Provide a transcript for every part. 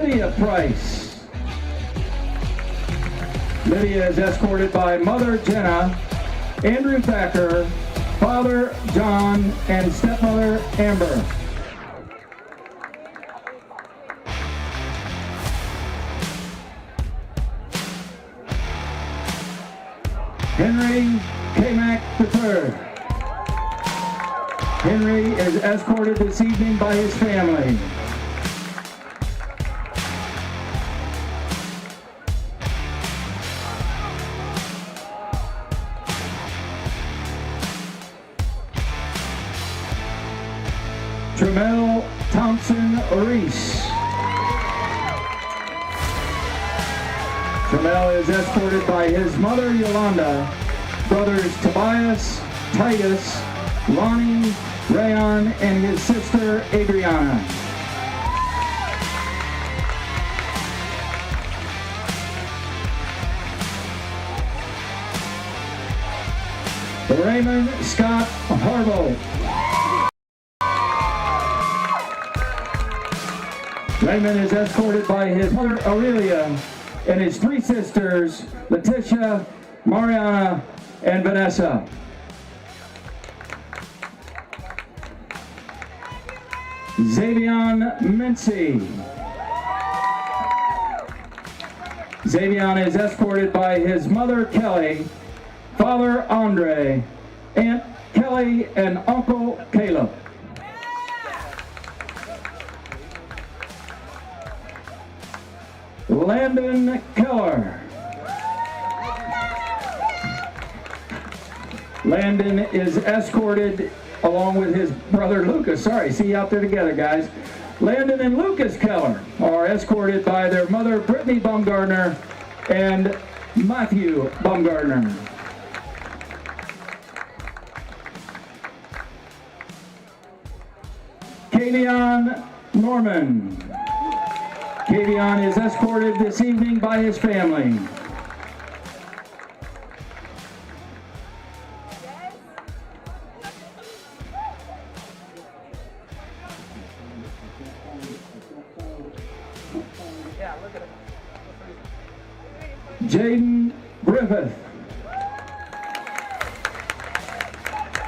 Lydia Price. Lydia is escorted by Mother Jenna, Andrew Thacker, Father John, and Stepmother Amber. Henry Kamak III. Henry is escorted this evening by his family. Tremel Thompson Reese. Tremel is escorted by his mother Yolanda, brothers Tobias, Titus, Lonnie, Rayon, and his sister Adriana. Raymond Scott Harville. Raymond is escorted by his mother Aurelia and his three sisters, Letitia, Mariana, and Vanessa. Xavion Mincy. Xavion is escorted by his mother Kelly, father Andre, Aunt Kelly, and Uncle Caleb. Landon Keller. Landon is escorted along with his brother Lucas. Sorry, see you out there together, guys. Landon and Lucas Keller are escorted by their mother Brittany Baumgartner and Matthew Baumgartner. Kavion Norman. Kavion is escorted this evening by his family. Jaden Griffith.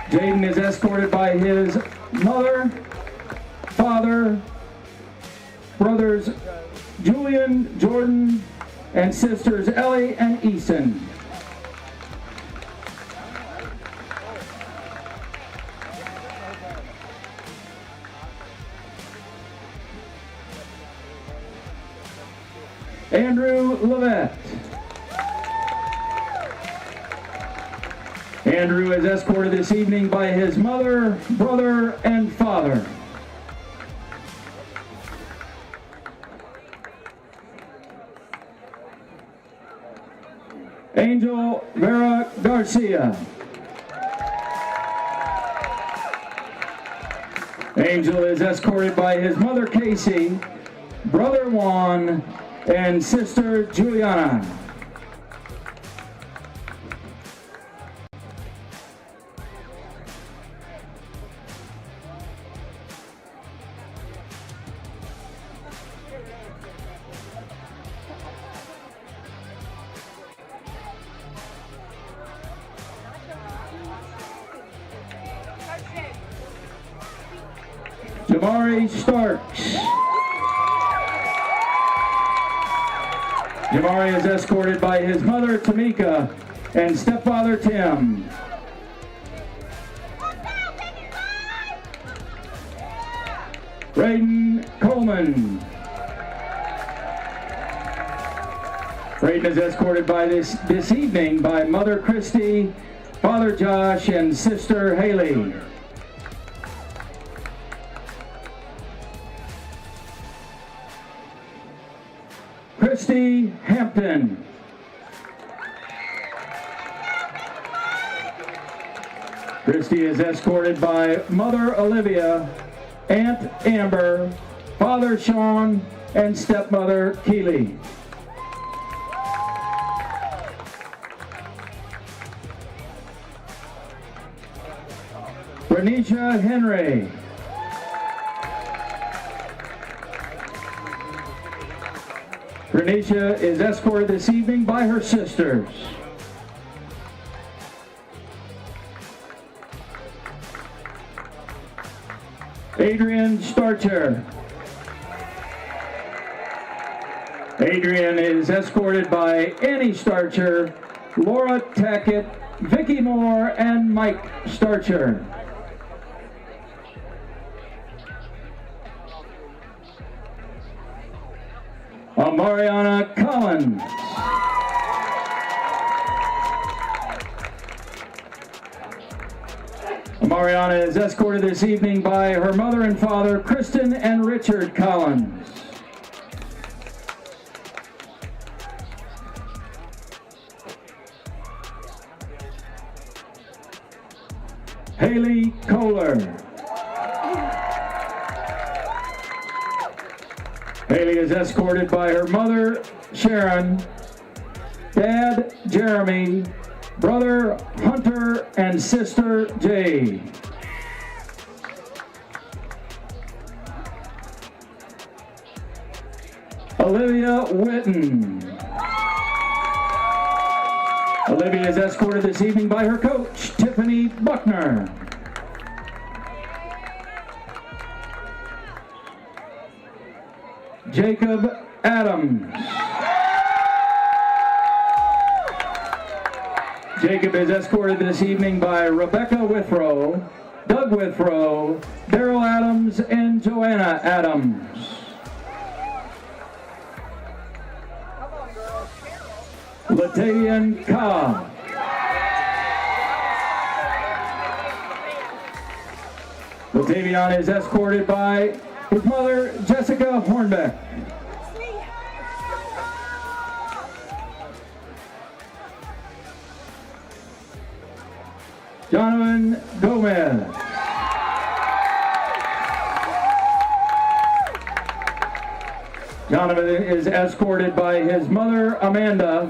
Jaden is escorted by his mother, father, brothers Julian, Jordan, and sisters Ellie and Easton. Andrew Levette. Andrew is escorted this evening by his mother, brother, and father. Angel Vera Garcia. Angel is escorted by his mother Casey, brother Juan, and sister Juliana. Jamari Starks. Jamari is escorted by his mother Tamika and stepfather Tim. Braden Coleman. Braden is escorted by this evening by mother Christy, father Josh, and sister Haley. Christy Hampton. Christy is escorted by mother Olivia, aunt Amber, father Sean, and stepmother Keely. Renisha Henry. Renisha is escorted this evening by her sisters. Adrian Starcher. Adrian is escorted by Annie Starcher, Laura Tackett, Vicki Moore, and Mike Starcher. Mariana Collins. Mariana is escorted this evening by her mother and father, Kristen and Richard Collins. Haley Kohler. Haley is escorted by her mother, Sharon, dad, Jeremy, brother, Hunter, and sister, Jay. Olivia Witten. Olivia is escorted this evening by her coach, Tiffany Buckner. Jacob Adams. Jacob is escorted this evening by Rebecca Withrow, Doug Withrow, Daryl Adams, and Joanna Adams. Latavian Cobb. Latavian is escorted by his mother, Jessica Hornbeck. Jonathan Gomez. Jonathan is escorted by his mother, Amanda,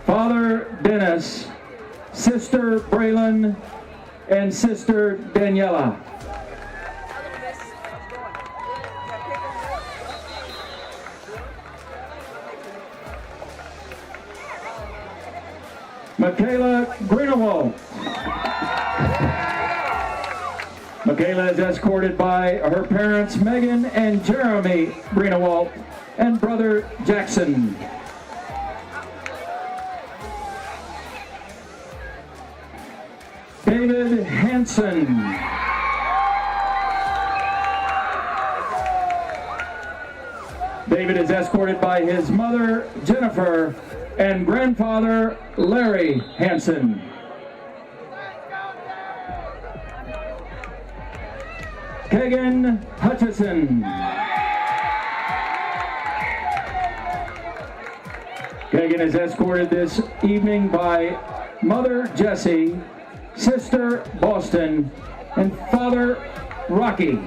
father, Dennis, sister, Braylon, and sister, Daniela. Michaela Greenewald. Michaela is escorted by her parents, Megan and Jeremy Greenewald, and brother, Jackson. David Hansen. David is escorted by his mother, Jennifer, and grandfather, Larry Hansen. Kagan Hutchison. Kagan is escorted this evening by mother, Jessie, sister, Boston, and father, Rocky.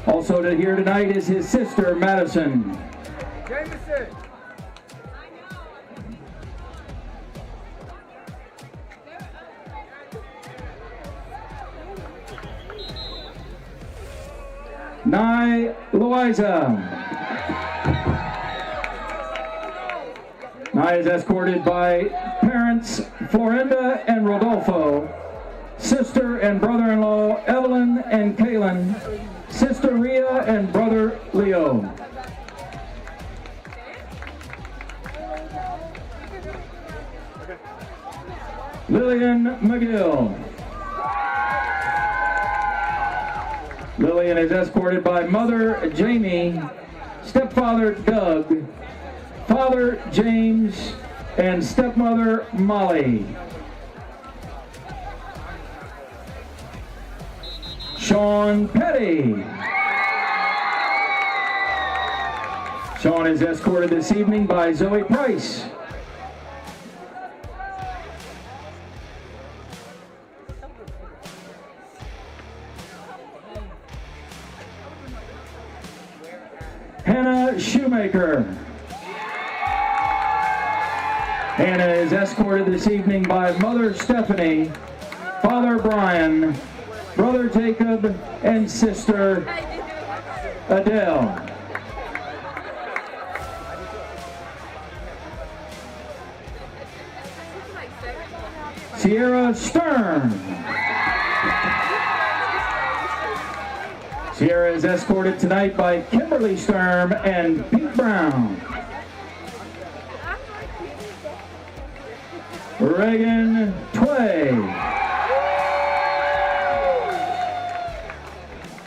Also here tonight is his sister, Madison. Jameson. Nye Loiza. Nye is escorted by parents Florinda and Rodolfo, sister and brother-in-law Evelyn and Kaylin, sister Rhea and brother Leo. Lillian McGill. Lillian is escorted by mother Jamie, stepfather Doug, father James, and stepmother Molly. Sean Petty. Sean is escorted this evening by Zoe Price. Hannah Shoemaker. Hannah is escorted this evening by mother Stephanie, father Brian, brother Jacob, and sister Adele. Sierra Stern. Sierra is escorted tonight by Kimberly Sturm and Pete Brown. Reagan Tway.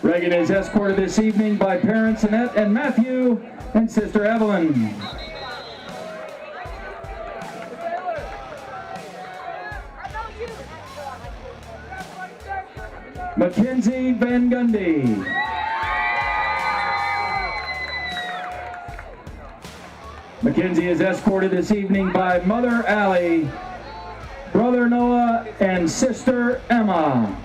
Reagan is escorted this evening by parents Annette and Matthew and sister Evelyn. Mackenzie Van Gundy. Mackenzie is escorted this evening by Mother Allie, Brother Noah, and Sister Emma.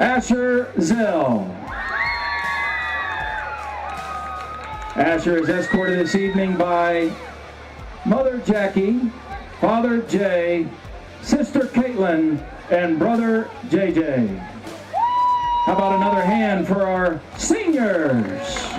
Asher Zell. Asher is escorted this evening by Mother Jackie, Father Jay, Sister Caitlin, and Brother JJ. How about another hand for our seniors?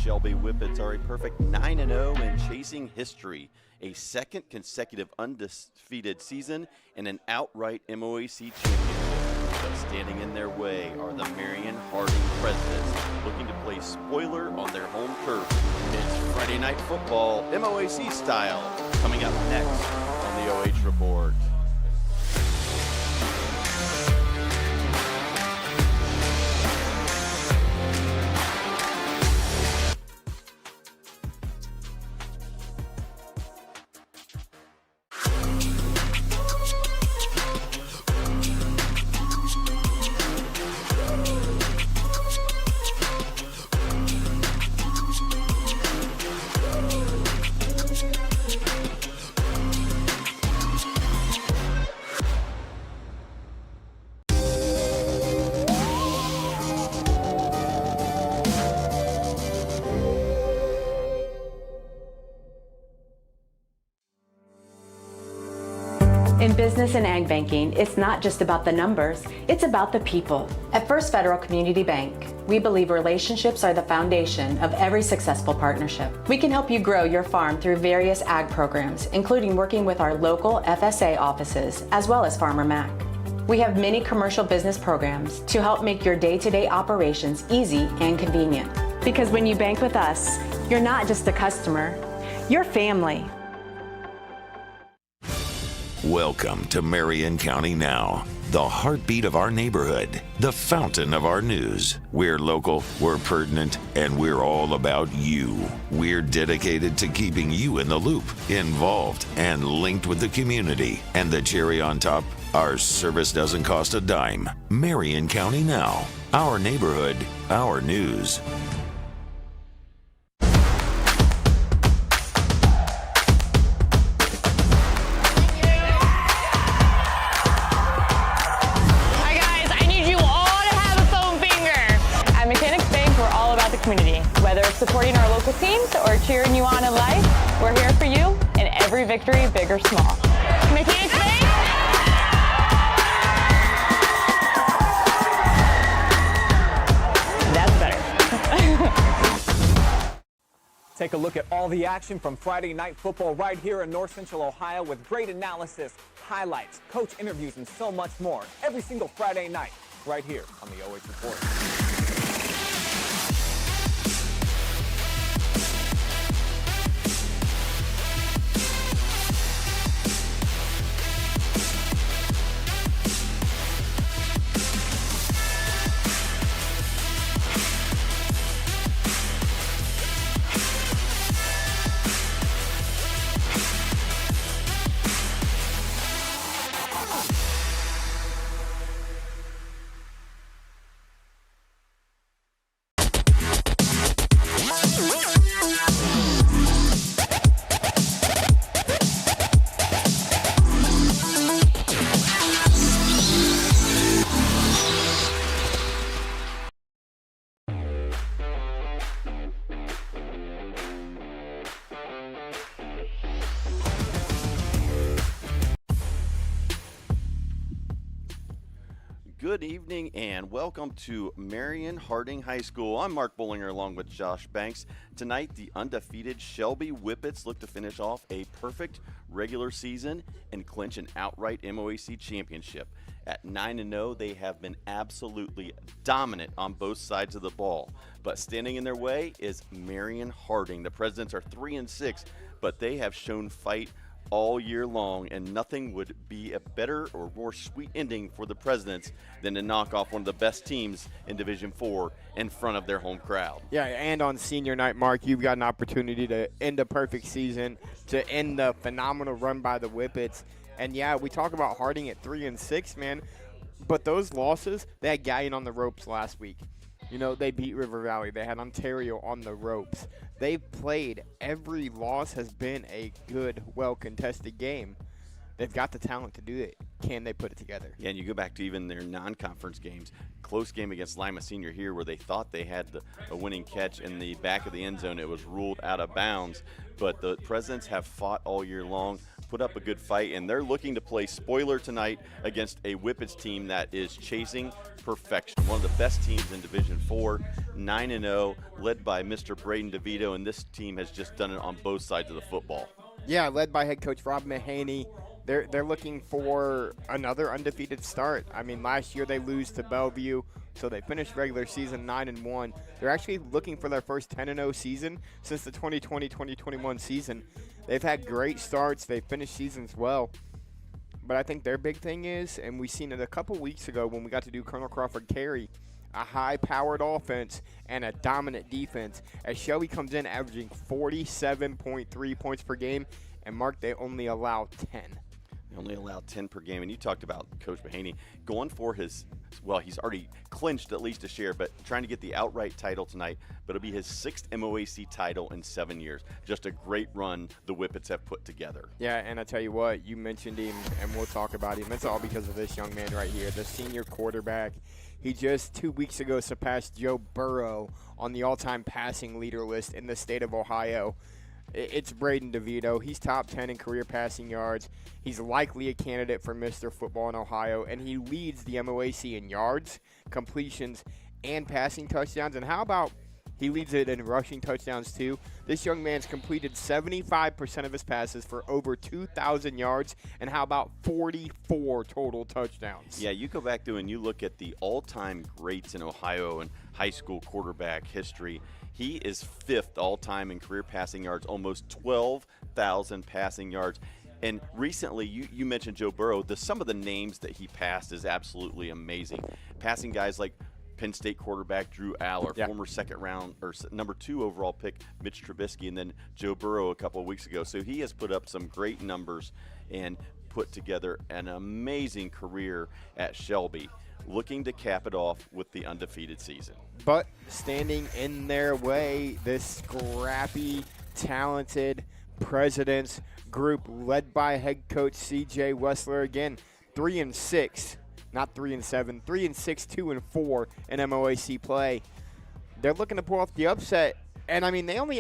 Shelby Whippets are a perfect 9-0 and chasing history, a second consecutive undefeated season, and an outright MOAC championship. But standing in their way are the Marion Harding Presidents, looking to play spoiler on their home turf. It's Friday Night Football, MOAC style, coming up next on the OH Report. In business and ag banking, it's not just about the numbers, it's about the people. At First Federal Community Bank, we believe relationships are the foundation of every successful partnership. We can help you grow your farm through various ag programs, including working with our local FSA offices, as well as Farmer Mac. We have many commercial business programs to help make your day-to-day operations easy and convenient. Because when you bank with us, you're not just a customer, you're family. Welcome to Marion County Now, the heartbeat of our neighborhood, the fountain of our news. We're local, we're pertinent, and we're all about you. We're dedicated to keeping you in the loop, involved, and linked with the community. And the cherry on top, our service doesn't cost a dime. Marion County Now, our neighborhood, our news. Community. Whether it's supporting our local teams or cheering you on in life, we're here for you in every victory, big or small. Mechanics Bank! That's better. Take a look at all the action from Friday Night Football right here in North Central Ohio with great analysis, highlights, coach interviews, and so much more every single Friday night right here on the OH Report. Good evening and welcome to Marion Harding High School. I'm Mark Bollinger along with Josh Banks. Tonight, the undefeated Shelby Whippets look to finish off a perfect regular season and clinch an outright MOAC championship. At 9-0, they have been absolutely dominant on both sides of the ball. But standing in their way is Marion Harding. The Presidents are 3-6, but they have shown fight all year long, and nothing would be a better or more sweet ending for the Presidents than to knock off one of the best teams in Division 4 in front of their home crowd. Yeah, and on senior night, Mark, you've got an opportunity to end a perfect season, to end the phenomenal run by the Whippets. And yeah, we talk about Harding at 3-6, man, but those losses, they had Gallion on the ropes last week. You know, they beat River Valley. They had Ontario on the ropes. They've played. Every loss has been a good, well-contested game. They've got the talent to do it. Can they put it together? Yeah, and you go back to even their non-conference games. Close game against Lima Senior here where they thought they had a winning catch in the back of the end zone. It was ruled out of bounds. But the Presidents have fought all year long, put up a good fight, and they're looking to play spoiler tonight against a Whippets team that is chasing perfection. One of the best teams in Division 4, 9-0, led by Mr. Braden DeVito, and this team has just done it on both sides of the football. Yeah, led by head coach Rob Mahaney. They're looking for another undefeated start. I mean, last year they lose to Bellevue, so they finished regular season 9-1. They're actually looking for their first 10-0 season since the 2020-2021 season. They've had great starts. They've finished seasons well. But I think their big thing is, and we seen it a couple weeks ago when we got to do Colonel Crawford Carey, a high-powered offense and a dominant defense. As Shelby comes in averaging 47.3 points per game, and Mark, they only allow 10. They only allow 10 per game. And you talked about Coach Mahaney going for his, well, he's already clinched at least a share, but trying to get the outright title tonight. But it'll be his 6th MOAC title in 7 years. Just a great run the Whippets have put together. Yeah, and I tell you what, you mentioned him, and we'll talk about him. It's all because of this young man right here, the senior quarterback. He just 2 weeks ago surpassed Joe Burrow on the all-time passing leader list in the state of Ohio. It's Braden DeVito. He's top 10 in career passing yards. He's likely a candidate for Mr. Football in Ohio, and he leads the MOAC in yards, completions, and passing touchdowns. And how about he leads it in rushing touchdowns too? This young man's completed 75% of his passes for over 2,000 yards, and how about 44 total touchdowns? Yeah, you go back to and you look at the all-time greats in Ohio and high school quarterback history. He is 5th all-time in career passing yards, almost 12,000 passing yards. And recently, you mentioned Joe Burrow. Some of the names that he passed is absolutely amazing. Passing guys like Penn State quarterback Drew Aller, former second-round or number 2 overall pick Mitch Trubisky, and then Joe Burrow a couple of weeks ago. So he has put up some great numbers and put together an amazing career at Shelby, looking to cap it off with the undefeated season. But standing in their way, this scrappy, talented Presidents group led by head coach C.J. Wessler, again, 3-6, not 3-7, 3-6, 2-4 in MOAC play. They're looking to pull off the upset, and I mean, they only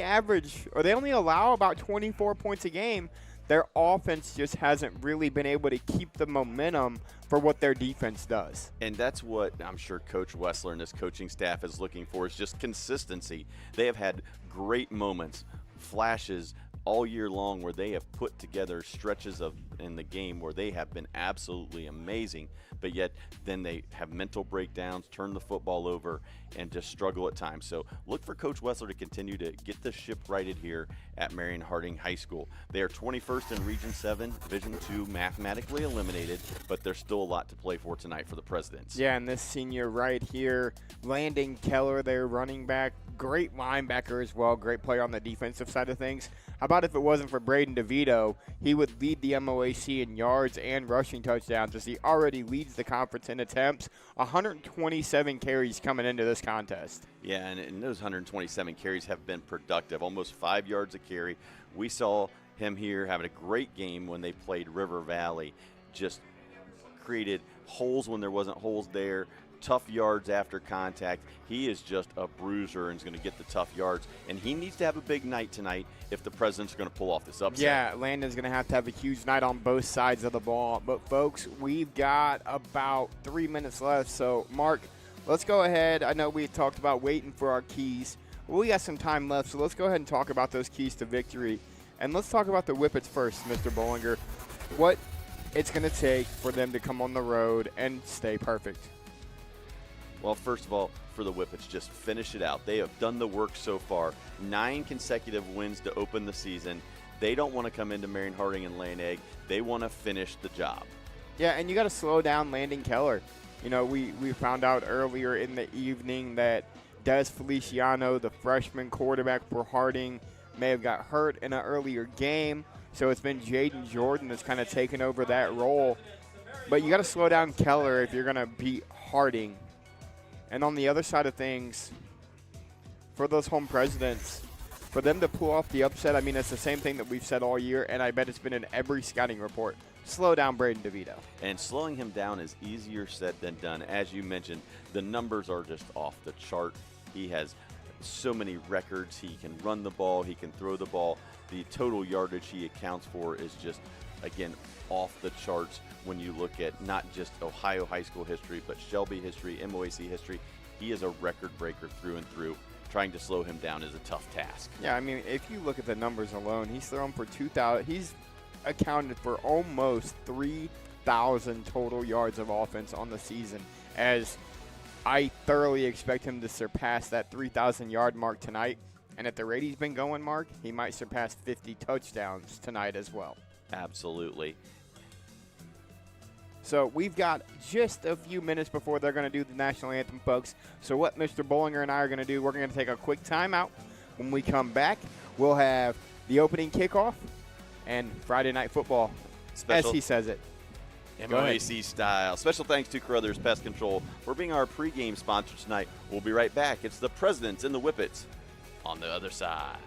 allow about 24 points a game. Their offense just hasn't really been able to keep the momentum for what their defense does. And that's what I'm sure Coach Wessler and his coaching staff is looking for, is just consistency. They have had great moments, flashes all year long where they have put together stretches in the game where they have been absolutely amazing, but yet then they have mental breakdowns, turn the football over, and just struggle at times. So look for Coach Wessler to continue to get the ship righted here at Marion Harding High School. They are 21st in Region 7, Division 2, mathematically eliminated, but there's still a lot to play for tonight for the Presidents. Yeah, and this senior right here, Landon Keller, their running back, great linebacker as well, great player on the defensive side of things. How about if it wasn't for Braden DeVito, he would lead the MOAC in yards and rushing touchdowns, as he already leads the conference in attempts. 127 carries coming into this contest. Yeah, and those 127 carries have been productive, almost 5 yards a carry. We saw him here having a great game when they played River Valley, just created holes when there wasn't holes there, tough yards after contact. He is just a bruiser and is going to get the tough yards. And he needs to have a big night tonight if the Presidents are going to pull off this upset. Yeah, Landon's going to have a huge night on both sides of the ball. But, folks, we've got about 3 minutes left. So, Mark, let's go ahead. I know we talked about waiting for our keys. Well, we got some time left, so let's go ahead and talk about those keys to victory. And let's talk about the Whippets first, Mr. Bollinger. What it's going to take for them to come on the road and stay perfect. Well, first of all, for the Whippets, just finish it out. They have done the work so far. 9 consecutive wins to open the season. They don't want to come into Marion Harding and lay an egg. They want to finish the job. Yeah, and you got to slow down Landon Keller. You know, we found out earlier in the evening that Des Feliciano, the freshman quarterback for Harding, may have got hurt in an earlier game. So it's been Jaden Jordan that's kind of taken over that role. But you got to slow down Keller if you're going to beat Harding. And on the other side of things, for those home Presidents, for them to pull off the upset, I mean, it's the same thing that we've said all year, and I bet it's been in every scouting report. Slow down Braden DeVito. And slowing him down is easier said than done. As you mentioned, the numbers are just off the chart. He has so many records. He can run the ball. He can throw the ball. The total yardage he accounts for is just, again, off the charts when you look at not just Ohio high school history, but Shelby history, MOAC history. He is a record breaker through and through. Trying to slow him down is a tough task. Yeah, I mean, if you look at the numbers alone, he's thrown for 2,000. He's accounted for almost 3,000 total yards of offense on the season, as I thoroughly expect him to surpass that 3,000-yard mark tonight. And at the rate he's been going, Mark, he might surpass 50 touchdowns tonight as well. Absolutely. So we've got just a few minutes before they're going to do the national anthem, folks. So what Mr. Bollinger and I are going to do, we're going to take a quick timeout. When we come back, we'll have the opening kickoff and Friday Night Football, as he says it. MOAC style. Special thanks to Carothers Pest Control for being our pregame sponsor tonight. We'll be right back. It's the Presidents and the Whippets on the other side.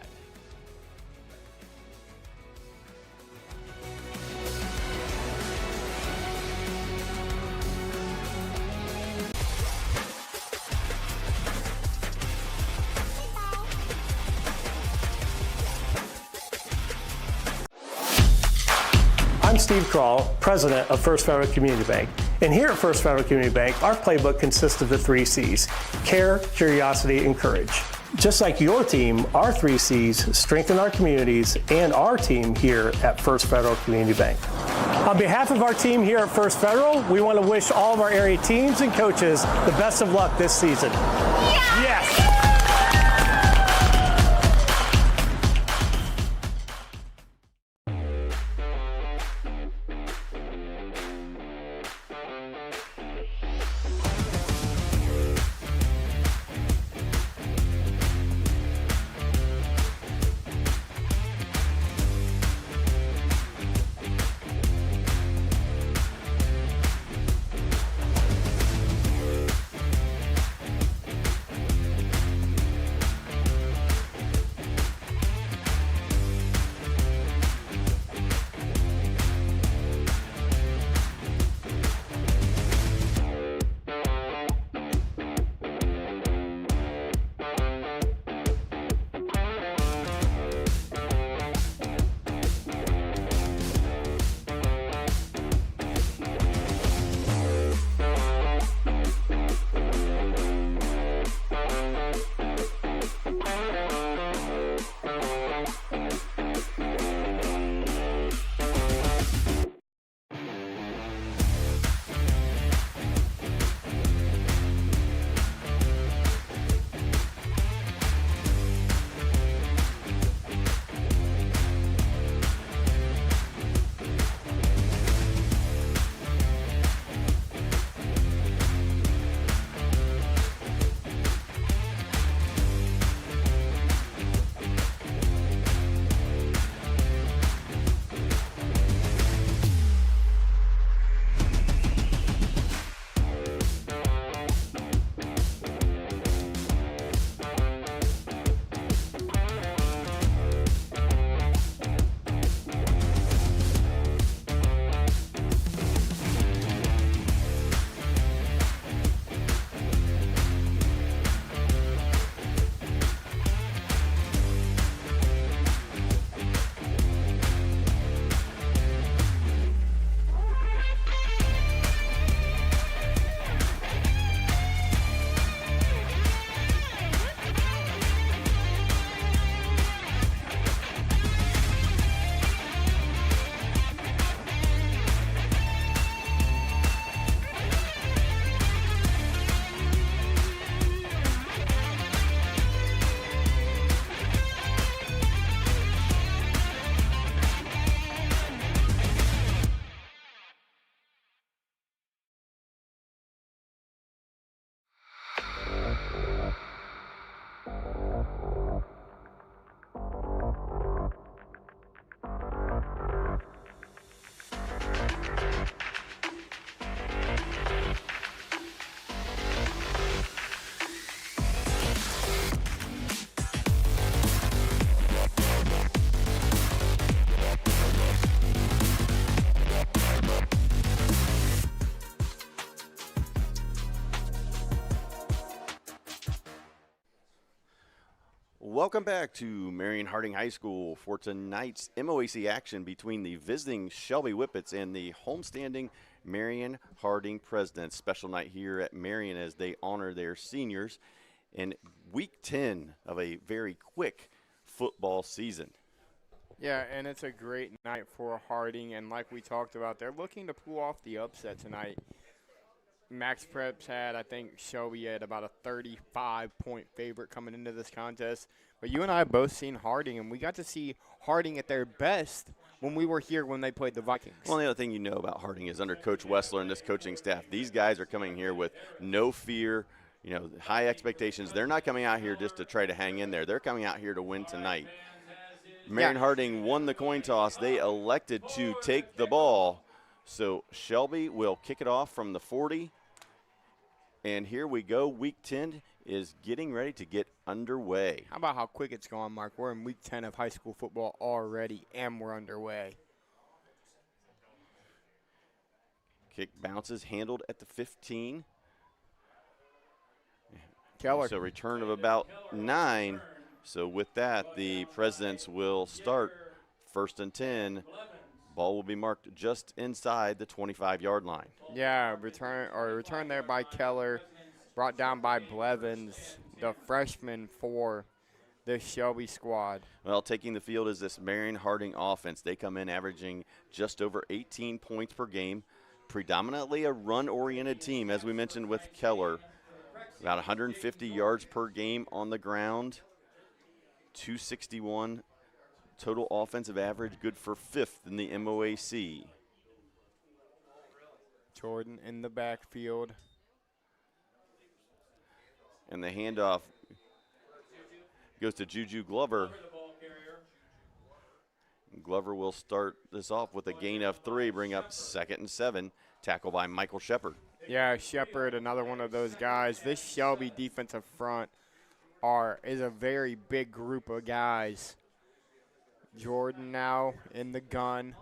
I'm Steve Kroll, president of First Federal Community Bank. And here at First Federal Community Bank, our playbook consists of the 3 C's: care, curiosity, and courage. Just like your team, our 3 C's strengthen our communities and our team here at First Federal Community Bank. On behalf of our team here at First Federal, we want to wish all of our area teams and coaches the best of luck this season. Yes! Welcome back to Marion Harding High School for tonight's MOAC action between the visiting Shelby Whippets and the homestanding Marion Harding Presidents. Special night here at Marion as they honor their seniors in week 10 of a very quick football season. Yeah, and it's a great night for Harding, and like we talked about, they're looking to pull off the upset tonight. Max Preps had, I think, Shelby had about a 35-point favorite coming into this contest. But you and I have both seen Harding, and we got to see Harding at their best when we were here when they played the Vikings. Well, the other thing you know about Harding is under Coach Wessler and this coaching staff, these guys are coming here with no fear, high expectations. They're not coming out here just to try to hang in there. They're coming out here to win tonight. Marion Harding won the coin toss. They elected to take the ball. So Shelby will kick it off from the 40. And here we go. Week 10 is getting ready to get underway. How about how quick it's gone, Mark? We're in week 10 of high school football already, and we're underway. Kick bounces, handled at the 15. Keller. So return of about 9. So with that, the Presidents will start 1st and 10. Ball will be marked just inside the 25-yard line. Yeah, return there by Keller, brought down by Blevins, the freshman for the Shelby squad. Well, taking the field is this Marion Harding offense. They come in averaging just over 18 points per game, predominantly a run-oriented team, as we mentioned with Keller. About 150 yards per game on the ground, 261 total offensive average, good for 5th in the MOAC. Jordan in the backfield. And the handoff goes to Juju Glover. Glover will start this off with a gain of 3, bring up 2nd and 7. Tackle by Michael Shepard. Yeah, Shepard, another one of those guys. This Shelby defensive front is a very big group of guys. Jordan now in the gun.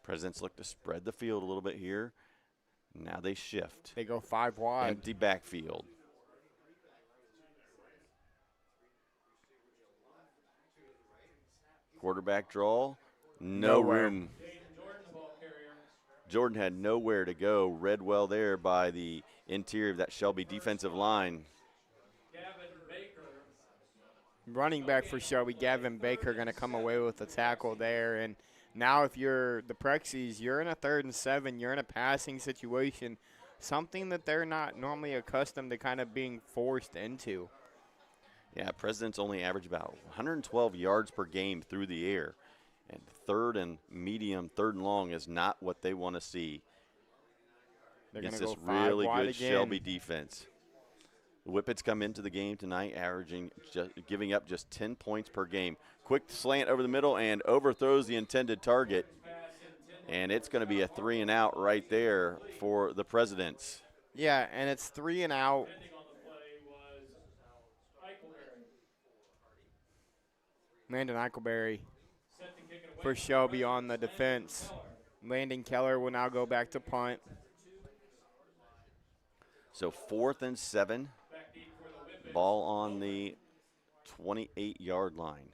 Presidents look to spread the field a little bit here. Now they shift. They go 5 wide. Empty backfield. Quarterback draw. No room. Jordan had nowhere to go. Read well there by the interior of that Shelby defensive line. Running back for Shelby, Gavin Baker, going to come away with a tackle there. And now if you're the Prexies, you're in a 3rd and 7. You're in a passing situation, something that they're not normally accustomed to kind of being forced into. Yeah, Presidents only average about 112 yards per game through the air. And 3rd and medium, 3rd and long is not what they want to see against this really good Shelby defense. The Whippets come into the game tonight giving up just 10 points per game. Quick slant over the middle and overthrows the intended target. And it's going to be a 3 and out right there for the Presidents. Yeah, and it's 3 and out. Landon Eichelberry for Shelby on the defense. Landon Keller will now go back to punt. So 4th and 7. Ball on the 28-yard line.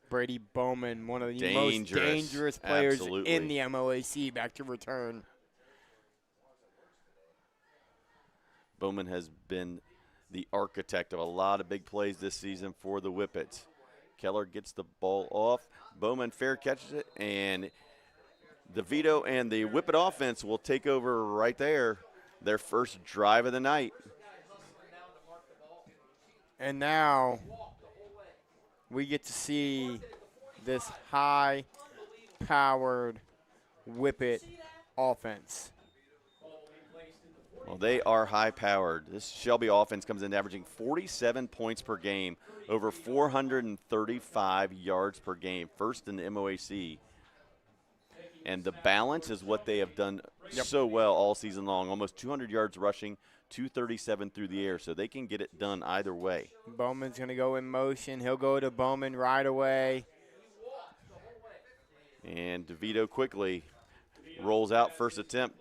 Brady Bowman, one of the most dangerous players in the MOAC, back to return. Bowman has been the architect of a lot of big plays this season for the Whippets. Keller gets the ball off. Bowman fair catches it, and DeVito and the Whippet offense will take over right there, their first drive of the night. And now we get to see this high-powered Whippet offense. Well, they are high-powered. This Shelby offense comes in averaging 47 points per game, over 435 yards per game, 1st in the MOAC. And the balance is what they have done so well all season long, almost 200 yards rushing, 237 through the air, so they can get it done either way. Bowman's going to go in motion. He'll go to Bowman right away. And DeVito quickly rolls out first attempt.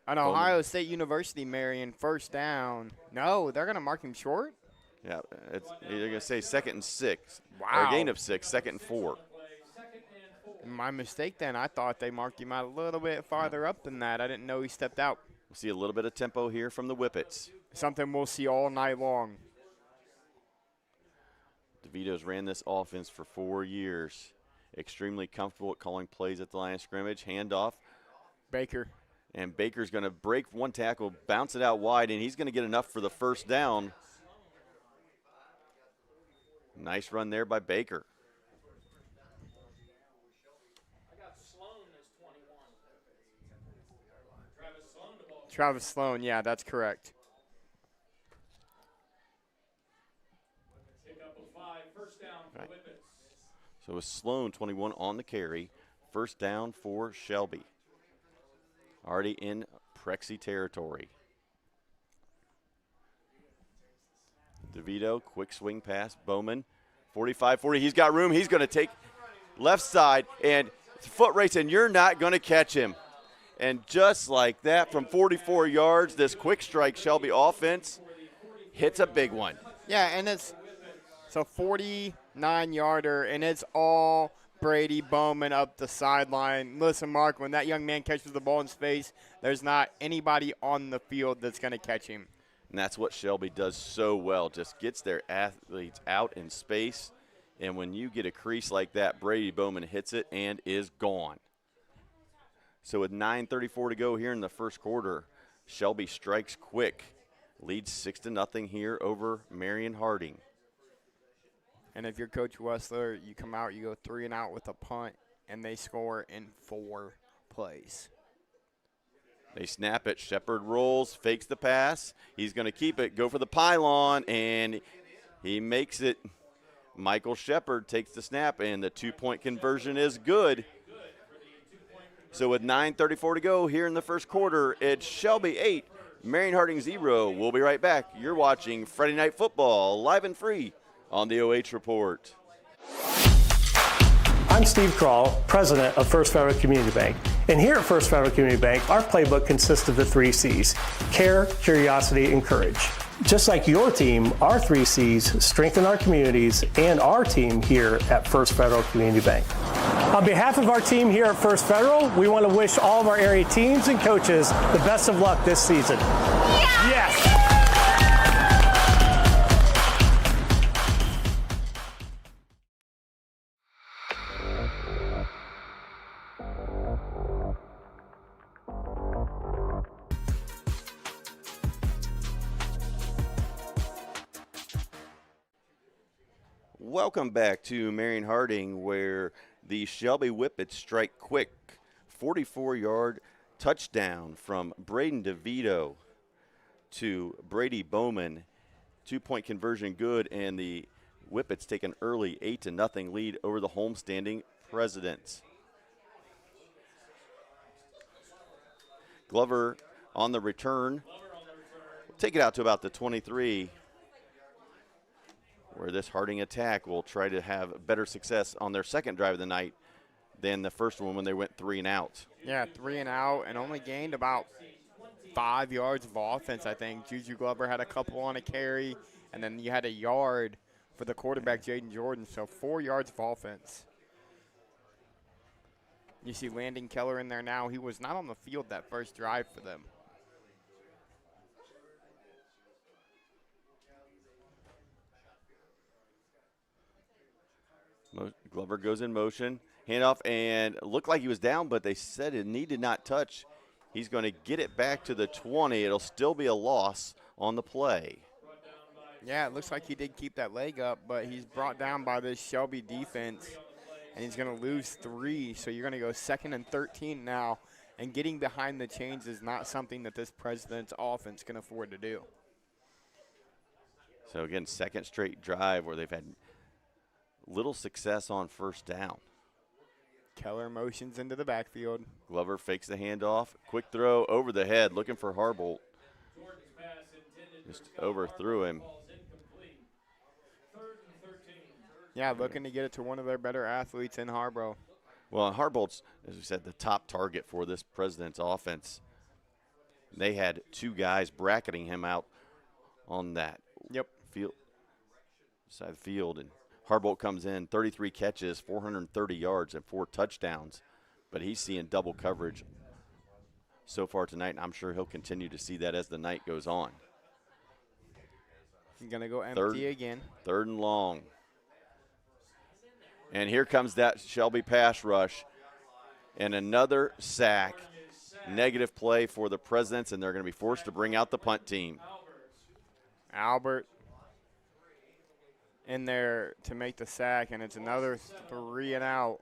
An Ohio State University, Marion, first down. No, they're going to mark him short? Yeah, you're going to say 2nd and 6. Wow. Or a gain of 6, 2nd and 4. My mistake then. I thought they marked him out a little bit farther up than that. I didn't know he stepped out. We'll see a little bit of tempo here from the Whippets. Something we'll see all night long. DeVito's ran this offense for 4 years. Extremely comfortable at calling plays at the line of scrimmage. Handoff. Baker. And Baker's going to break one tackle, bounce it out wide, and he's going to get enough for the first down. Nice run there by Baker. Travis Sloan, yeah, that's correct. Right. So with Sloan, 21 on the carry. First down for Shelby. Already in Prexy territory. DeVito, quick swing pass. Bowman, 45-40. He's got room. He's going to take left side and foot race, and you're not going to catch him. And just like that, from 44 yards, this quick strike Shelby offense hits a big one. Yeah, and it's a 49-yarder, and it's all Brady Bowman up the sideline. Listen, Mark, when that young man catches the ball in his face, there's not anybody on the field that's going to catch him. And that's what Shelby does so well, just gets their athletes out in space. And when you get a crease like that, Brady Bowman hits it and is gone. So with 9:34 to go here in the first quarter, Shelby strikes quick, leads 6-0 here over Marion Harding. And if you're Coach Wessler, you come out, you go 3 and out with a punt, and they score in 4 plays. They snap it. Shepard rolls, fakes the pass. He's going to keep it, go for the pylon, and he makes it. Michael Shepard takes the snap, and the 2-point conversion is good. So with 9:34 to go here in the first quarter, it's Shelby 8, Marion Harding 0. We'll be right back. You're watching Friday Night Football live and free on the OH Report. I'm Steve Krall, president of First Federal Community Bank. And here at First Federal Community Bank, our playbook consists of the 3 C's: care, curiosity, and courage. Just like your team, our 3 C's strengthen our communities and our team here at First Federal Community Bank. On behalf of our team here at First Federal, we want to wish all of our area teams and coaches the best of luck this season. Yes! Welcome back to Marion Harding, where the Shelby Whippets strike quick. 44-yard touchdown from Braden DeVito to Brady Bowman. 2-point conversion good, and the Whippets take an early 8-0 lead over the homestanding Presidents. Glover on the return. Take it out to about the 23, where this Harding attack will try to have better success on their second drive of the night than the first one when they went 3 and out. Yeah, 3 and out, and only gained about 5 yards of offense, I think. Juju Glover had a couple on a carry, and then you had a yard for the quarterback, Jaden Jordan, so 4 yards of offense. You see Landon Keller in there now. He was not on the field that first drive for them. Glover goes in motion, handoff, and looked like he was down, but they said it needed not touch. He's going to get it back to the 20. It'll still be a loss on the play. Yeah, it looks like he did keep that leg up, but he's brought down by this Shelby defense, and he's going to lose 3. So you're going to go 2nd and 13 now, and getting behind the chains is not something that this President's offense can afford to do. So again, second straight drive where they've had little success on first down. Keller motions into the backfield. Glover fakes the handoff. Quick throw over the head, looking for Harbolt. Just overthrew him. Yeah, looking to get it to one of their better athletes in Harborough. Well, Harbolt's, as we said, the top target for this President's offense. They had 2 guys bracketing him out on that field, side of the field. And Harbolt comes in, 33 catches, 430 yards, and 4 touchdowns. But he's seeing double coverage so far tonight, and I'm sure he'll continue to see that as the night goes on. He's going to go empty again. 3rd and long. And here comes that Shelby pass rush. And another sack. Negative play for the Presidents, and they're going to be forced to bring out the punt team. Albert in there to make the sack, and it's another 3 and out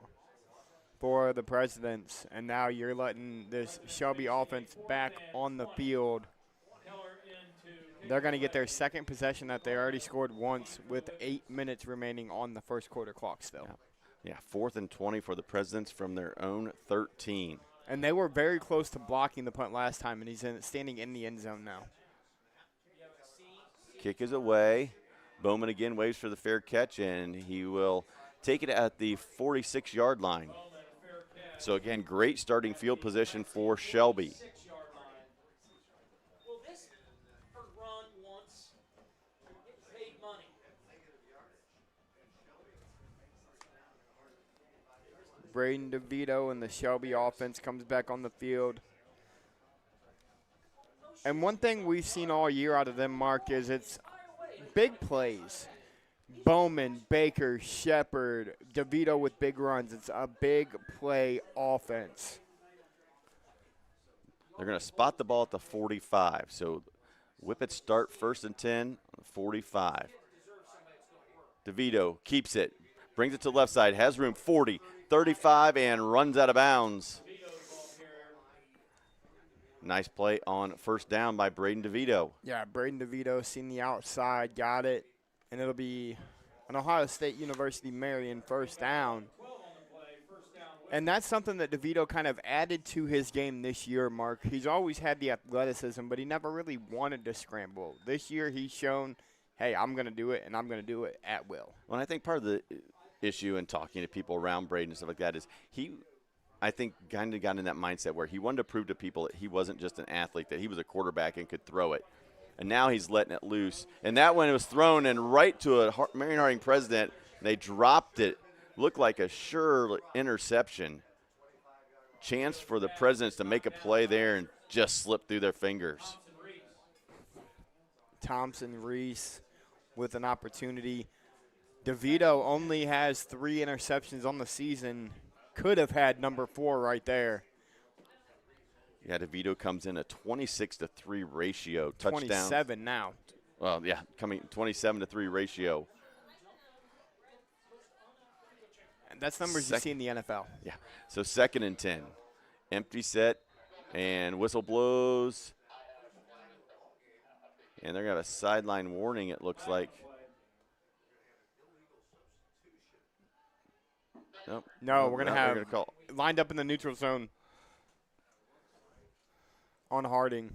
for the Presidents. And now you're letting this Shelby offense back on the field. They're going to get their second possession that they already scored once with 8 minutes remaining on the first quarter clock still. Yeah, 4th and 20 for the Presidents from their own 13. And they were very close to blocking the punt last time, and he's standing in the end zone now. Kick is away. Bowman again waits for the fair catch, and he will take it at the 46-yard line. So, again, great starting field position for Shelby. Braden DeVito and the Shelby offense comes back on the field. And one thing we've seen all year out of them, Mark, is it's big plays. Bowman, Baker, Shepard, DeVito with big runs. It's a big play offense. They're going to spot the ball at the 45. So Whippets start 1st and 10, 45. DeVito keeps it, brings it to the left side, has room, 40, 35, and runs out of bounds. Nice play on 1st down by Braden DeVito. Yeah, Braden DeVito seen the outside, got it, and it'll be an Ohio State University Marion 1st down. And that's something that DeVito kind of added to his game this year, Mark. He's always had the athleticism, but he never really wanted to scramble. This year he's shown, hey, I'm going to do it, and I'm going to do it at will. Well, I think part of the issue in talking to people around Braden and stuff like that is I think, kind of got in that mindset where he wanted to prove to people that he wasn't just an athlete, that he was a quarterback and could throw it. And now he's letting it loose. And that one was thrown and right to a Marion Harding President. They dropped it. Looked like a sure interception. Chance for the Presidents to make a play there and just slip through their fingers. Thompson Reese with an opportunity. DeVito only has 3 interceptions on the season. Could have had number 4 right there. Yeah, DeVito comes in a 26-3 ratio. Touchdown. 27 now. Well, yeah, coming 27-3 ratio. And that's numbers you see in the NFL. Yeah, so 2nd and 10. Empty set, and whistle blows. And they're going to have a sideline warning, it looks like. Nope. No, we're going to have call. Lined up in the neutral zone on Harding.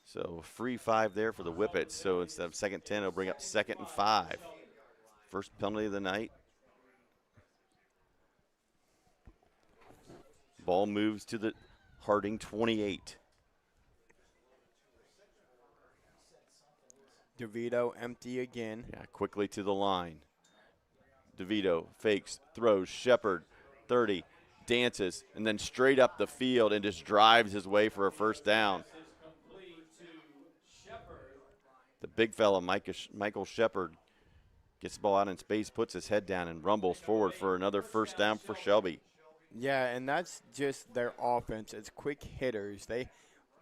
So free 5 there for the Whippets. So instead of 2nd and 10, it'll bring up 2nd and 5. First penalty of the night. Ball moves to the Harding 28. DeVito empty again. Yeah, quickly to the line. DeVito fakes, throws, Shepard, 30, dances, and then straight up the field and just drives his way for a 1st down. The big fella, Michael Shepard, gets the ball out in space, puts his head down, and rumbles forward for another 1st down for Shelby. Yeah, and that's just their offense. It's quick hitters.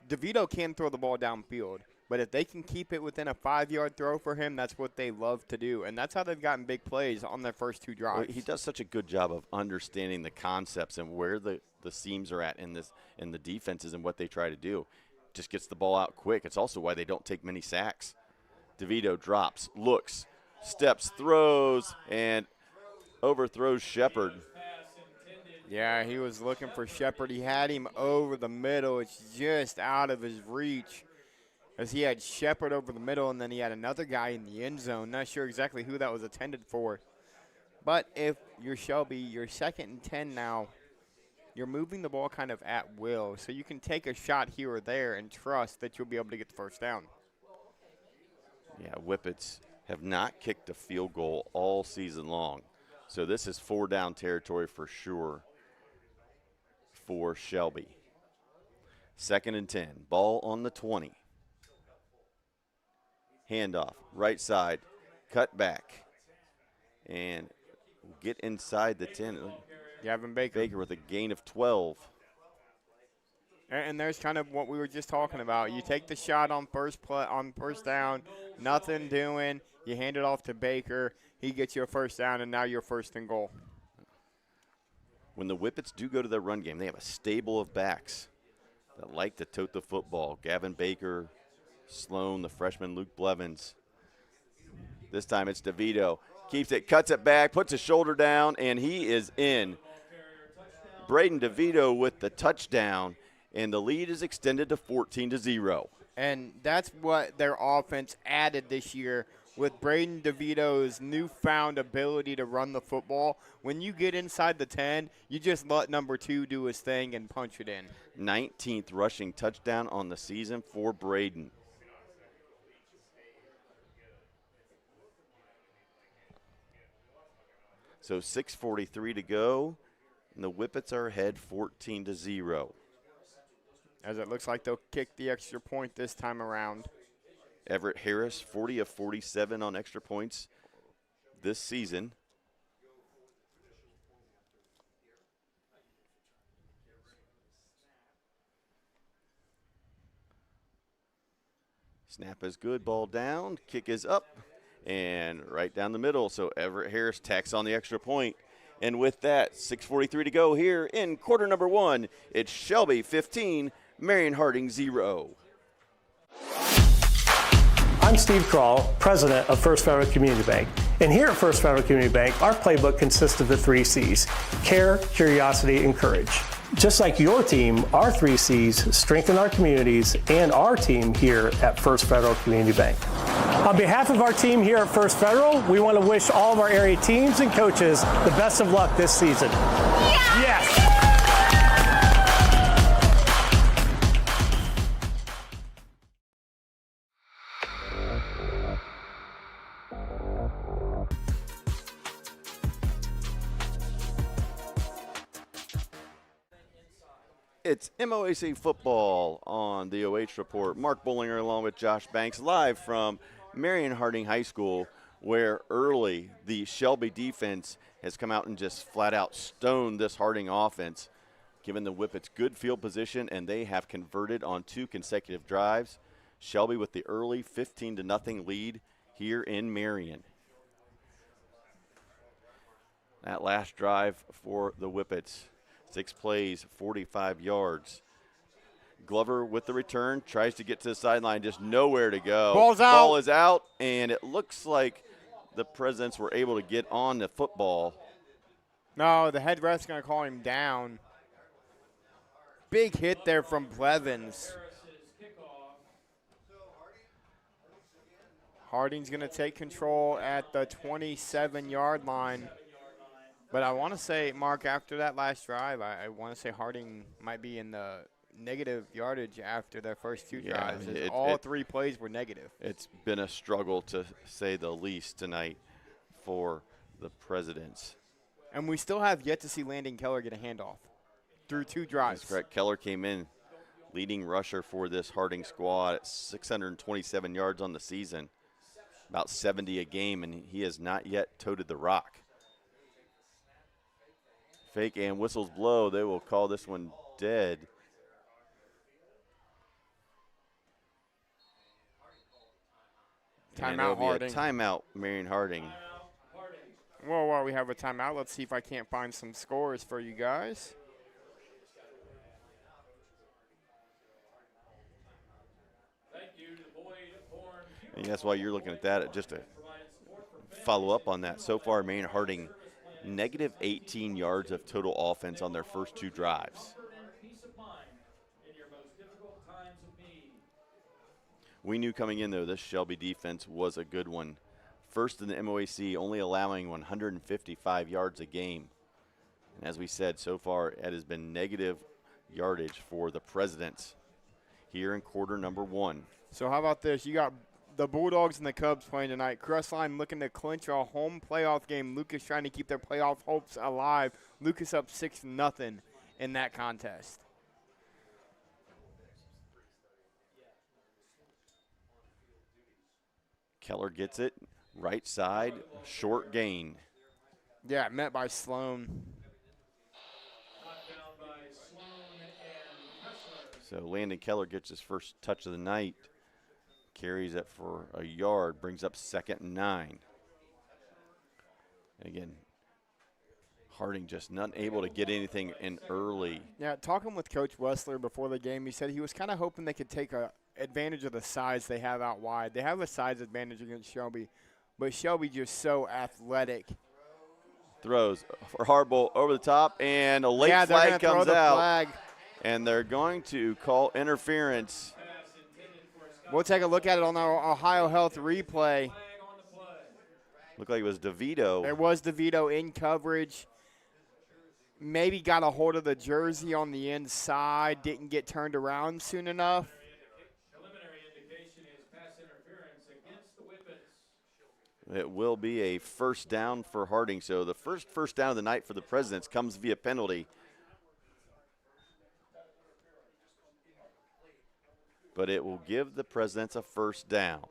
DeVito can throw the ball downfield. But if they can keep it within a 5-yard throw for him, that's what they love to do. And that's how they've gotten big plays on their first 2 drives. Well, he does such a good job of understanding the concepts and where the seams are at in the defenses and what they try to do. Just gets the ball out quick. It's also why they don't take many sacks. DeVito drops, looks, steps, throws, and overthrows Shepard. Yeah, he was looking for Shepard. He had him over the middle. It's just out of his reach. As he had Shepard over the middle, and then he had another guy in the end zone. Not sure exactly who that was intended for. But if you're Shelby, you're 2nd and 10 now you're moving the ball kind of at will, so you can take a shot here or there and trust that you'll be able to get the first down. Yeah, Whippets have not kicked a field goal all season long. So this is 4-down territory for sure for Shelby. 2nd and 10. Ball on the 20. Handoff, right side, cut back, and get inside the 10. Gavin Baker with a gain of 12. And there's kind of what we were just talking about. You take the shot on first down, nothing doing. You hand it off to Baker. He gets you a first down, and now you're 1st and goal. When the Whippets do go to their run game, they have a stable of backs that like to tote the football. Gavin Baker, Sloan, the freshman Luke Blevins. This time it's DeVito. Keeps it, cuts it back, puts his shoulder down, and he is in. Braden DeVito with the touchdown, and the lead is extended to 14-0. And that's what their offense added this year with Braden DeVito's newfound ability to run the football. When you get inside the 10, you just let number 2 do his thing and punch it in. 19th rushing touchdown on the season for Braden. So 6:43 to go, and the Whippets are ahead 14-0. As it looks like they'll kick the extra point this time around. Everett Harris, 40 of 47 on extra points this season. Snap is good, ball down, kick is up, and right down the middle. So Everett Harris tacks on the extra point. And with that, 6:43 to go here in quarter number 1. It's Shelby 15, Marion Harding 0. I'm Steve Kroll, president of First Federal Community Bank. And here at First Federal Community Bank, our playbook consists of the 3 C's: care, curiosity, and courage. Just like your team, our 3 C's strengthen our communities and our team here at First Federal Community Bank. On behalf of our team here at First Federal, we want to wish all of our area teams and coaches the best of luck this season. Yes! It's MOAC football on the OH Report. Mark Bollinger along with Josh Banks live from Marion Harding High School, where early the Shelby defense has come out and just flat out stoned this Harding offense, giving the Whippets good field position, and they have converted on 2 consecutive drives. Shelby with the early 15-0 lead here in Marion. That last drive for the Whippets, 6 plays, 45 yards. Glover with the return, tries to get to the sideline, just nowhere to go. Ball's out. Ball is out, and it looks like the Presidents were able to get on the football. No, the head ref's going to call him down. Big hit there from Blevins. Harding's going to take control at the 27-yard line. But I want to say, Mark, after that last drive, I want to say Harding might be in the negative yardage after their first 2 drives. All 3 plays were negative. It's been a struggle, to say the least, tonight for the Presidents. And we still have yet to see Landon Keller get a handoff through 2 drives. That's correct. Keller came in leading rusher for this Harding squad at 627 yards on the season, about 70 a game, and he has not yet toted the rock. Fake and whistles blow. They will call this one dead. Timeout, Harding. Timeout, Marion Harding. Well, while we have a timeout, let's see if I can't find some scores for you guys. And that's why you're looking at that. Just to follow up on that, so far Marion Harding negative 18 yards of total offense on their first 2 drives. We knew coming in, though, this Shelby defense was a good one. First in the MOAC, only allowing 155 yards a game. And as we said, so far it has been negative yardage for the Presidents here in quarter number 1. So how about this? You got the Bulldogs and the Cubs playing tonight. Crestline looking to clinch a home playoff game. Lucas trying to keep their playoff hopes alive. Lucas up 6-0 in that contest. Keller gets it, right side, short gain. Yeah, met by Sloan. So Landon Keller gets his first touch of the night, carries it for a yard, brings up 2nd and 9. And again, Harding just not able to get anything in early. Yeah, talking with Coach Wessler before the game, he said he was kind of hoping they could take advantage of the size they have out wide. They have a size advantage against Shelby, but Shelby just so athletic. Throws for Hardball over the top, and a late flag comes out. And they're going to call interference. We'll take a look at it on our OhioHealth replay. Looked like it was DeVito. There was DeVito in coverage. Maybe got a hold of the jersey on the inside, didn't get turned around soon enough. It will be a first down for Harding. So the first down of the night for the Presidents comes via penalty. But it will give the Presidents a first down.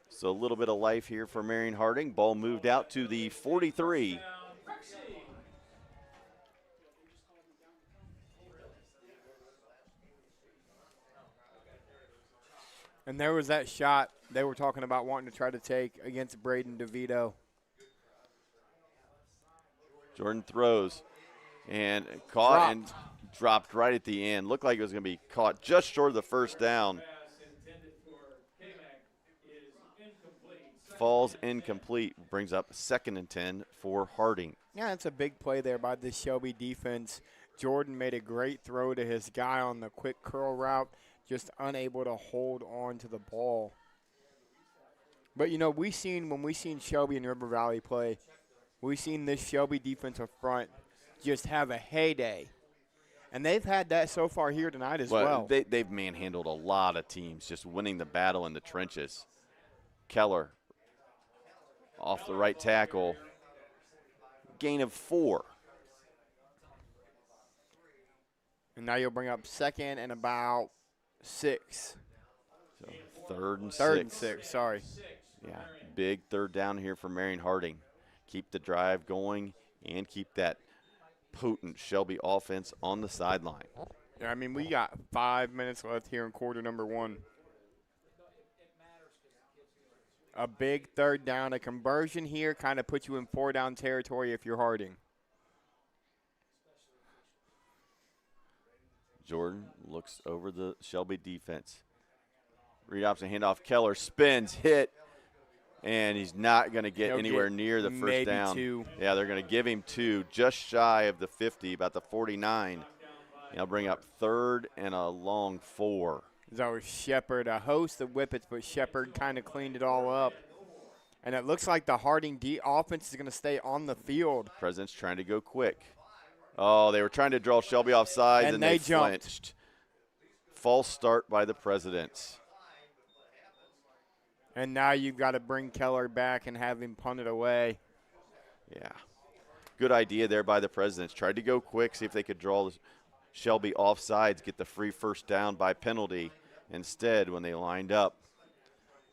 So a little bit of life here for Marion Harding. Ball moved out to the 43. And there was that shot they were talking about wanting to try to take against Braden DeVito. Jordan throws and caught and dropped right at the end. Looked like it was going to be caught just short of the first down. Falls incomplete, brings up 2nd and 10 for Harding. Yeah, that's a big play there by the Shelby defense. Jordan made a great throw to his guy on the quick curl route, just unable to hold on to the ball. But, you know, when we seen Shelby and River Valley play, we seen this Shelby defensive front just have a heyday. And they've had that so far here tonight as well. They've manhandled a lot of teams, just winning the battle in the trenches. Keller off the right tackle, gain of 4. And now you'll bring up 2nd and about 6. So 3rd and 6. 3rd and 6, sorry. Yeah, big 3rd down here for Marion Harding. Keep the drive going and keep that potent Shelby offense on the sideline. Yeah, I mean, we got 5 minutes left here in quarter number 1. A big 3rd down. A conversion here kind of puts you in 4-down territory if you're Harding. Jordan looks over the Shelby defense. Read option handoff. Keller spins, hit, and he's not going to get anywhere near the first down. 2. Yeah, they're going to give him 2, just shy of the 50, about the 49. He'll bring up 3rd and a long 4. That was Shepard, a host of Whippets, but Shepard kind of cleaned it all up. And it looks like the Harding offense is going to stay on the field. President's trying to go quick. Oh, they were trying to draw Shelby off sides, and they flinched. False start by the Presidents. And now you've got to bring Keller back and have him punt it away. Yeah. Good idea there by the Presidents. Tried to go quick, see if they could draw Shelby off sides, get the free first down by penalty. Instead, when they lined up,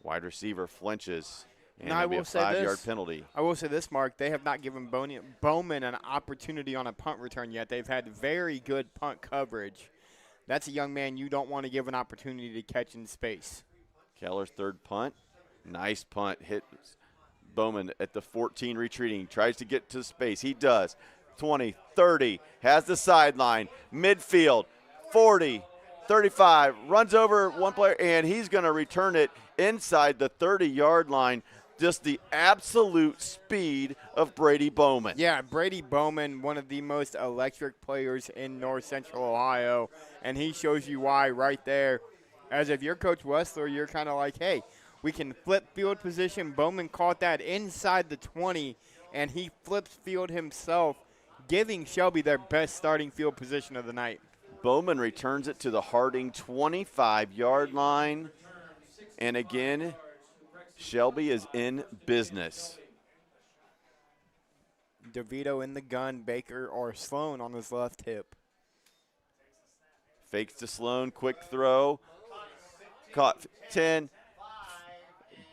wide receiver flinches, and it'll be a 5-yard penalty. I will say this, Mark. They have not given Bowman an opportunity on a punt return yet. They've had very good punt coverage. That's a young man you don't want to give an opportunity to catch in space. Keller's 3rd punt. Nice punt. Hits Bowman at the 14 retreating. Tries to get to space. He does. 20, 30. Has the sideline. Midfield. 40. 35, runs over one player, and he's going to return it inside the 30-yard line. Just the absolute speed of Brady Bowman. Yeah, Brady Bowman, one of the most electric players in North Central Ohio, and he shows you why right there. As if you're Coach Wessler, you're kind of like, hey, We can flip field position. Bowman caught that inside the 20, and he flips field himself, giving Shelby their best starting field position of the night. Bowman returns it to the Harding 25-yard line. And again, Shelby is in business. DeVito in the gun, Baker or Sloan on his left hip. Fakes to Sloan, quick throw. Caught 10,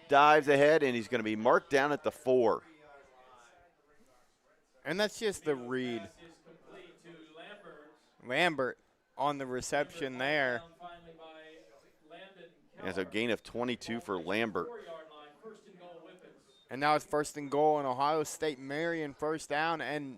dives ahead, and he's going to be marked down at the 4. And that's just the read. Lambert on the reception there. As a gain of 22 for Lambert. And now it's 1st and goal, and Ohio State Marion first down. And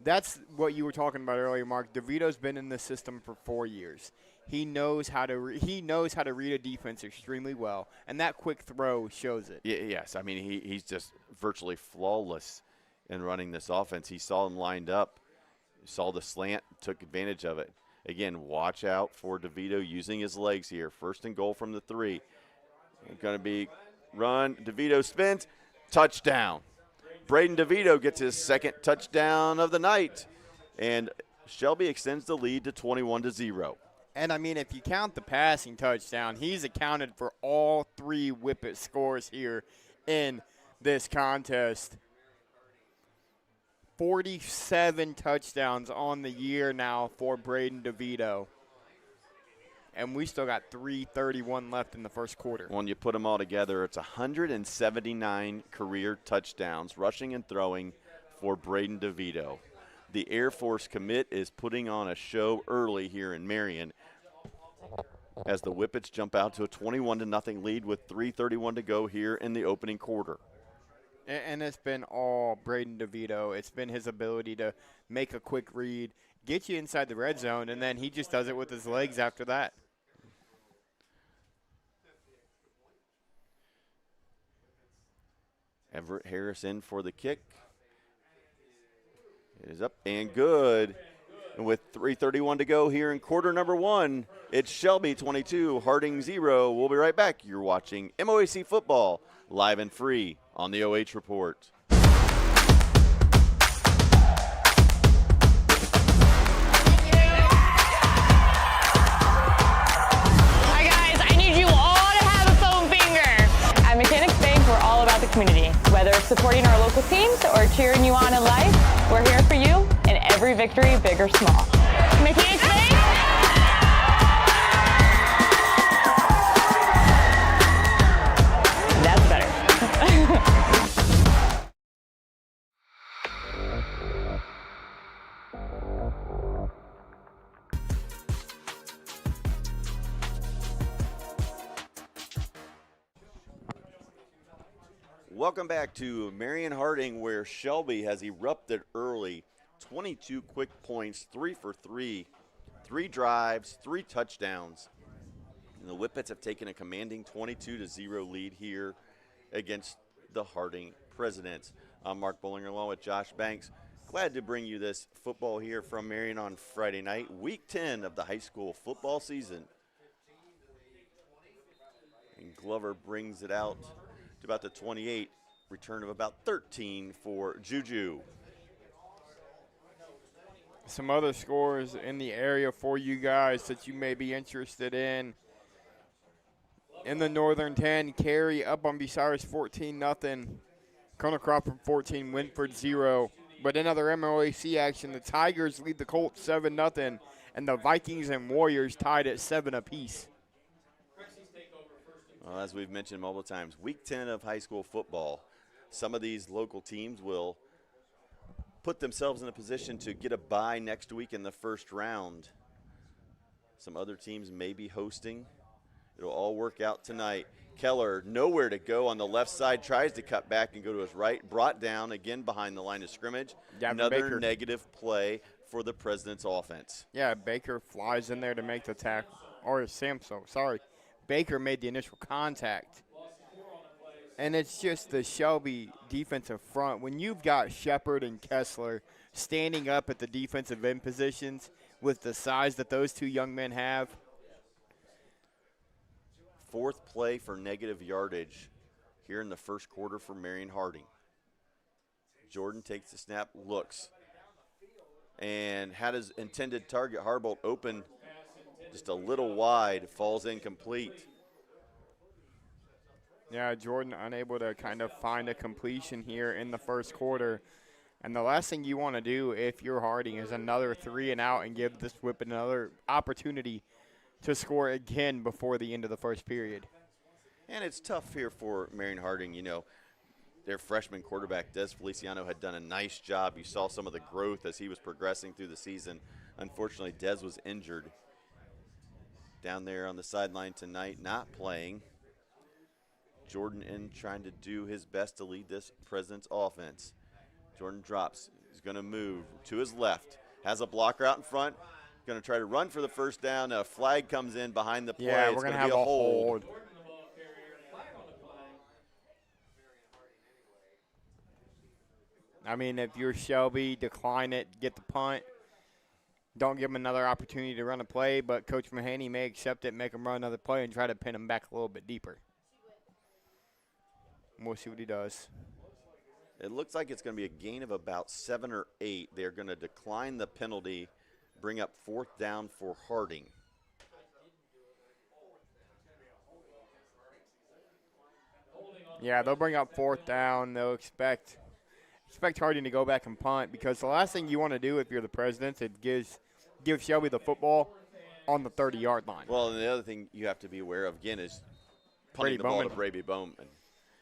that's what you were talking about earlier, Mark. DeVito's been in this system for 4 years. He knows how to read a defense extremely well, and that quick throw shows it. Yes, I mean he's just virtually flawless in running this offense. He saw him lined up, saw the slant, took advantage of it. Again, watch out for DeVito using his legs here. 1st and goal from the 3. Going to be run. DeVito spins. Touchdown. Braden DeVito gets his 2nd touchdown of the night. And Shelby extends the lead to 21-0. And, I mean, if you count the passing touchdown, he's accounted for all 3 Whippet scores here in this contest. 47 touchdowns on the year now for Braden DeVito. And we still got 3:31 left in the first quarter. When you put them all together, it's 179 career touchdowns, rushing and throwing for Braden DeVito. The Air Force commit is putting on a show early here in Marion as the Whippets jump out to a 21-0 lead with 3:31 to go here in the opening quarter. And it's been all Braden DeVito. It's been his ability to make a quick read, get you inside the red zone, and then he just does it with his legs after that. Everett Harris in for the kick. It is up and good. And with 3:31 to go here in quarter number 1, it's Shelby 22, Harding 0. We'll be right back. You're watching MOAC football live and free on the OH Report. Hi guys, I need you all to have a foam finger. At Mechanics Bank, we're all about the community. Whether it's supporting our local teams or cheering you on in life, we're here for you in every victory, big or small. Mechanics Bank. That's better. Welcome back to Marion Harding, where Shelby has erupted early. 22 quick points, 3 for 3, 3 drives, 3 touchdowns. And the Whippets have taken a commanding 22-0 lead here against the Harding Presidents. I'm Mark Bollinger along with Josh Banks. Glad to bring you this football here from Marion on Friday night, week 10 of the high school football season. And Glover brings it out to about the 28, return of about 13 for Juju. Some other scores in the area for you guys that you may be interested in. In the Northern 10, Cary up on Bucyrus 14-0. Colonel Crawford 14, Winford 0. But in other MOAC action, the Tigers lead the Colts 7-0, and the Vikings and Warriors tied at 7 apiece. Well, as we've mentioned multiple times, week 10 of high school football, some of these local teams will put themselves in a position to get a bye next week in the first round. Some other teams may be hosting. It'll all work out tonight. Keller, nowhere to go on the left side, tries to cut back and go to his right, brought down again behind the line of scrimmage. Another Baker. Negative play for the President's offense. Yeah, Baker flies in there to make the tackle. Or Samson, sorry. Baker made the initial contact. And it's just the Shelby defensive front. When you've got Shepard and Kessler standing up at the defensive end positions with the size that those two young men have. 4th play for negative yardage here in the first quarter for Marion Harding. Jordan takes the snap, looks, and had his intended target, Harbolt, open just a little wide, falls incomplete. Yeah, Jordan unable to kind of find a completion here in the first quarter. And the last thing you want to do if you're Harding is another 3 and out and give this Whippet another opportunity to score again before the end of the first period. And it's tough here for Marion Harding. You know, their freshman quarterback, Des Feliciano, had done a nice job. You saw some of the growth as he was progressing through the season. Unfortunately, Des was injured down there on the sideline tonight, not playing. Jordan in trying to do his best to lead this Presidents offense. Jordan drops. He's going to move to his left. Has a blocker out in front. Going to try to run for the first down. A flag comes in behind the play. Yeah, it's we're going to be have a hold. I mean, if you're Shelby, decline it, get the punt. Don't give him another opportunity to run a play, but Coach Mahaney may accept it, make him run another play, and try to pin him back a little bit deeper. We'll see what he does. It looks like it's going to be a gain of about 7 or 8. They're going to decline the penalty, bring up 4th down for Harding. Yeah, they'll bring up 4th down. They'll expect Harding to go back and punt, because the last thing you want to do if you're the Presidents is give Shelby the football on the 30-yard line. Well, and the other thing you have to be aware of, again, is punting the ball to Brady Bowman.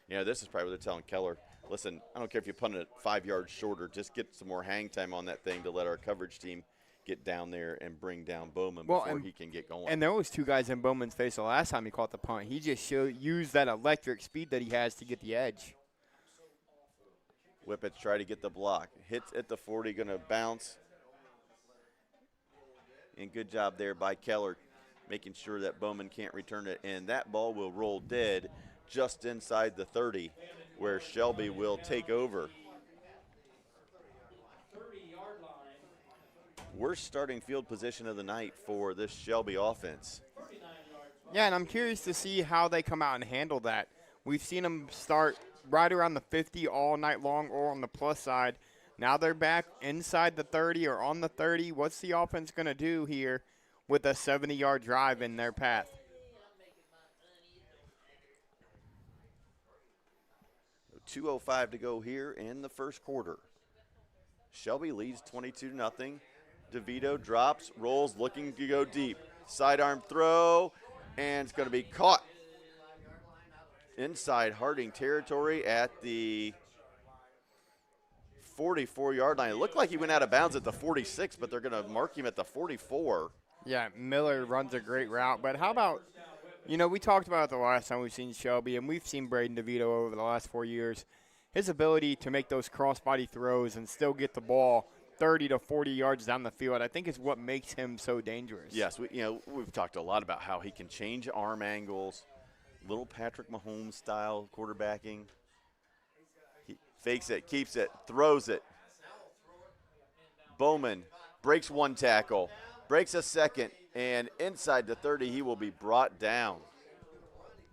You know, this is probably what they're telling Keller. Listen, I don't care if you punt it 5 yards shorter. Just get some more hang time on that thing to let our coverage team get down there and bring down Bowman before he can get going. And there was 2 guys in Bowman's face the last time he caught the punt. He just used that electric speed that he has to get the edge. Whippets try to get the block. Hits at the 40, going to bounce. And good job there by Keller, making sure that Bowman can't return it. And that ball will roll dead just inside the 30, where Shelby will take over. Worst starting field position of the night for this Shelby offense. Yeah, and I'm curious to see how they come out and handle that. We've seen them start right around the 50 all night long or on the plus side. Now they're back inside the 30 or on the 30. What's the offense going to do here with a 70-yard drive in their path? .205 to go here in the first quarter. Shelby leads 22-0. DeVito drops, rolls, looking to go deep. Sidearm throw, and it's going to be caught inside Harding territory at the 44-yard line. It looked like he went out of bounds at the 46, but they're going to mark him at the 44. Yeah, Miller runs a great route. But how about, you know, we talked about it the last time we've seen Shelby, and we've seen Braden DeVito over the last 4 years. His ability to make those crossbody throws and still get the ball 30 to 40 yards down the field, I think is what makes him so dangerous. Yes, we've talked a lot about how he can change arm angles, little Patrick Mahomes style quarterbacking. He fakes it, keeps it, throws it. Bowman breaks 1 tackle, breaks a second, and inside the 30 he will be brought down.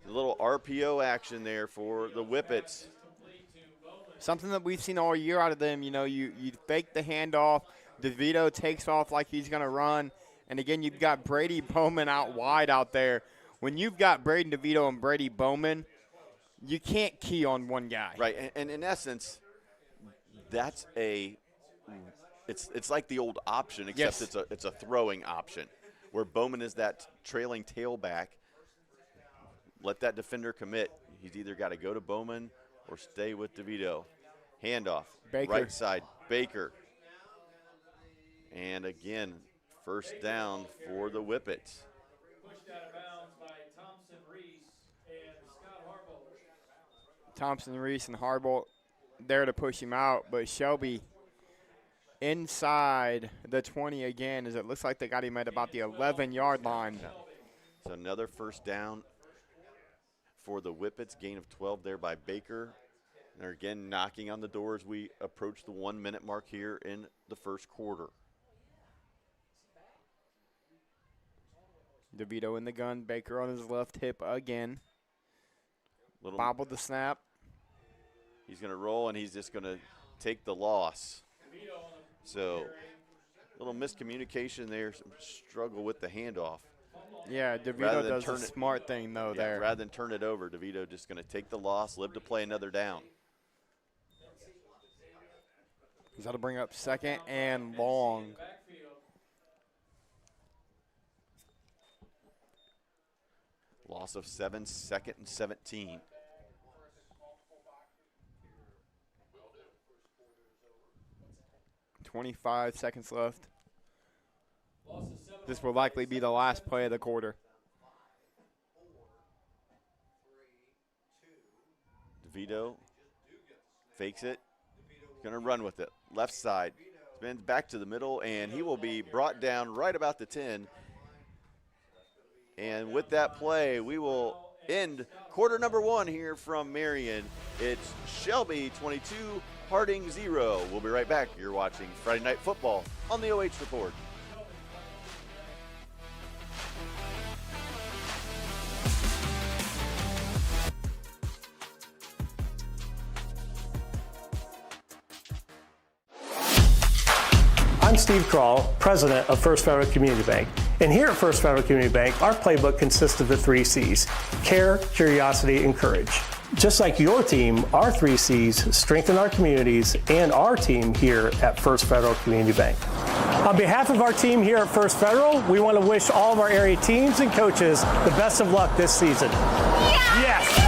A little RPO action there for the Whippets. Something that we've seen all year out of them, you know, you fake the handoff, DeVito takes off like he's going to run, and again, you've got Brady Bowman out wide out there. When you've got Braden DeVito and Brady Bowman, you can't key on one guy. Right, and in essence, that's it's like the old option, except Yes. it's a throwing option, where Bowman is that trailing tailback. Let that defender commit. He's either got to go to Bowman or stay with DeVito. Handoff, Baker. right side, Baker. And again, first down for the Whippets. Pushed out of bounds by Thompson, Reese, and Scott Harbaugh. Thompson, Reese, and Harbaugh there to push him out, but Shelby inside the 20 again, as it looks like they got him at about the 11-yard line. So another first down for the Whippets, gain of 12 there by Baker. They're again knocking on the door as we approach the 1 minute mark here in the first quarter. DeVito in the gun. Baker on his left hip again. Bobbled the snap. He's going to roll, and he's just going to take the loss. So, a little miscommunication there, some struggle with the handoff. Yeah, DeVito does a smart thing, though, there. Rather than turn it over, DeVito just going to take the loss, live to play another down. He's got to bring up second and long. Loss of 7, 2nd and 17. .25 seconds left. This will likely be the last play of the quarter. DeVito fakes it. Going to run with it. Left side. Spins back to the middle, and he will be brought down right about the 10. And with that play, we will end quarter number 1 here from Marion. It's Shelby 22, Harding 0. We'll be right back. You're watching Friday Night Football on the OH Report. I'm Steve Kroll, President of First Federal Community Bank. And here at First Federal Community Bank, our playbook consists of the 3 C's: care, curiosity, and courage. Just like your team, our 3 C's strengthen our communities and our team here at First Federal Community Bank. On behalf of our team here at First Federal, we want to wish all of our area teams and coaches the best of luck this season. Yes!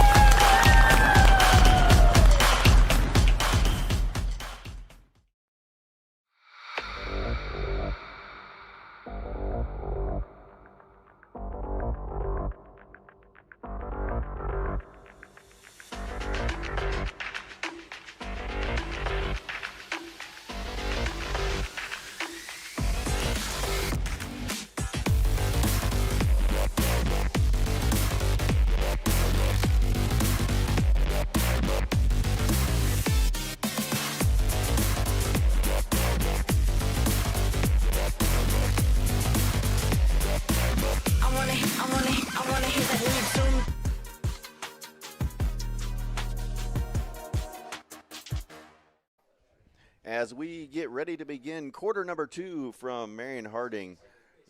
As we get ready to begin quarter number 2 from Marion Harding,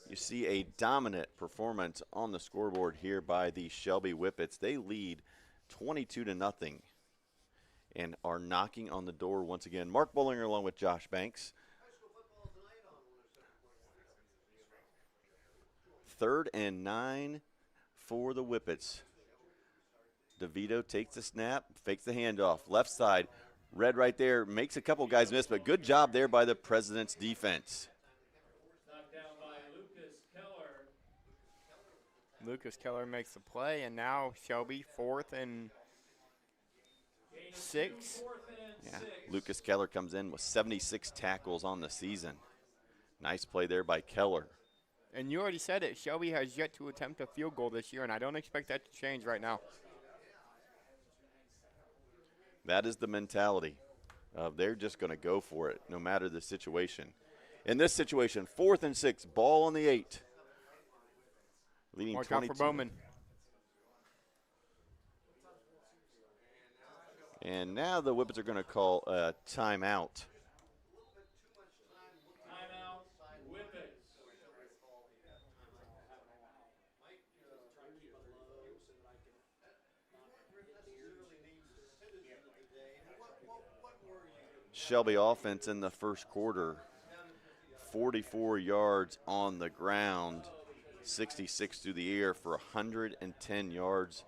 you see a dominant performance on the scoreboard here by the Shelby Whippets. They lead 22-0 and are knocking on the door once again. Mark Bollinger along with Josh Banks. 3rd and 9 for the Whippets. DeVito takes the snap, fakes the handoff, left side. Red right there, makes a couple guys miss, but good job there by the Presidents defense. Knocked down by Lucas Keller. Lucas Keller makes the play, and now Shelby 4th and 6. Yeah, Lucas Keller comes in with 76 tackles on the season. Nice play there by Keller. And you already said it, Shelby has yet to attempt a field goal this year, and I don't expect that to change right now. That is the mentality. They're just going to go for it no matter the situation. In this situation, 4th and 6, ball on the 8. Leading Watch 22. out for Bowman. And now the Whippets are going to call a timeout. Timeout, Whippets. Shelby offense in the first quarter, 44 yards on the ground, 66 through the air for 110 yards,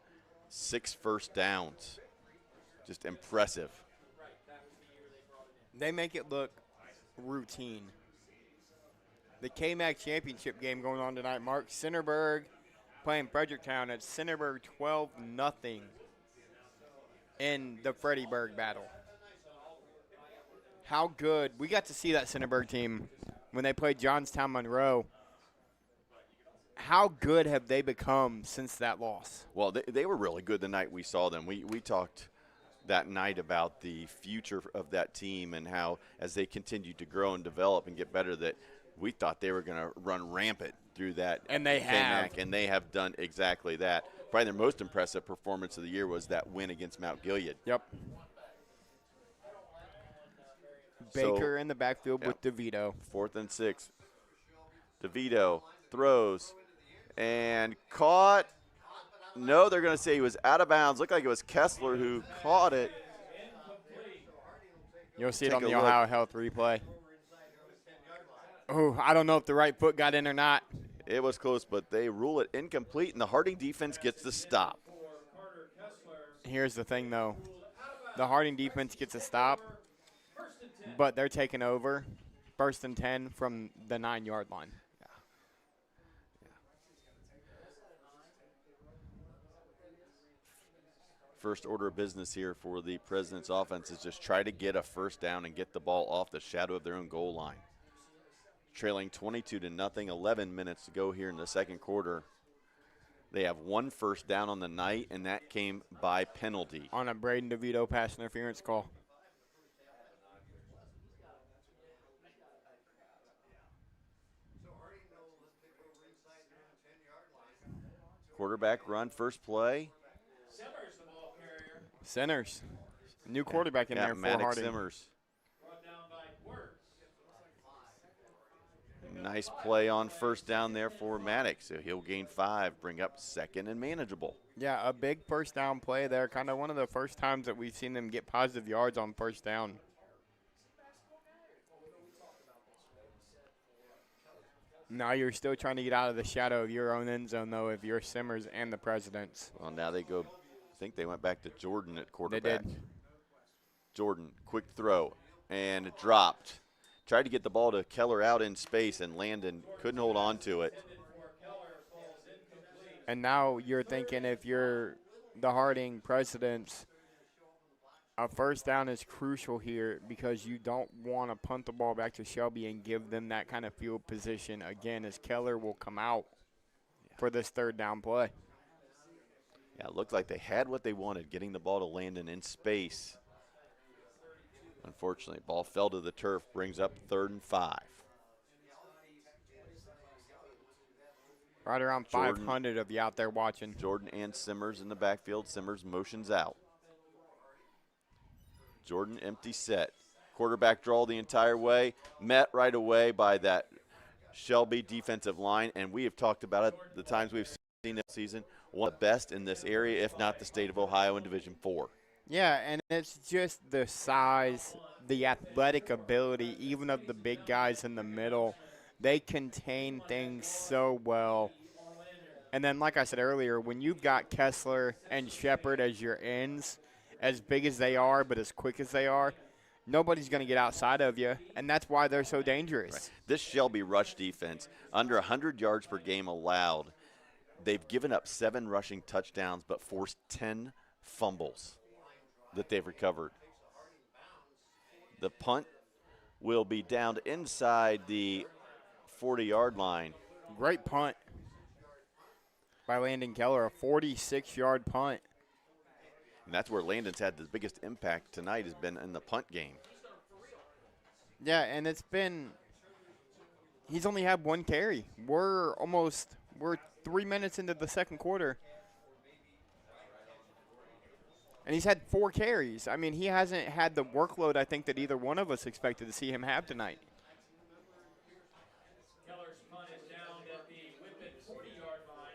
6 first downs. Just impressive. They make it look routine. The K-Mac championship game going on tonight, Mark. Centerburg playing Fredericktown at Centerburg 12-0 in the Freddieburg battle. How good. We got to see that Centerburg team when they played Johnstown Monroe. How good have they become since that loss? Well, they were really good the night we saw them. We talked that night about the future of that team and how as they continue to grow and develop and get better that we thought they were going to run rampant through that. And they have. And they have done exactly that. Probably their most impressive performance of the year was that win against Mount Gilead. Yep. Baker in the backfield with DeVito. 4th and 6. DeVito throws and caught. No, they're going to say he was out of bounds. Looked like it was Kessler who caught it. You'll see it on the OhioHealth replay. Oh, I don't know if the right foot got in or not. It was close, but they rule it incomplete, and the Harding defense gets the stop. Here's the thing, though. The Harding defense gets a stop, but they're taking over 1st and 10 from the 9-yard line. First order of business here for the Presidents offense is just try to get a first down and get the ball off the shadow of their own goal line. Trailing 22-0, 11 minutes to go here in the second quarter. They have 1 first down on the night, and that came by penalty. On a Braden DeVito pass interference call. Quarterback run, first play. Centers. New quarterback in there for Maddox Harding. Simmers. Nice play on first down there for Maddox. So he'll gain 5, bring up 2nd and manageable. Yeah, a big first down play there. Kind of one of the first times that we've seen them get positive yards on first down. Now you're still trying to get out of the shadow of your own end zone, though, if you're Simmers and the Presidents. Well, now they go, I think they went back to Jordan at quarterback. They did. Jordan, quick throw, and it dropped. Tried to get the ball to Keller out in space, and Landon couldn't hold on to it. And now you're thinking, if you're the Harding Presidents, a first down is crucial here because you don't want to punt the ball back to Shelby and give them that kind of field position again, as Keller will come out for this 3rd down play. Yeah, it looked like they had what they wanted, getting the ball to Landon in space. Unfortunately, ball fell to the turf, brings up 3rd and 5. Right around 500 of you out there watching. Jordan and Simmers in the backfield. Simmers motions out. Jordan empty set. Quarterback draw the entire way. Met right away by that Shelby defensive line, and we have talked about it the times we've seen this season. One of the best in this area, if not the state of Ohio in Division IV. Yeah, and it's just the size, the athletic ability, even of the big guys in the middle. They contain things so well. And then, like I said earlier, when you've got Kessler and Shepard as your ends, as big as they are but as quick as they are, nobody's going to get outside of you, and that's why they're so dangerous. Right. This Shelby rush defense, under 100 yards per game allowed. They've given up 7 rushing touchdowns but forced 10 fumbles that they've recovered. The punt will be down inside the 40-yard line. Great punt by Landon Keller, a 46-yard punt. And that's where Landon's had the biggest impact tonight, has been in the punt game. Yeah, and he's only had 1 carry. We're 3 minutes into the second quarter. And he's had 4 carries. I mean, he hasn't had the workload, I think, that either one of us expected to see him have tonight. Keller's punt is down at the Whippet 40-yard line,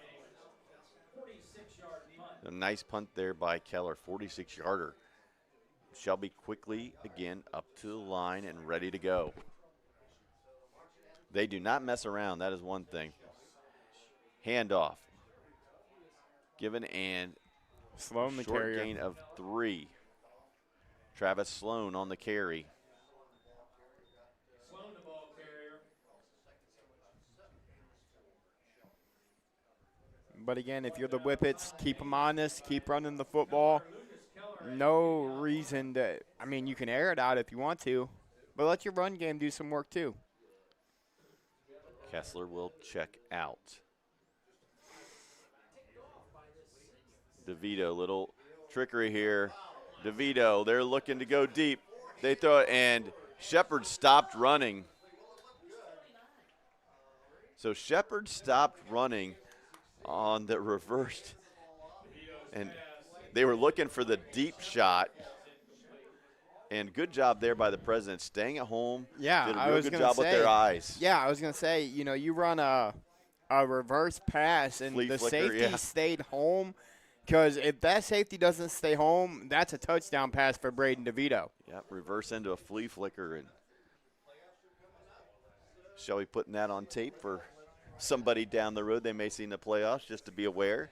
a 46-yard punt. A nice punt there by Keller, 46-yarder. Shelby quickly, again, up to the line and ready to go. They do not mess around. That is one thing. Handoff. Given and Sloan the short carrier. gain of 3. Travis Sloan on the carry. Sloan the ball carrier. But again, if you're the Whippets, keep them honest, keep running the football. No reason to, I mean, you can air it out if you want to, but let your run game do some work too. Kessler will check out. DeVito, little trickery here. DeVito, they're looking to go deep. They throw it, and Shepard stopped running. So Shepard stopped running on the reversed, and they were looking for the deep shot. And good job there by the Presidents, staying at home. Yeah, did a real good job with their eyes. Yeah, I was going to say, you run a reverse pass, and Flea the flicker, safety stayed home, because if that safety doesn't stay home, that's a touchdown pass for Braden DeVito. Yep, reverse into a flea flicker. And Shelby putting that on tape for somebody down the road they may see in the playoffs, just to be aware.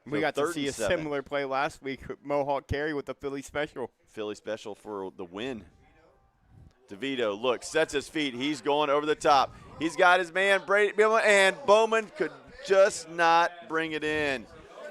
We got to see a similar play last week, Mohawk Carey with the Philly special. Philly special for the win. DeVito, look, sets his feet. He's going over the top. He's got his man, Brady, and Bowman could just not bring it in.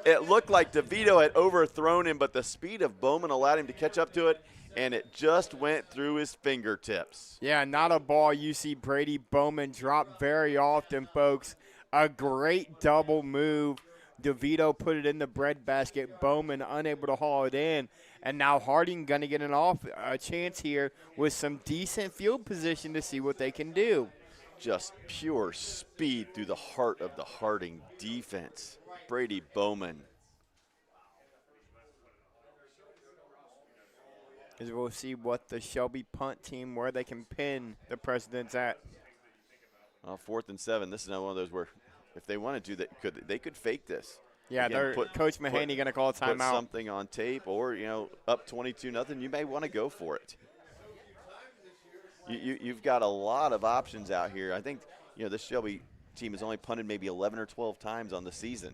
It looked like DeVito had overthrown him, but the speed of Bowman allowed him to catch up to it, and it just went through his fingertips. Yeah, not a ball you see Brady Bowman drop very often, folks. A great double move. DeVito put it in the breadbasket. Bowman unable to haul it in. And now Harding going to get a chance here with some decent field position to see what they can do. Just pure speed through the heart of the Harding defense. Brady Bowman. As we'll see what the Shelby punt team, where they can pin the Presidents at. 4th and 7. This is not one of those where if they wanted to, they could fake this. Yeah, Again, Coach Mahaney going to call a timeout. Put something on tape, or up 22-0. You may want to go for it. You've got a lot of options out here. I think this Shelby team has only punted maybe 11 or 12 times on the season.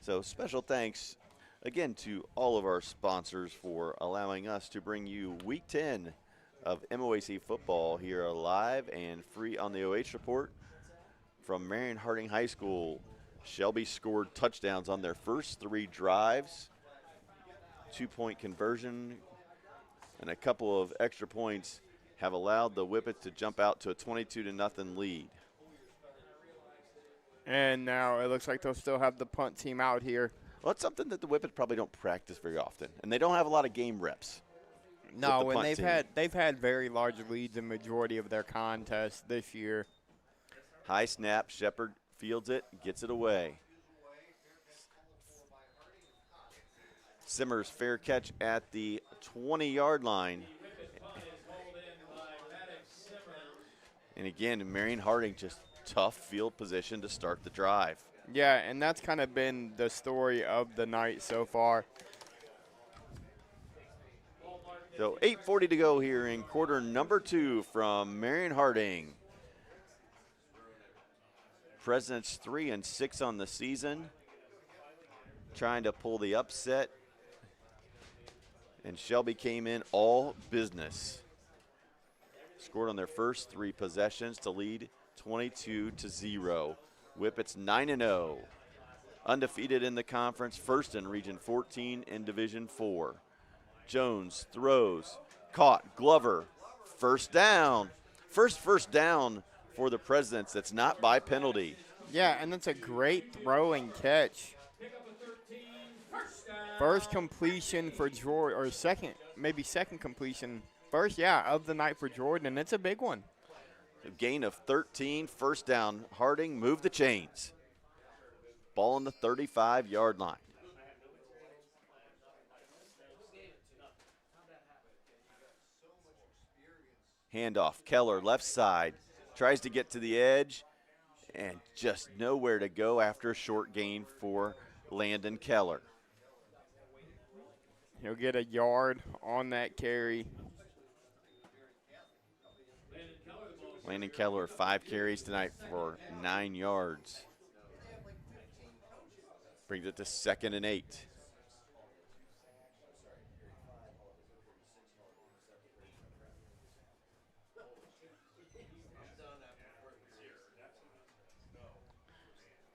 So special thanks again to all of our sponsors for allowing us to bring you Week 10 of MOAC football here live and free on the OH Report. From Marion Harding High School, Shelby scored touchdowns on their first 3 drives, 2-point conversion, and a couple of extra points have allowed the Whippets to jump out to a 22-0 lead. And now it looks like they'll still have the punt team out here. Well, it's something that the Whippets probably don't practice very often, and they don't have a lot of game reps. No, and they've had very large leads in majority of their contests this year. High snap, Shepard fields it, gets it away. Simmers fair catch at the 20-yard line. And again, Marion Harding just tough field position to start the drive. Yeah, and that's kind of been the story of the night so far. So 8:40 to go here in quarter number 2 from Marion Harding. Presidents 3-6 on the season, trying to pull the upset. And Shelby came in all business. Scored on their first 3 possessions to lead 22-0. Whippets 9-0. Undefeated in the conference, first in Region 14 in Division 4. Jones throws, caught, Glover, first down. First down for the Presidents. That's not by penalty. Yeah, and that's a great throw and catch. First completion for Jordan, or second completion. First, of the night for Jordan, and it's a big one. A gain of 13, first down. Harding moved the chains. Ball on the 35-yard line. Handoff, Keller, left side. Tries to get to the edge and just nowhere to go after a short gain for Landon Keller. He'll get a yard on that carry. Landon Keller, 5 carries tonight for 9 yards. Brings it to 2nd and 8.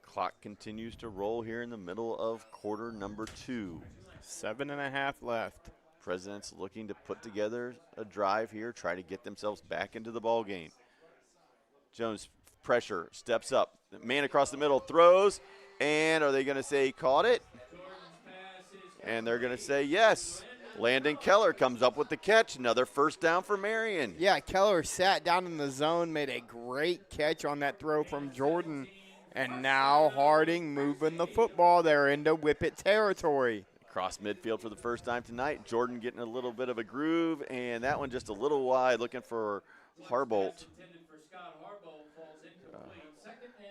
Clock continues to roll here in the middle of quarter number 2. 7.5 left. Presidents looking to put together a drive here, try to get themselves back into the ball game. Jones pressure, steps up, man across the middle, throws, and are they going to say he caught it? And they're going to say yes. Landon Keller comes up with the catch. Another first down for Marion. Yeah, Keller sat down in the zone, made a great catch on that throw from Jordan. And now Harding moving the football. They're into Whippet territory. Across midfield for the first time tonight. Jordan getting a little bit of a groove, and that one just a little wide, looking for Harbolt.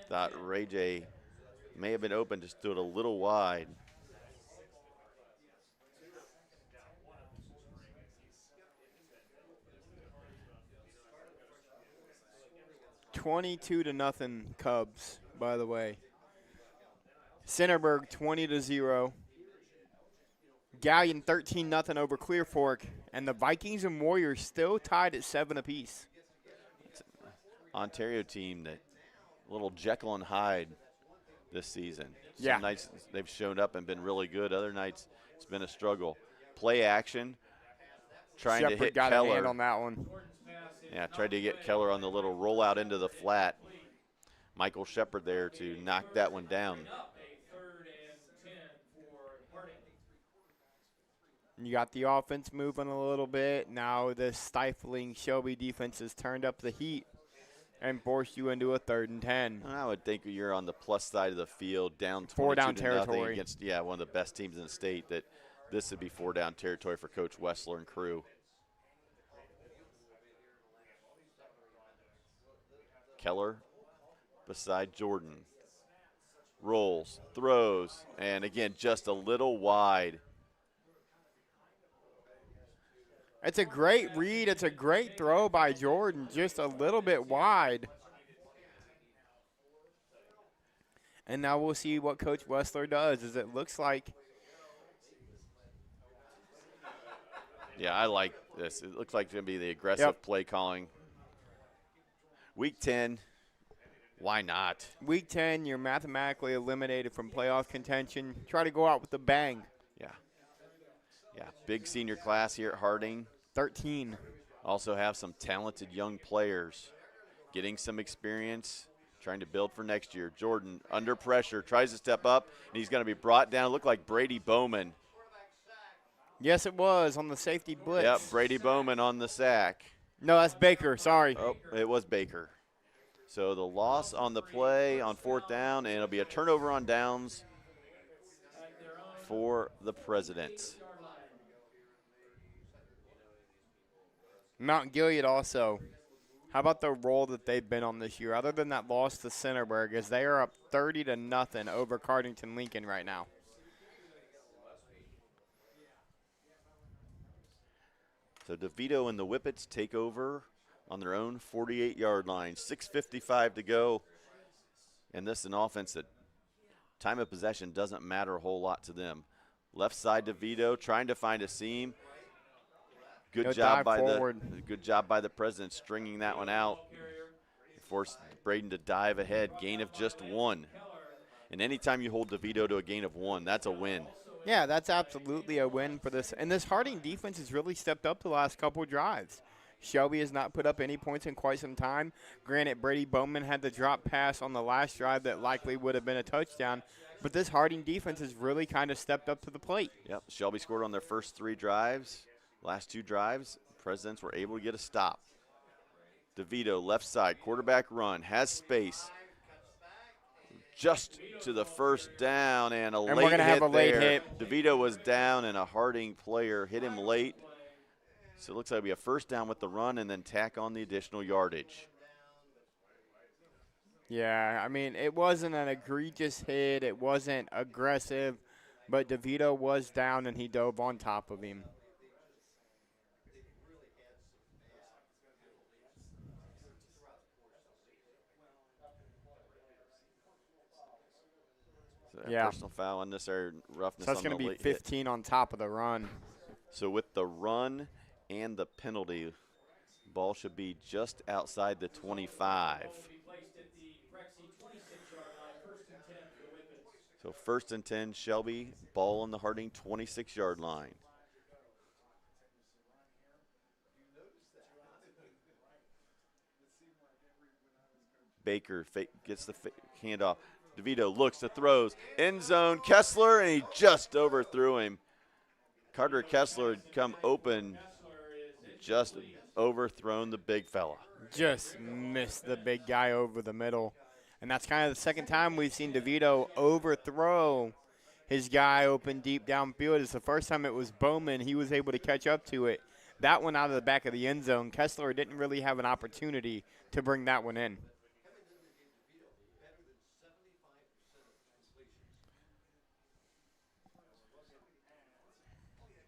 Thought Ray J may have been open, just threw it a little wide. $22-0 Cubs, by the way. Centerburg 20-0. Galleon 13-0 over Clear Fork, and the Vikings and Warriors still tied at 7 apiece. Ontario team that little Jekyll and Hyde this season. Yeah. Some nights they've shown up and been really good. Other nights it's been a struggle. Play action, trying Shepard to hit got Keller. a hand on that one. Yeah, tried to get Keller on the little rollout into the flat. Michael Shepard there to knock that one down. You got the offense moving a little bit. Now the stifling Shelby defense has turned up the heat and forced you into a 3rd and 10. I would think you're on the plus side of the field, down 4 down 22-0 territory against one of the best teams in the state. That this would be 4 down territory for Coach Wessler and crew. Keller beside Jordan. Rolls, throws, and again just a little wide. It's a great read. It's a great throw by Jordan, just a little bit wide. And now we'll see what Coach Wessler does, as it looks like. Yeah, I like this. It looks like it's going to be the aggressive play calling. Week 10, why not? Week 10, you're mathematically eliminated from playoff contention. Try to go out with a bang. Yeah, big senior class here at Harding. 13. Also have some talented young players getting some experience, trying to build for next year. Jordan, under pressure, tries to step up, and he's going to be brought down. Look like Brady Bowman. Yes, it was on the safety blitz. Yep, Brady Bowman on the sack. No, that's Baker. Sorry. Oh, it was Baker. So the loss on the play on 4th down, and it'll be a turnover on downs for the Presidents. Mount Gilead also. How about the role that they've been on this year? Other than that loss to Centerburg, as they are up 30-0 over Cardington Lincoln right now. So DeVito and the Whippets take over on their own 48-yard line. 6:55 to go. And this is an offense that time of possession doesn't matter a whole lot to them. Left side DeVito trying to find a seam. Good job by the President stringing that one out. Forced Braden to dive ahead. Gain of just 1. And anytime you hold DeVito to a gain of 1, that's a win. Yeah, that's absolutely a win for this. And this Harding defense has really stepped up the last couple drives. Shelby has not put up any points in quite some time. Granted, Brady Bowman had the drop pass on the last drive that likely would have been a touchdown. But this Harding defense has really kind of stepped up to the plate. Yep, Shelby scored on their first 3 drives. Last 2 drives, Presidents were able to get a stop. DeVito, left side, quarterback run, has space. Just to the first down, and we're gonna have a late hit. DeVito was down, and a Harding player hit him late. So it looks like it'll be a first down with the run and then tack on the additional yardage. Yeah, I mean, it wasn't an egregious hit. It wasn't aggressive, but DeVito was down, and he dove on top of him. Yeah. Personal foul, unnecessary roughness. So that's going to be 15 on top of the run. So with the run and the penalty, ball should be just outside the 25. So 1st and 10, Shelby, ball on the Harding 26-yard line. Baker gets the handoff. DeVito looks to throws. End zone, Kessler, and he just overthrew him. Carter Kessler had come open, just overthrown the big fella. Just missed the big guy over the middle. And that's kind of the second time we've seen DeVito overthrow his guy open deep downfield. It's the first time it was Bowman. He was able to catch up to it. That one out of the back of the end zone. Kessler didn't really have an opportunity to bring that one in.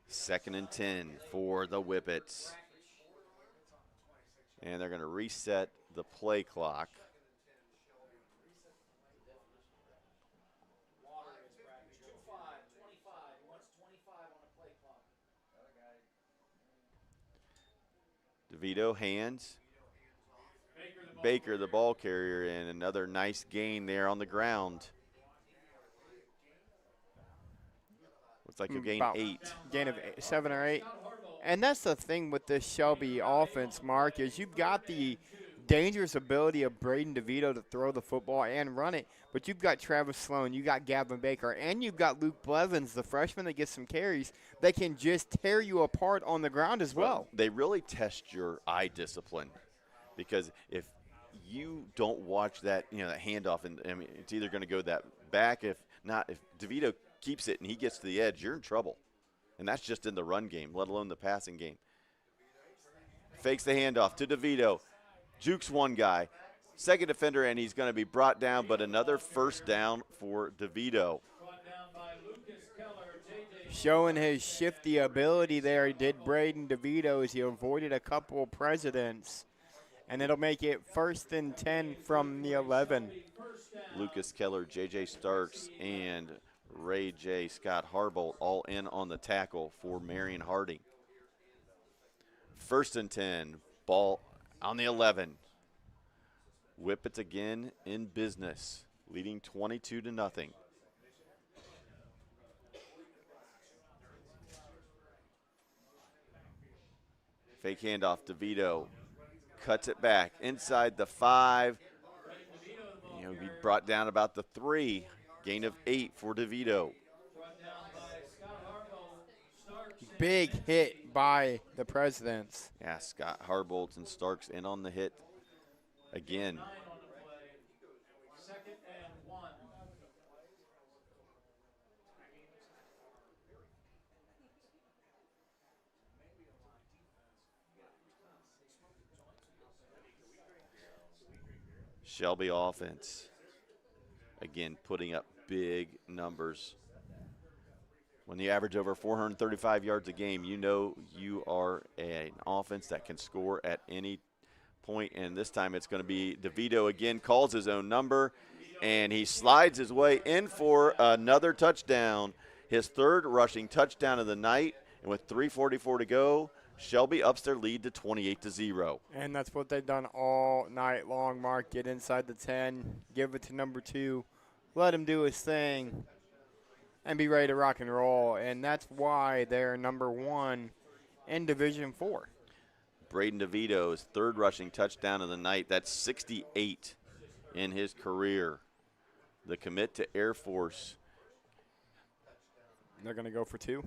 Second and 10 for the Whippets. And they're going to reset the play clock. DeVito hands. Baker, the ball carrier, and another nice gain there on the ground. Looks like a gain 8. Gain of 7 or 8. And that's the thing with this Shelby offense, Mark, is you've got the dangerous ability of Braden DeVito to throw the football and run it, but you've got Travis Sloan, you got Gavin Baker, and you've got Luke Blevins, the freshman that gets some carries, that can just tear you apart on the ground as well. They really test your eye discipline, because if you don't watch that, that handoff, and I mean, it's either going to go that back. If not, if DeVito keeps it and he gets to the edge, you're in trouble. And that's just in the run game, let alone the passing game. Fakes the handoff to DeVito. Jukes one guy. Second defender, and he's going to be brought down, but another first down for DeVito. Showing his shifty ability there, did Braden DeVito, as he avoided a couple of presidents. And it'll make it 1st and 10 from the 11. Lucas Keller, J.J. Starks, and Ray J. Scott Harbolt all in on the tackle for Marion Harding. 1st and 10, ball on the 11. Whippets again in business, leading 22-0. Fake handoff, DeVito cuts it back inside the 5. He brought down about the 3. Gain of 8 for DeVito. Big hit by the Presidents. Yeah, Scott Harbolt and Starks in on the hit again. Shelby offense, again, putting up big numbers. When you average over 435 yards a game, you know you are an offense that can score at any point, and this time it's going to be DeVito again, calls his own number, and he slides his way in for another touchdown, his 3rd rushing touchdown of the night, and with 3:44 to go, Shelby ups their lead to 28-0. And that's what they've done all night long, Mark. Get inside the 10, give it to number 2, let him do his thing, and be ready to rock and roll. And that's why they're number 1 in Division 4. Braden DeVito's 3rd rushing touchdown of the night. That's 68 in his career. The commit to Air Force. They're going to go for 2.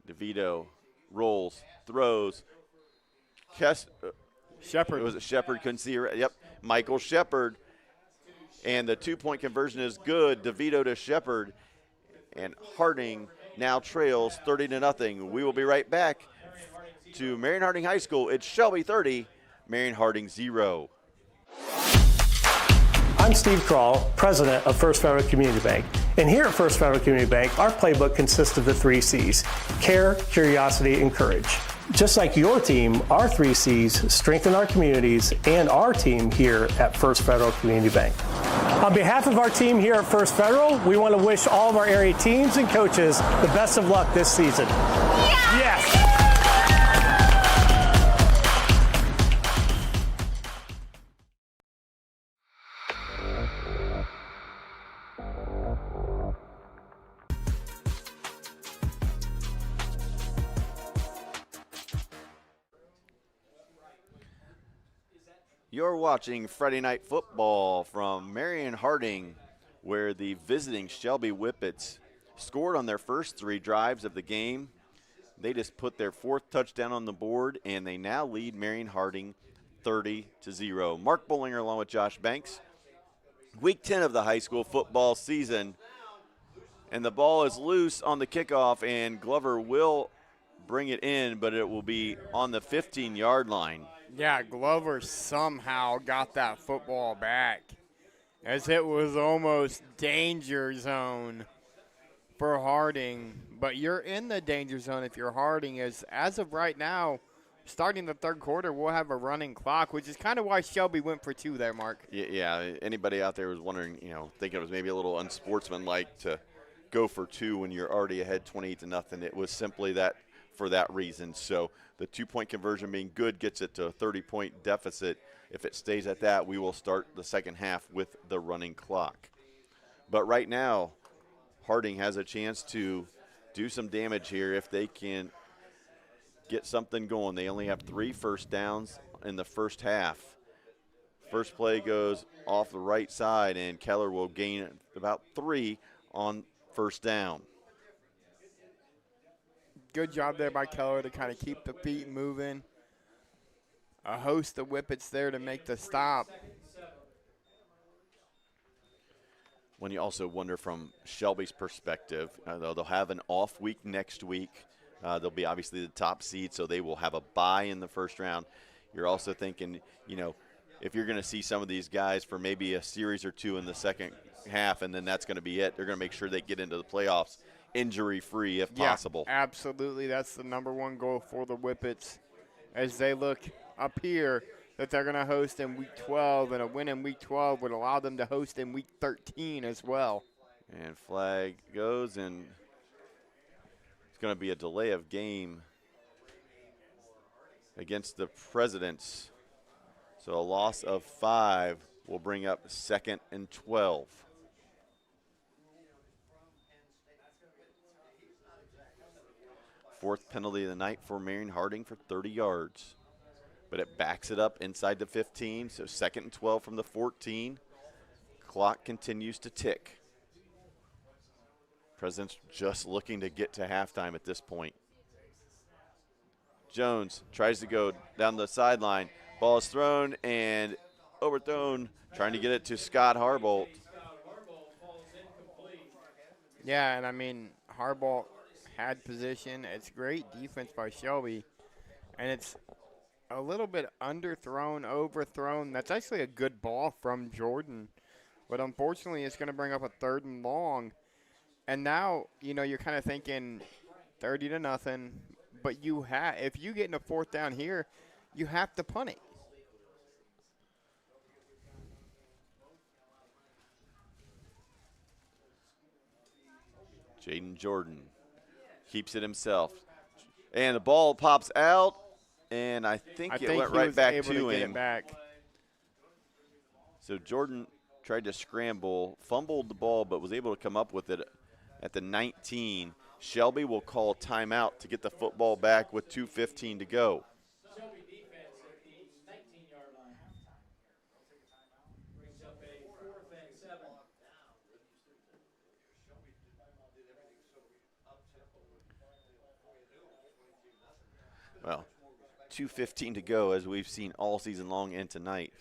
DeVito rolls, throws. Shepard. Was it Shepard? Couldn't see her. Yep, Michael Shepard. And the 2-point conversion is good. DeVito to Shepard. And Harding now trails 30-0. We will be right back to Marion Harding High School. It's Shelby 30, Marion Harding 0. I'm Steve Kroll, president of First Federal Community Bank. And here at First Federal Community Bank, our playbook consists of the 3 C's: care, curiosity, and courage. Just like your team, our 3 C's strengthen our communities and our team here at First Federal Community Bank. On behalf of our team here at First Federal, we want to wish all of our area teams and coaches the best of luck this season. Yes! You're watching Friday Night Football from Marion Harding, where the visiting Shelby Whippets scored on their first 3 drives of the game. They just put their 4th touchdown on the board, and they now lead Marion Harding 30-0. Mark Bollinger along with Josh Banks. Week 10 of the high school football season, and the ball is loose on the kickoff, and Glover will bring it in, but it will be on the 15-yard line. Yeah, Glover somehow got that football back, as it was almost danger zone for Harding. But you're in the danger zone if you're Harding, as of right now, starting the 3rd quarter, we'll have a running clock, which is kind of why Shelby went for 2 there, Mark. Yeah, anybody out there was wondering, thinking it was maybe a little unsportsmanlike to go for 2 when you're already ahead 28-0. It was simply that for that reason. So the 2-point conversion being good gets it to a 30-point deficit. If it stays at that, we will start the second half with the running clock. But right now, Harding has a chance to do some damage here if they can get something going. They only have 3 first downs in the first half. First play goes off the right side, and Keller will gain about 3 on first down. Good job there by Keller to kind of keep the feet moving. A host of Whippets there to make the stop. When you also wonder from Shelby's perspective, they'll have an off week next week. They'll be obviously the top seed, so they will have a bye in the first round. You're also thinking, if you're going to see some of these guys for maybe a series or 2 in the second half, and then that's going to be it, they're going to make sure they get into the playoffs injury-free if possible. Absolutely. That's the #1 goal for the Whippets as they look up here that they're going to host in Week 12, and a win in Week 12 would allow them to host in Week 13 as well. And flag goes, and it's going to be a delay of game against the Presidents. So a loss of 5 will bring up 2nd and 12. Fourth penalty of the night for Marion Harding for 30 yards. But it backs it up inside the 15, so 2nd and 12 from the 14. Clock continues to tick. Presidents just looking to get to halftime at this point. Jones tries to go down the sideline. Ball is thrown and overthrown, trying to get it to Scott Harbolt. Yeah, and I mean, Harbolt had position. It's great defense by Shelby, and it's a little bit underthrown, overthrown. That's actually a good ball from Jordan, but unfortunately it's going to bring up a 3rd and long. And now, you're kind of thinking 30-0, but if you get in a 4th down here, you have to punt it. Jaden Jordan keeps it himself. And the ball pops out, and I think it went right back to him. So Jordan tried to scramble, fumbled the ball, but was able to come up with it at the 19. Shelby will call timeout to get the football back with 2:15 to go. Shelby defense at the 19-yard line. Brings up a 4th and 7. Well, 2:15 to go, as we've seen all season long and tonight.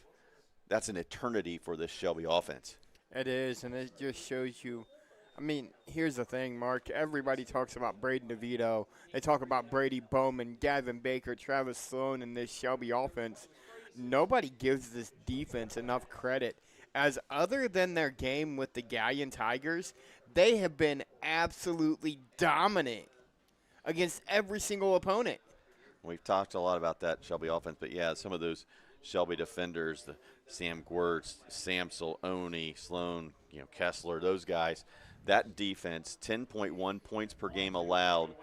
That's an eternity for this Shelby offense. It is, and it just shows you. I mean, here's the thing, Mark. Everybody talks about Braden DeVito. They talk about Brady Bowman, Gavin Baker, Travis Sloan, and this Shelby offense. Nobody gives this defense enough credit, as other than their game with the Galleon Tigers, they have been absolutely dominant against every single opponent. We've talked a lot about that Shelby offense, but yeah, some of those Shelby defenders, the Sam Gwirtz, Samsel, Oni, Sloan, Kessler, those guys, that defense, 10.1 points per game allowed,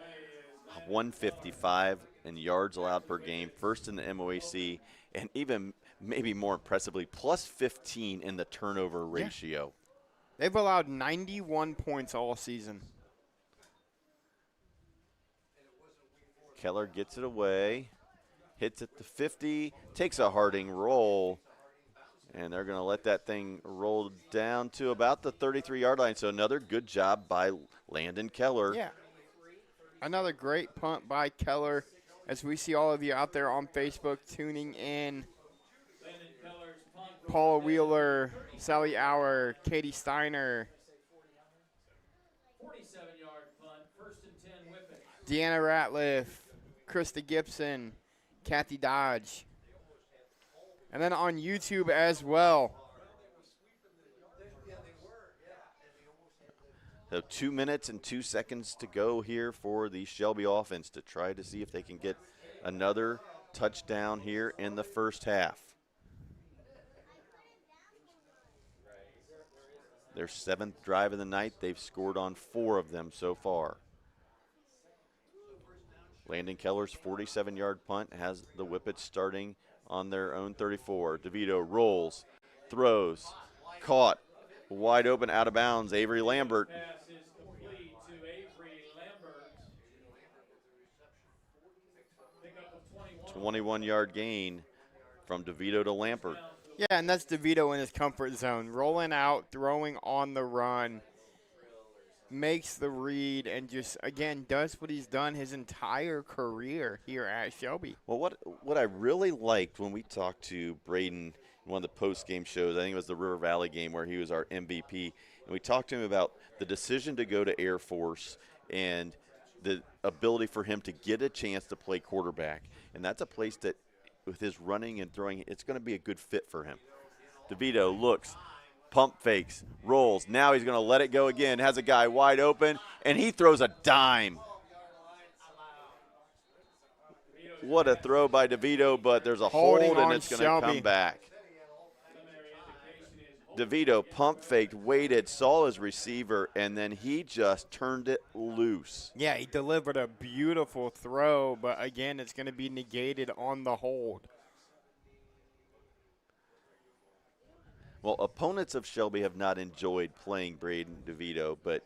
155 in yards allowed per game, first in the MOAC, and even maybe more impressively, plus 15 in the turnover ratio. They've allowed 91 points all season. Keller gets it away, hits at the 50, takes a Harding roll, and they're going to let that thing roll down to about the 33-yard line. So another good job by Landon Keller. Yeah. Another great punt by Keller, as we see all of you out there on Facebook tuning in. Paula Wheeler, Sally Auer, Katie Steiner, 47-yard punt, 1st and 10 Whippets. Deanna Ratliff, Krista Gibson, Kathy Dodge. And then on YouTube as well. So 2 minutes and 2 seconds to go here for the Shelby offense to try to see if they can get another touchdown here in the first half. Their 7th drive of the night, they've scored on 4 of them so far. Landon Keller's 47-yard punt has the Whippets starting on their own 34. DeVito rolls, throws, caught, wide open, out of bounds. Avery Lambert. 21-yard gain from DeVito to Lambert. Yeah, and that's DeVito in his comfort zone. Rolling out, throwing on the run, makes the read, and just, again, does what he's done his entire career here at Shelby. Well, what I really liked when we talked to Braden in one of the post-game shows, I think it was the River Valley game where he was our MVP, and we talked to him about the decision to go to Air Force and the ability for him to get a chance to play quarterback. And that's a place that, with his running and throwing, it's going to be a good fit for him. DeVito looks, pump fakes, rolls. Now he's going to let it go again, has a guy wide open, and he throws a dime. What a throw by DeVito, but there's a hold, and it's going to come back. DeVito pump faked, waited, saw his receiver, and then he just turned it loose. Yeah, he delivered a beautiful throw, but again, it's going to be negated on the hold. Well, opponents of Shelby have not enjoyed playing Braden DeVito, but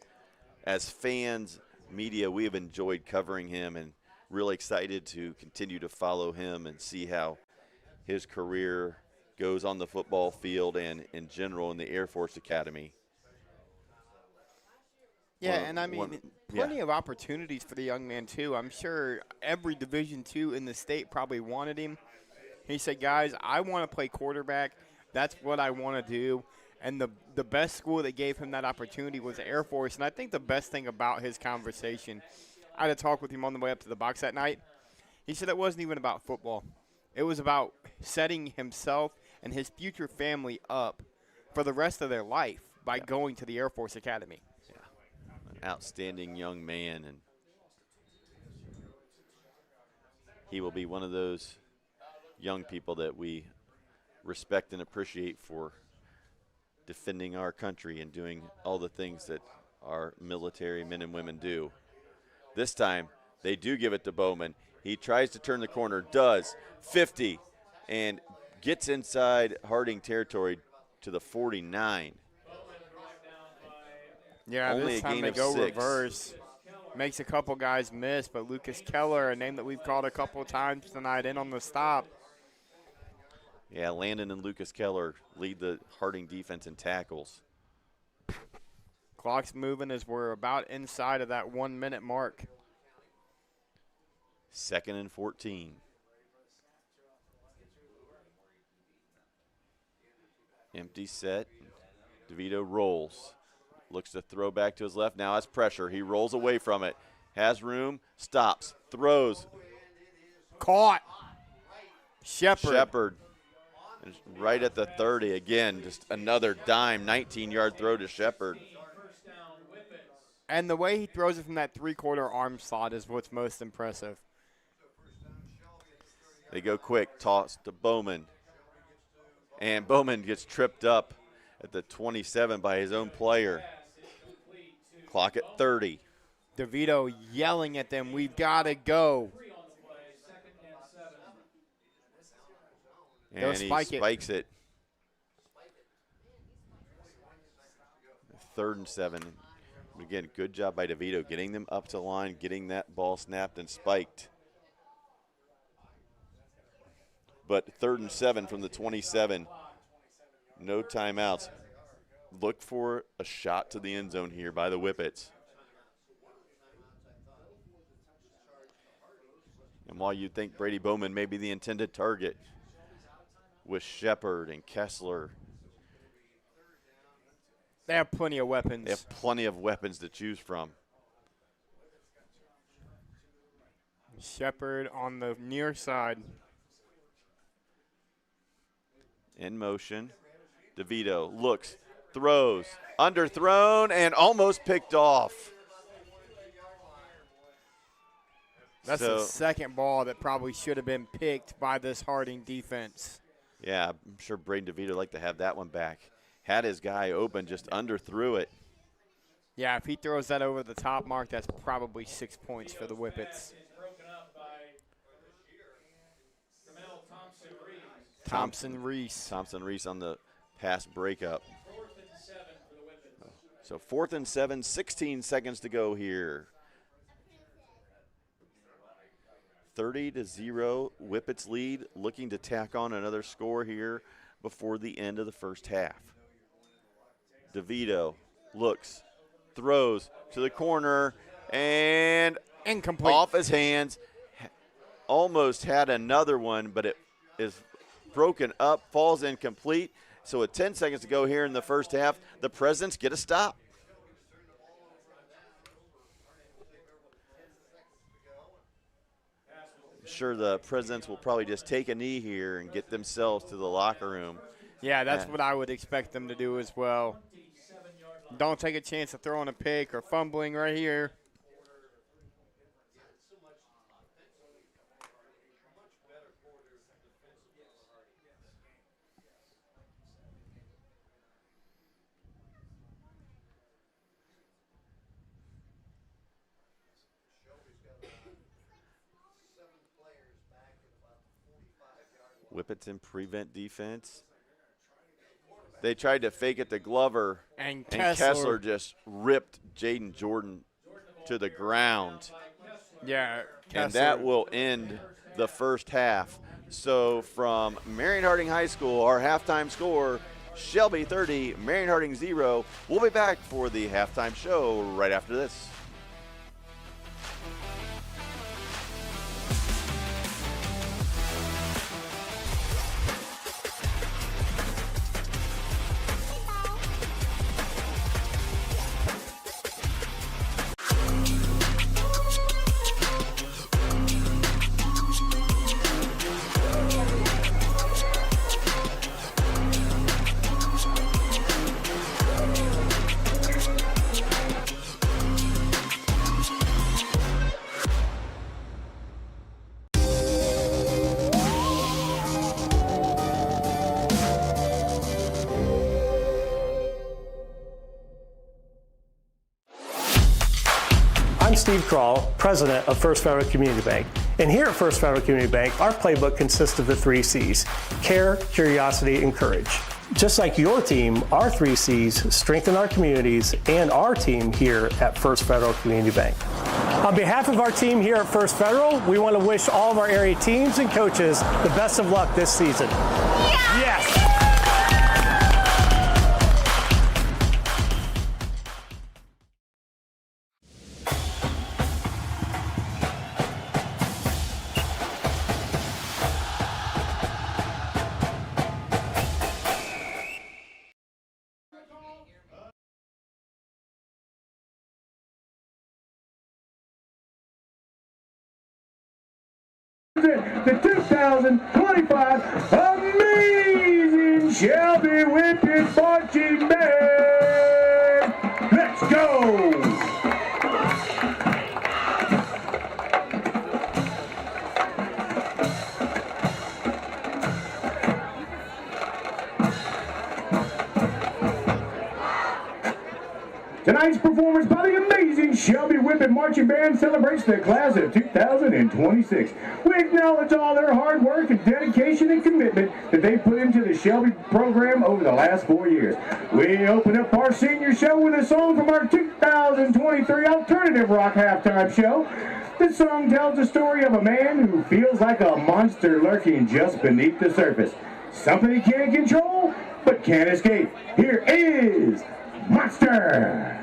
as fans, media, we have enjoyed covering him and really excited to continue to follow him and see how his career goes on the football field and in general in the Air Force Academy. Yeah, and I mean, plenty of opportunities for the young man, too. I'm sure every Division II in the state probably wanted him. He said, guys, I want to play quarterback. That's what I want to do. And the best school that gave him that opportunity was Air Force. And I think the best thing about his conversation, I had a talk with him on the way up to the box that night. He said it wasn't even about football. It was about setting himself and his future family up for the rest of their life by going to the Air Force Academy. Yeah, an outstanding young man, and he will be one of those young people that we respect and appreciate for defending our country and doing all the things that our military men and women do. This time, they do give it to Bowman. He tries to turn the corner, does, 50, and gets inside Harding territory to the 49. Yeah, only this a time gain they of go 6. reverse. Makes a couple guys miss, but Lucas Keller, a name that we've called a couple of times tonight, in on the stop. Yeah, Landon and Lucas Keller lead the Harding defense in tackles. Clock's moving as we're about inside of that 1 minute mark. 2nd and 14. Empty set. DeVito rolls. Looks to throw back to his left. Now has pressure. He rolls away from it. Has room. Stops. Throws. Caught. Shepard. Right at the 30 again. Just another dime. 19-yard throw to Shepard. And the way he throws it from that three-quarter arm slot is what's most impressive. They go quick. Toss to Bowman. And Bowman gets tripped up at the 27 by his own player. Clock at 30. DeVito yelling at them, we've got to go. And he spikes it. 3rd and 7. Again, good job by DeVito getting them up to the line, getting that ball snapped and spiked. But 3rd and 7 from the 27. No timeouts. Look for a shot to the end zone here by the Whippets. And while you think Brady Bowman may be the intended target, with Shepard and Kessler, they have plenty of weapons. They have plenty of weapons to choose from. Shepard on the near side. In motion. DeVito looks, throws, underthrown, and almost picked off. That's the second ball that probably should have been picked by this Harding defense. Yeah, I'm sure Braden DeVito would like to have that one back. Had his guy open, just underthrew it. Yeah, if he throws that over the top mark, that's probably 6 points for the Whippets. Thompson Reese on the pass breakup. So 4th and 7, 16 seconds to go here. 30-0, Whippets lead, looking to tack on another score here before the end of the first half. DeVito looks, throws to the corner, and incomplete. Off his hands. Almost had another one, but it is broken up, falls incomplete. So with 10 seconds to go here in the first half, the Presidents get a stop. Sure, the Presidents will probably just take a knee here and get themselves to the locker room. Yeah, that's what I would expect them to do as well. Don't take a chance of throwing a pick or fumbling right here. Whippets in prevent defense. They tried to fake it to Glover, and Kessler just ripped Jaden Jordan to the ground. Yeah, Kessler. And that will end the first half. So from Marion Harding High School, our halftime score, Shelby 30, Marion Harding 0. We'll be back for the halftime show right after this. I'm Steve Kroll, president of First Federal Community Bank. And here at First Federal Community Bank, our playbook consists of the 3 C's: care, curiosity, and courage. Just like your team, our 3 C's strengthen our communities and our team here at First Federal Community Bank. On behalf of our team here at First Federal, we want to wish all of our area teams and coaches the best of luck this season. Yes! The 2025 amazing Shelby Whippets marching band. Let's go! Tonight's performance by the amazing Shelby Whippet Marching Band celebrates the class of 2026. We acknowledge all their hard work and dedication and commitment that they put into the Shelby program over the last 4 years. We open up our senior show with a song from our 2023 alternative rock halftime show. This song tells the story of a man who feels like a monster lurking just beneath the surface. Something he can't control, but can't escape. Here is Monster!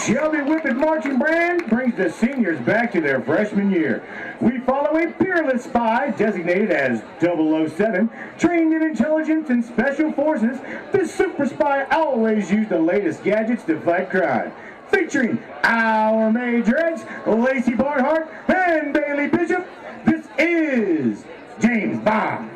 Shelby Whippets marching band brings the seniors back to their freshman year. We follow a fearless spy designated as 007, trained in intelligence and special forces. This super spy always used the latest gadgets to fight crime. Featuring our majorettes, Lacey Barnhart and Bailey Bishop, this is James Bond.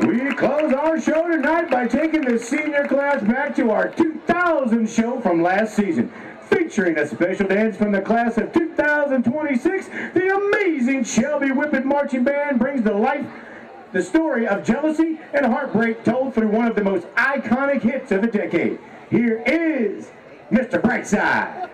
We close our show tonight by taking the senior class back to our 2000 show from last season. Featuring a special dance from the class of 2026, the amazing Shelby Whippets Marching Band brings to life the story of jealousy and heartbreak told through one of the most iconic hits of the decade. Here is Mr. Brightside.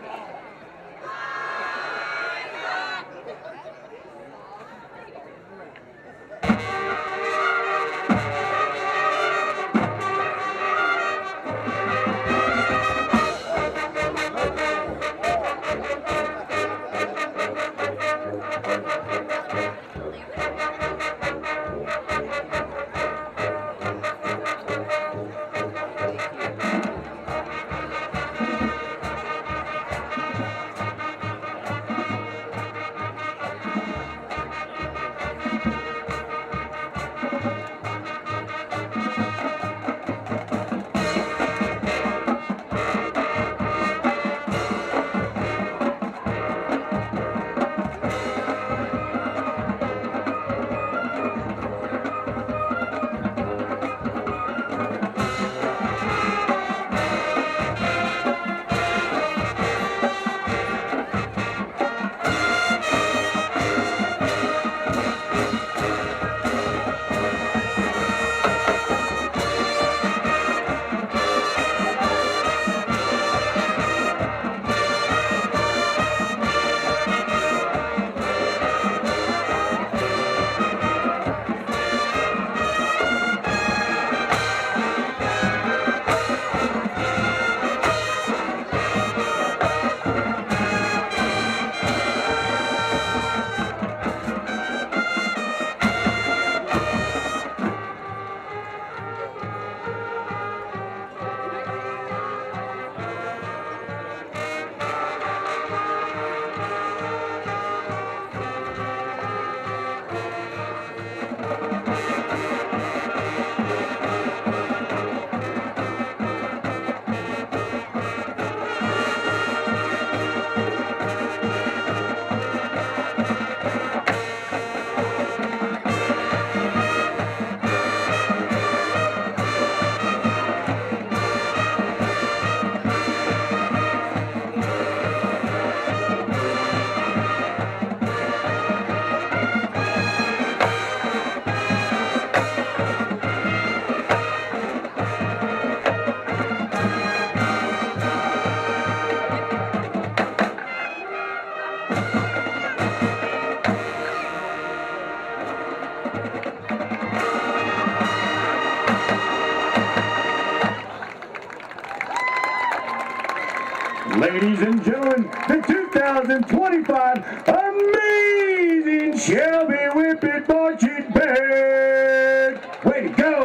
Ladies and gentlemen, the 2025 amazing Shelby Whippet Marching Band. Way to go!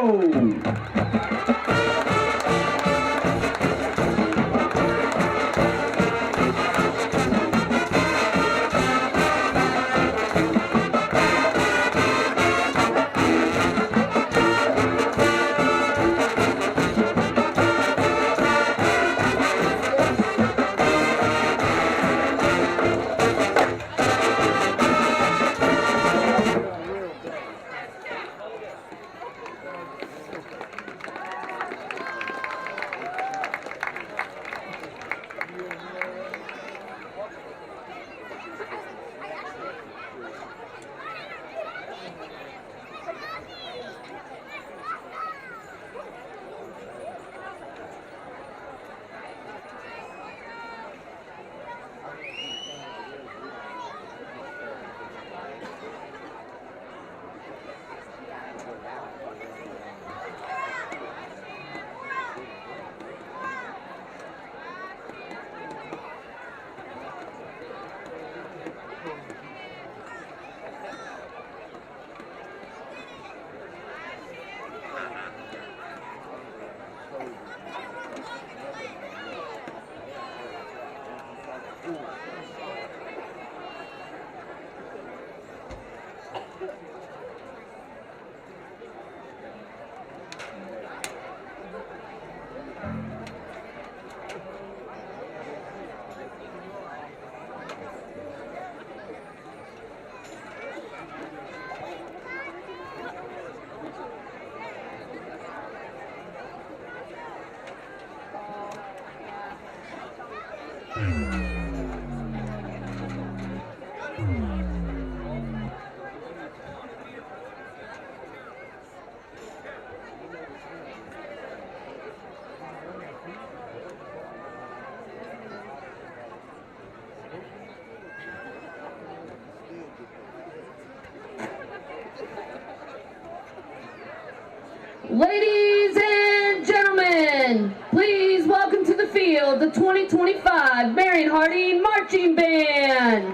Ladies and gentlemen, please welcome to the field the 2025 Marion Harding Marching Band.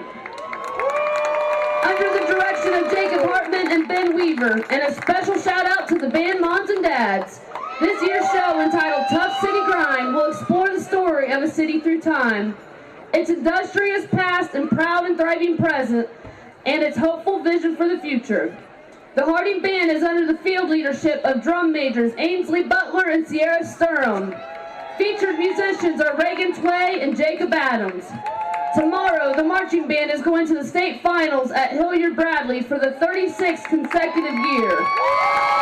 Under the direction of Jacob Hartman and Ben Weaver, and a special shout out to the band moms and dads. This year's show, entitled Tough City Grind, will explore the story of a city through time, its industrious past and proud and thriving present, and its hopeful vision for the future. The Harding Band is under the field leadership of drum majors Ainsley Butler and Sierra Sturm. Featured musicians are Reagan Tway and Jacob Adams. Tomorrow, the marching band is going to the state finals at Hilliard Bradley for the 36th consecutive year.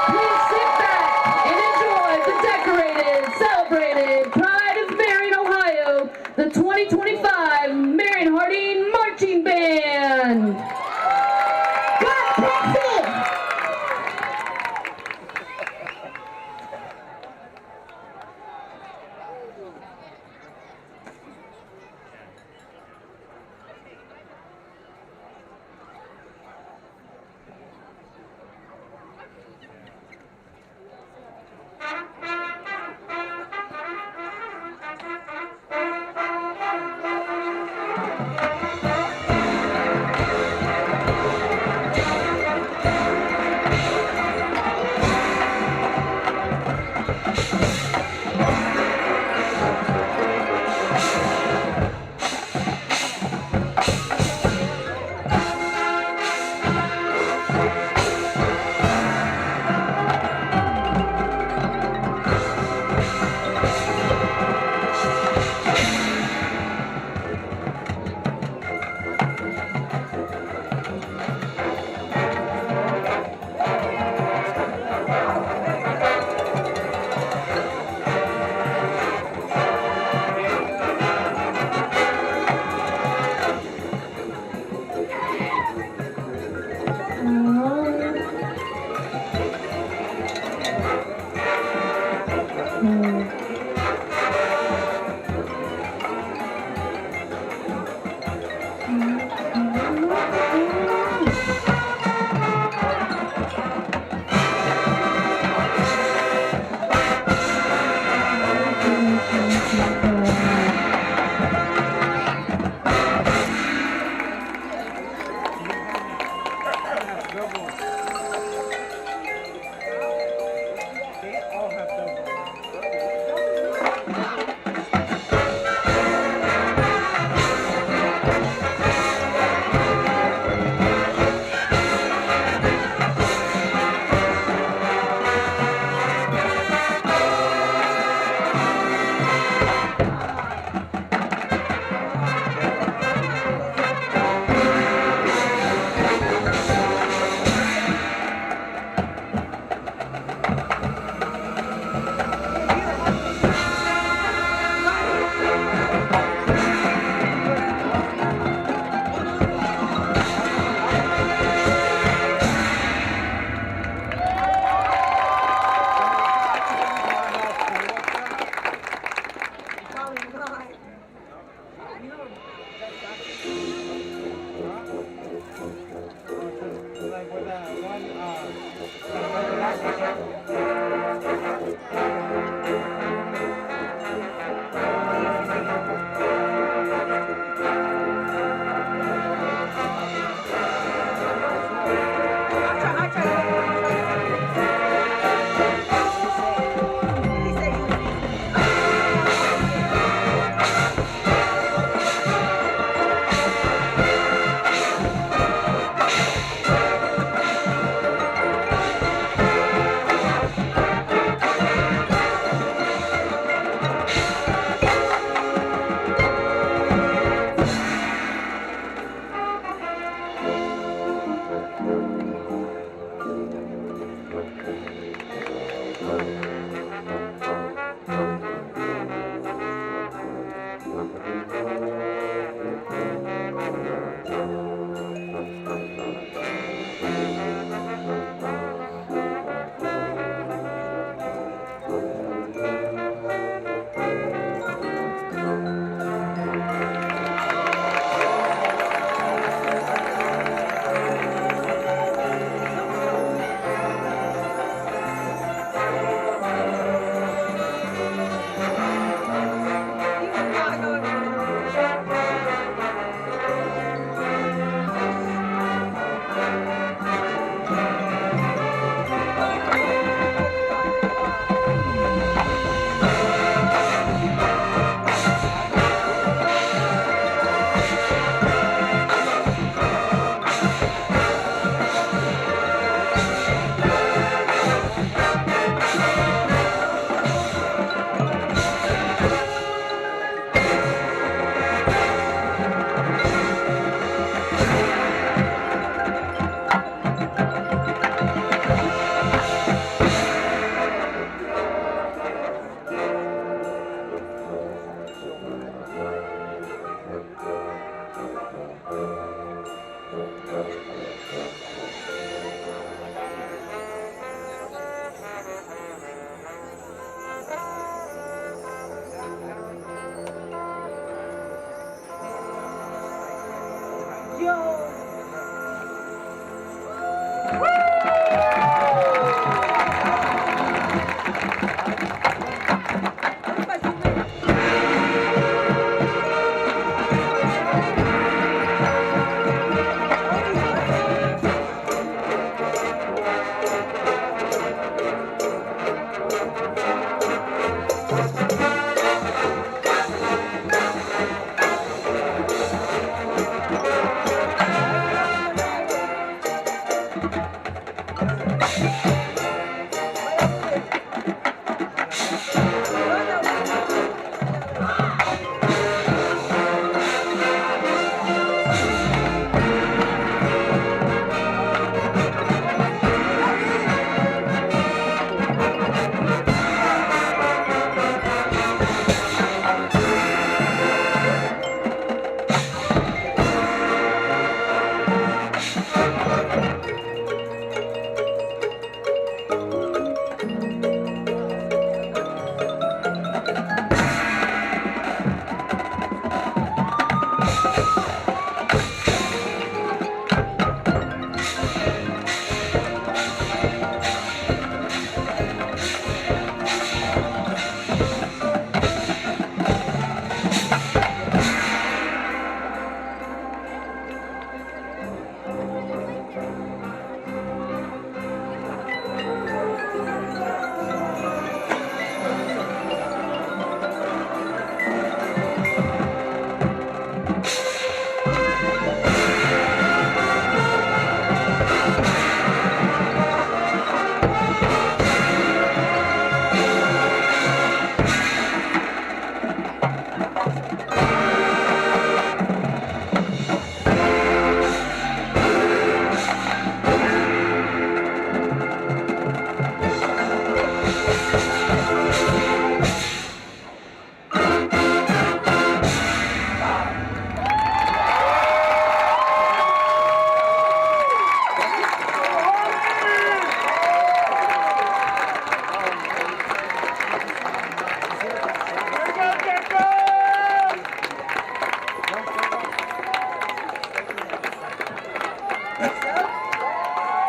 Please sit back and enjoy the decorated, celebrated Pride of Marion, Ohio, the 2025 Marion Harding Marching Band. God bless it!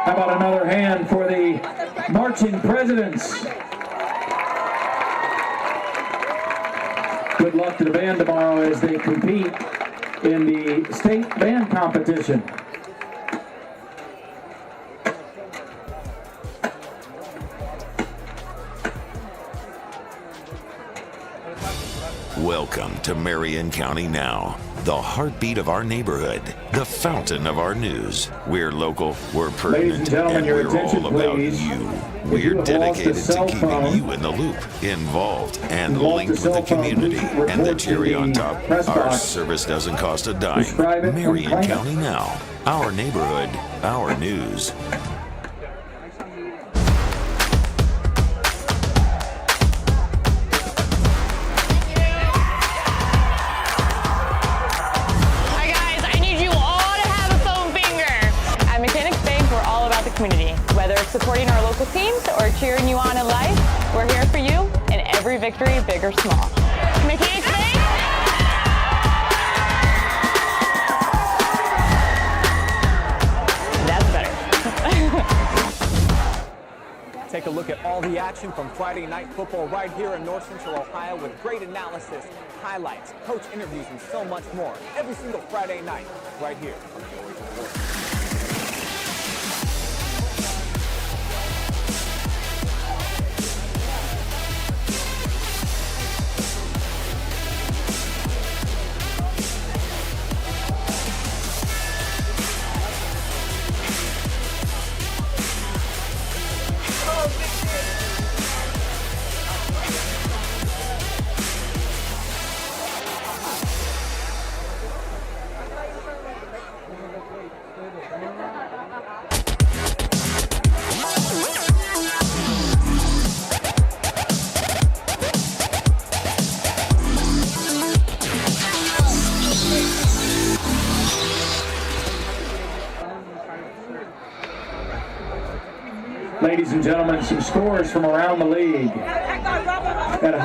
How about another hand for the marching presidents? Good luck to the band tomorrow as they compete in the state band competition. Welcome to Marion County Now, the heartbeat of our neighborhood, the fountain of our news. We're local, we're pertinent, and we're all about you. We're dedicated to keeping you in the loop, involved, and linked with the community. And the cherry on top, our service doesn't cost a dime. Marion County Now, our neighborhood, our news. Community. Whether it's supporting our local teams or cheering you on in life, we're here for you in every victory, big or small. Mechanics Bank! That's better. Take a look at all the action from Friday Night Football right here in North Central Ohio with great analysis, highlights, coach interviews, and so much more. Every single Friday night right here on the OH.REPORT. Ladies and gentlemen, some scores from around the league. At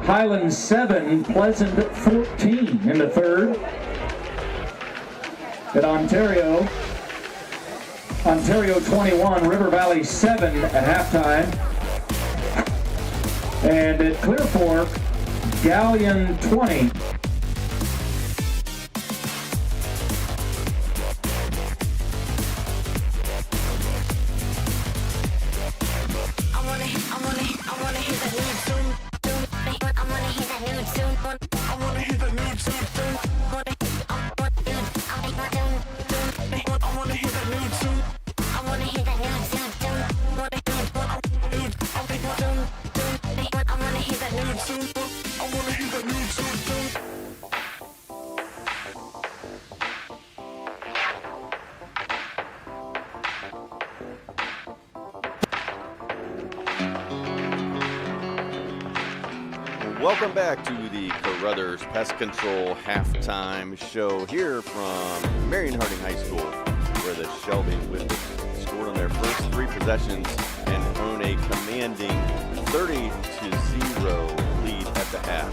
Highland 7, Pleasant 14 in the third. At Ontario 21, River Valley 7 at halftime. And at Clear Fork, Galleon 20. Welcome back to the Carothers Pest Control halftime show here from Marion Harding High School, where the Shelby Whippets scored on their first 3 possessions and own a commanding 30-0 lead at the half.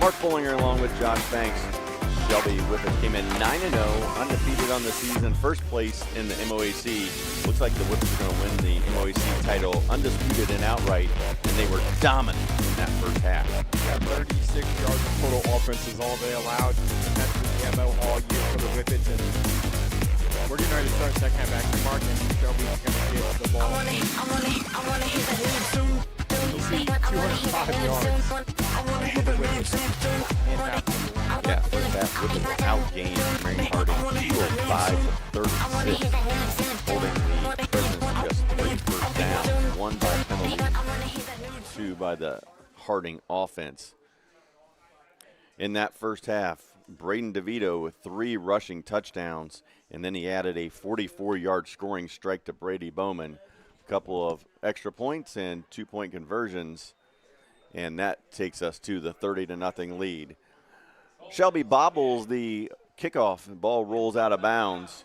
Mark Bollinger along with Josh Banks. Shelby Whippets came in 9-0, undefeated on the season, first place in the MOAC. Looks like the Whippets are going to win the MOAC title undisputed and outright, and they were dominant in that first half. Yeah, 36 yards of total offense is all they allowed, and that's the MO all year for the Whippets. And we're getting ready to start second half action. Mark and Shelby's going to get the ball. I want to hit that new 205 yards for the Whippets in half. Yeah, first half Whippets outgained Marion Harding 205-36, holding the Presidents just 3 first down, 1 by penalty, 2 by the Harding offense. In that first half, Braden DeVito with 3 rushing touchdowns, and then he added a 44-yard scoring strike to Brady Bowman, a couple of extra points and 2-point conversions, and that takes us to the 30-0 lead. Shelby bobbles the kickoff, and ball rolls out of bounds.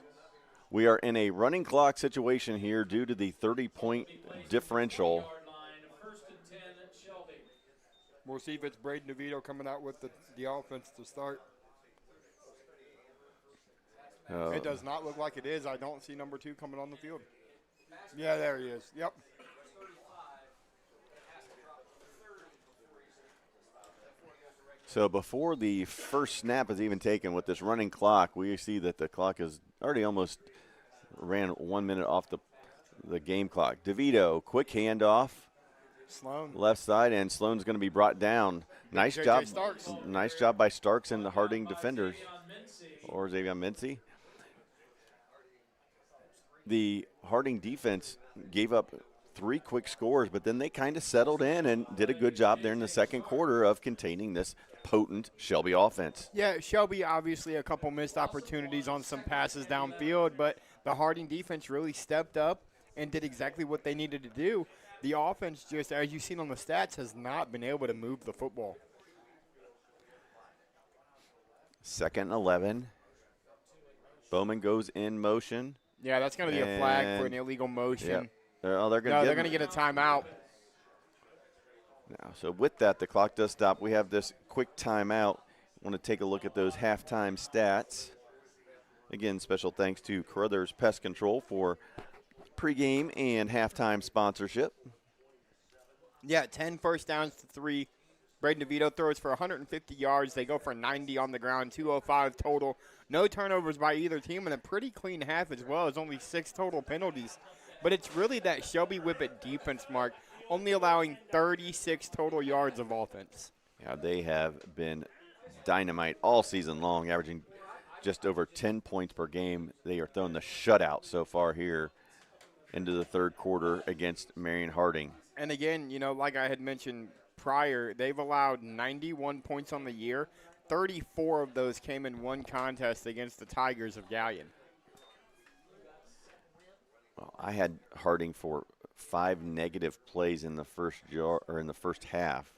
We are in a running clock situation here due to the 30-point differential. We'll see if it's Braden DeVito coming out with the offense to start. It does not look like it is. I don't see number 2 coming on the field. Yeah, there he is. Yep. So before the first snap is even taken with this running clock, we see that the clock is already almost ran 1 minute off the game clock. DeVito, quick handoff. Sloan. Left side, and Sloan's going to be brought down. Nice job. Starks. Nice job by Starks and the Harding defenders. Or Xavier Mincy. The Harding defense gave up 3 quick scores, but then they kind of settled in and did a good job there in the second quarter of containing this potent Shelby offense. Yeah, Shelby obviously a couple missed opportunities on some passes downfield, but the Harding defense really stepped up and did exactly what they needed to do. The offense, just as you've seen on the stats, has not been able to move the football. 2nd and 11. Bowman goes in motion. Yeah, that's going to be a flag for an illegal motion. Yep. They're going to get a timeout. Now, so with that, the clock does stop. We have this quick timeout. I want to take a look at those halftime stats. Again, special thanks to Carothers Pest Control for pregame and halftime sponsorship. Yeah, 10 first downs to 3. Braden DeVito throws for 150 yards. They go for 90 on the ground, 205 total. No turnovers by either team, and a pretty clean half as well. There's only 6 total penalties. But it's really that Shelby Whippet defense, Mark, only allowing 36 total yards of offense. Yeah, they have been dynamite all season long, averaging just over 10 points per game. They are throwing the shutout so far here into the third quarter against Marion Harding. And again, you know, like I had mentioned prior, they've allowed 91 points on the year. 34 of those came in one contest against the Tigers of Galleon. Well, I had Harding for 5 negative plays in the first half,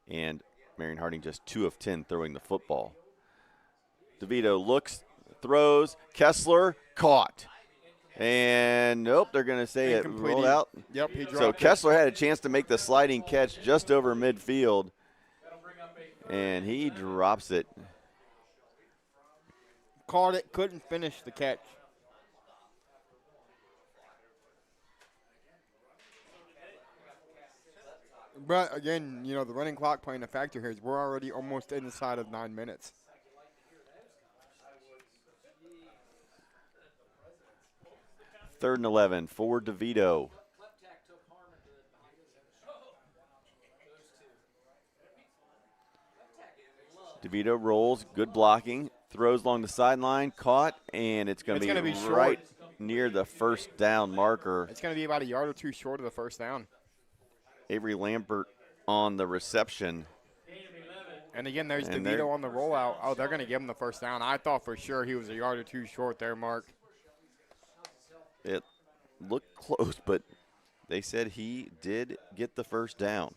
and Marion Harding just 2 of 10 throwing the football. DeVito looks, throws, Kessler caught, and nope, they're going to say it rolled out. Yep, he dropped So it. Kessler had a chance to make the sliding catch just over midfield, and he drops it. Caught it, couldn't finish the catch. But again, you know, the running clock playing a factor here is we're already almost inside of 9 minutes. Third and 11 for DeVito. DeVito rolls, good blocking, throws along the sideline, caught, and it's going to be right near the first down marker. It's going to be about a yard or two short of the first down. Avery Lambert on the reception. And again, there's DeVito on the rollout. Oh, they're going to give him the first down. I thought for sure he was a yard or two short there, Mark. It looked close, but they said he did get the first down.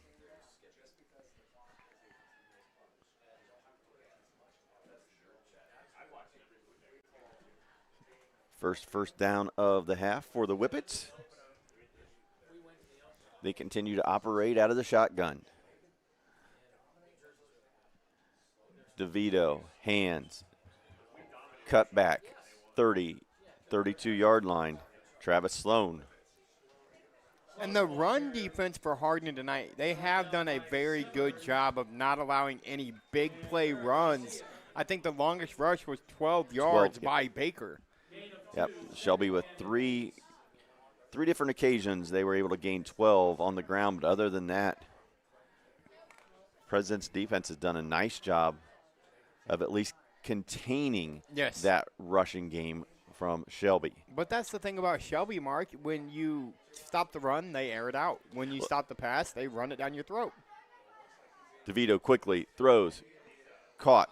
First down of the half for the Whippets. They continue to operate out of the shotgun. DeVito, hands, cut back, 30, 32-yard line. Travis Sloan. And the run defense for Harding tonight, they have done a very good job of not allowing any big play runs. I think the longest rush was 12 yards by Baker. Yep, Shelby with three different occasions they were able to gain 12 on the ground, but other than that, President's defense has done a nice job of at least containing that rushing game from Shelby. But that's the thing about Shelby, Mark. When you stop the run, they air it out. When you stop the pass, they run it down your throat. DeVito quickly throws, caught,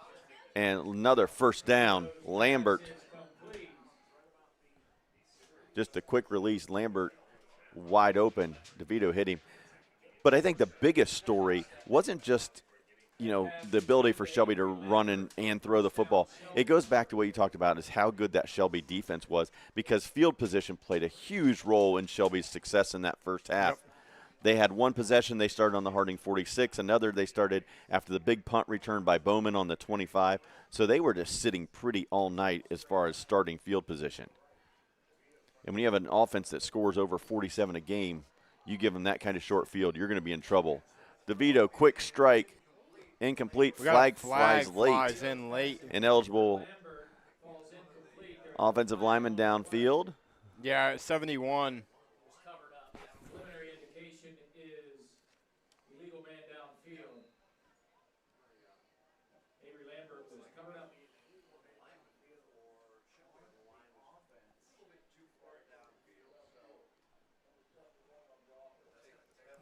and another first down. Lambert. Just a quick release. Lambert wide open. DeVito hit him. But I think the biggest story wasn't just, you know, the ability for Shelby to run and throw the football. It goes back to what you talked about is how good that Shelby defense was, because field position played a huge role in Shelby's success in that first half. Yep. They had one possession. They started on the Harding 46. Another they started after the big punt return by Bowman on the 25. So they were just sitting pretty all night as far as starting field position. And when you have an offense that scores over 47 a game, you give them that kind of short field, you're going to be in trouble. DeVito, quick strike, incomplete, flag flies late. Flies in late. Ineligible offensive lineman downfield. Yeah, 71.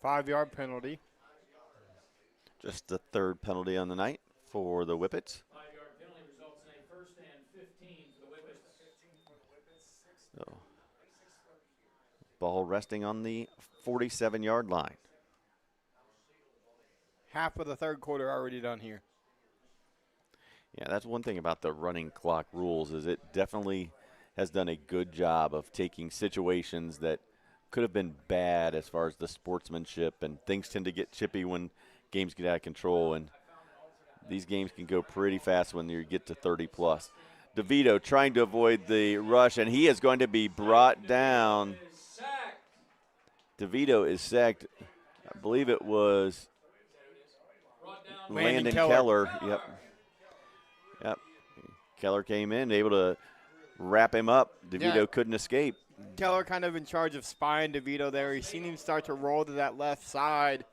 Five-yard penalty. Just the third penalty on the night for the Whippets. 5-yard penalty results in a first and 15 for the Whippets. So, ball resting on the 47-yard line. Half of the third quarter already done here. Yeah, that's one thing about the running clock rules is it definitely has done a good job of taking situations that could have been bad as far as the sportsmanship, and things tend to get chippy when games get out of control, and these games can go pretty fast when you get to 30-plus. DeVito trying to avoid the rush, and he is going to be brought down. DeVito is sacked. I believe it was Landon Keller. Yep. Keller came in, able to wrap him up. DeVito couldn't escape. Keller kind of in charge of spying DeVito there. He's seen him start to roll to that left side.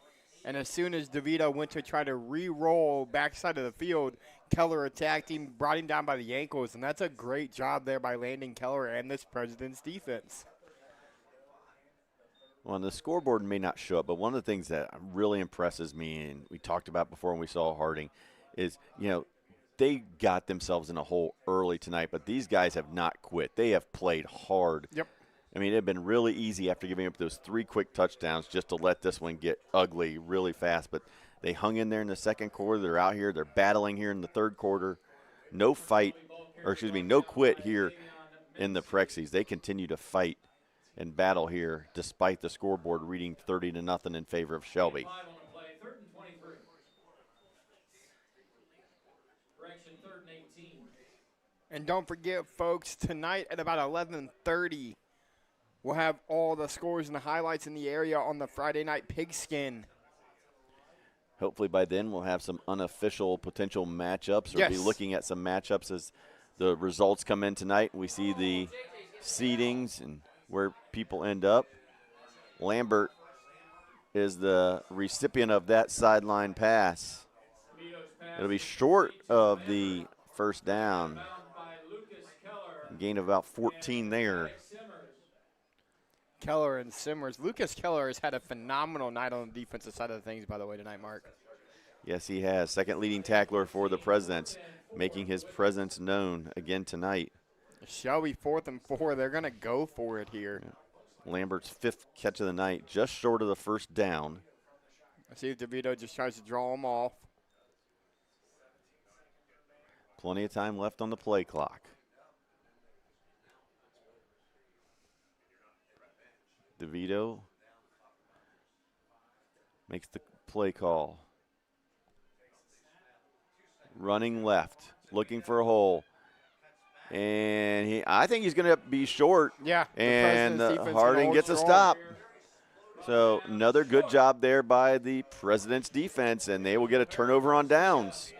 And as soon as DeVito went to try to re-roll backside of the field, Keller attacked him, brought him down by the ankles. And that's a great job there by Landon Keller and this President's defense. Well, the scoreboard may not show up, but one of the things that really impresses me, and we talked about before when we saw Harding, is, you know, they got themselves in a hole early tonight, but these guys have not quit. They have played hard. Yep. I mean, it had been really easy after giving up those 3 quick touchdowns just to let this one get ugly really fast. But they hung in there in the second quarter. They're out here. They're battling here in the third quarter. No quit here in the Prexies. They continue to fight and battle here despite the scoreboard reading 30-0 in favor of Shelby. And don't forget, folks, tonight at about 11:30, we'll have all the scores and the highlights in the area on the Friday Night Pigskin. Hopefully by then we'll have some unofficial potential matchups, or be looking at some matchups as the results come in tonight. We see the seedings and where people end up. Lambert is the recipient of that sideline pass. It'll be short of the first down. Gain of about 14 there. Keller and Simmers. Lucas Keller has had a phenomenal night on the defensive side of things, by the way, tonight, Mark. Yes, he has. Second leading tackler for the Presidents, making his presence known again tonight. Shelby 4th and 4. They're going to go for it here. Lambert's 5th catch of the night, just short of the first down. I see if DeVito just tries to draw him off. Plenty of time left on the play clock. DeVito makes the play call. Running left, looking for a hole. And I think he's going to be short. Yeah. And Harding gets a stop. So another good job there by the President's defense, and they will get a turnover on downs.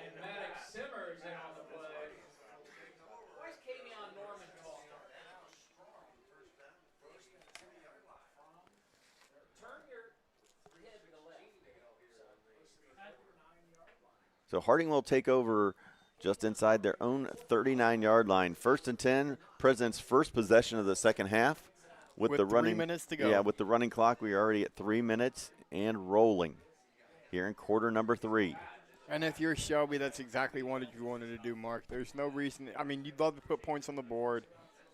So Harding will take over just inside their own 39-yard line. 1st and 10, President's first possession of the second half. With the running 3 minutes to go. Yeah, with the running clock, we are already at 3 minutes and rolling here in quarter number 3. And if you're Shelby, that's exactly what you wanted to do, Mark. There's no reason. I mean, you'd love to put points on the board,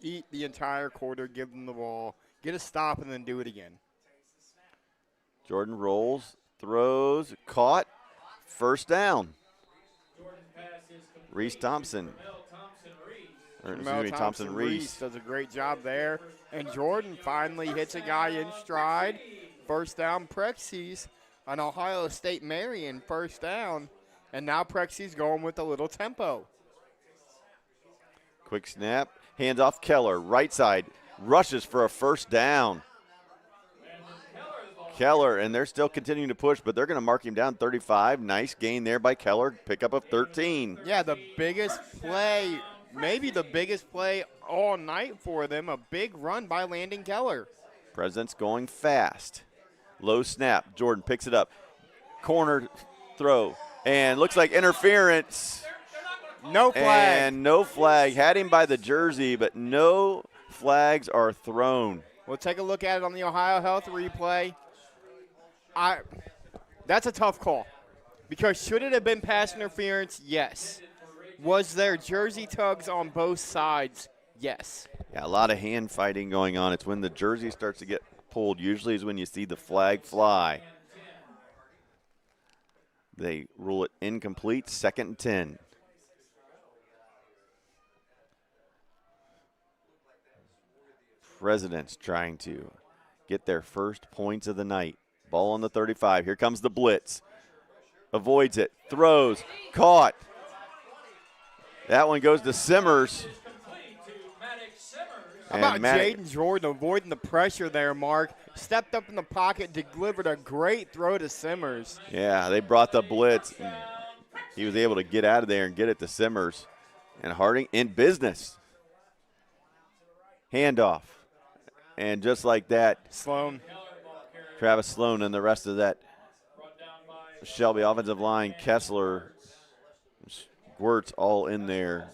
eat the entire quarter, give them the ball, get a stop, and then do it again. Jordan rolls, throws, caught, first down. Reese Thompson. Thompson Reese does a great job there. And Jordan finally hits a guy in stride. First down, Prexy's an Ohio State Marion first down. And now Prexy's going with a little tempo. Quick snap, hands off Keller, right side, rushes for a first down. Keller, and they're still continuing to push, but they're going to mark him down 35. Nice gain there by Keller, pickup of 13. Yeah, the biggest play, maybe the biggest play all night for them, a big run by Landon Keller. President's going fast. Low snap, Jordan picks it up. Corner throw, and looks like interference. No flag. And no flag. Had him by the jersey, but no flags are thrown. We'll take a look at it on the OhioHealth replay. That's a tough call, because should it have been pass interference? Yes. Was there jersey tugs on both sides? Yes. Yeah, a lot of hand fighting going on. It's when the jersey starts to get pulled. Usually is when you see the flag fly. They rule it incomplete, 2nd and 10. Presidents trying to get their first points of the night. Ball on the 35. Here comes the blitz. Avoids it. Throws. Caught. That one goes to Simmers. How about Jaden Jordan avoiding the pressure there, Mark? Stepped up in the pocket, delivered a great throw to Simmers. Yeah, they brought the blitz. And he was able to get out of there and get it to Simmers. And Harding in business. Handoff. And just like that, Travis Sloan and the rest of that Shelby offensive line, Kessler, Squirts all in there.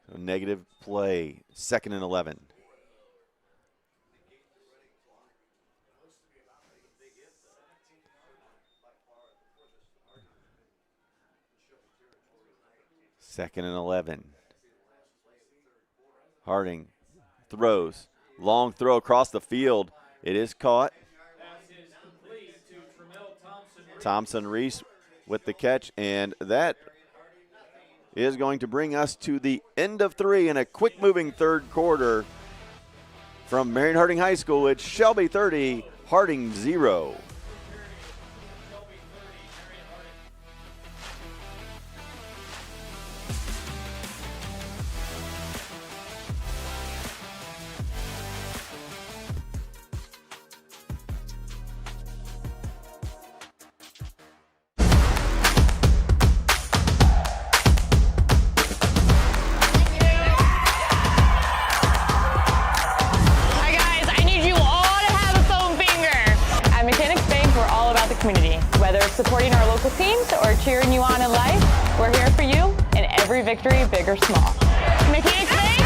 So negative play, 2nd and 11. Second and 11. Harding throws. Long throw across the field. It is caught. Thompson Reese with the catch, and that is going to bring us to the end of 3 in a quick-moving third quarter. From Marion Harding High School, it's Shelby 30, Harding 0. supporting our local teams or cheering you on in life, we're here for you in every victory, big or small. Mechanics Bank.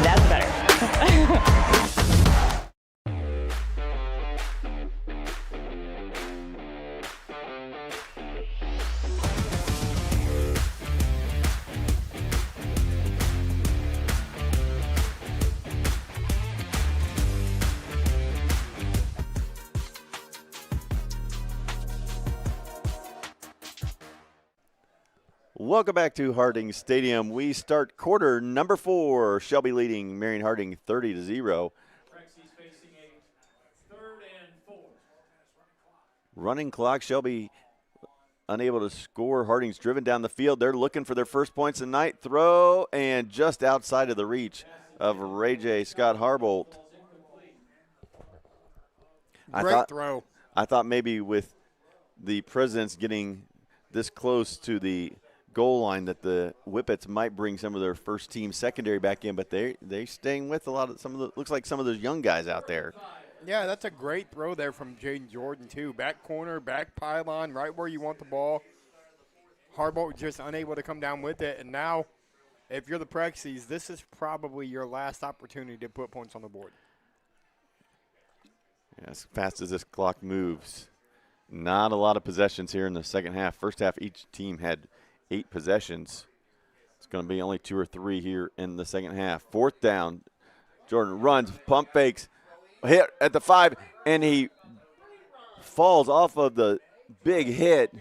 That's better. Welcome back to Harding Stadium. We start quarter number 4. Shelby leading Marion Harding 30-0. Running clock. Shelby unable to score. Harding's driven down the field. They're looking for their first points tonight. Throw and just outside of the reach of Ray J. Scott Harbolt. Great throw. I thought maybe with the Presidents getting this close to the goal line that the Whippets might bring some of their first team secondary back in, but they staying with a lot of looks like some of those young guys out there. Yeah, that's a great throw there from Jaden Jordan too. Back corner, back pylon, right where you want the ball. Harbolt just unable to come down with it, and now if you're the Prexies, this is probably your last opportunity to put points on the board. Yeah, as fast as this clock moves. Not a lot of possessions here in the second half. First half, each team had 8 possessions. It's going to be only 2 or 3 here in the second half. Fourth down. Jordan runs, pump fakes, hit at the 5, and he falls off of the big hit.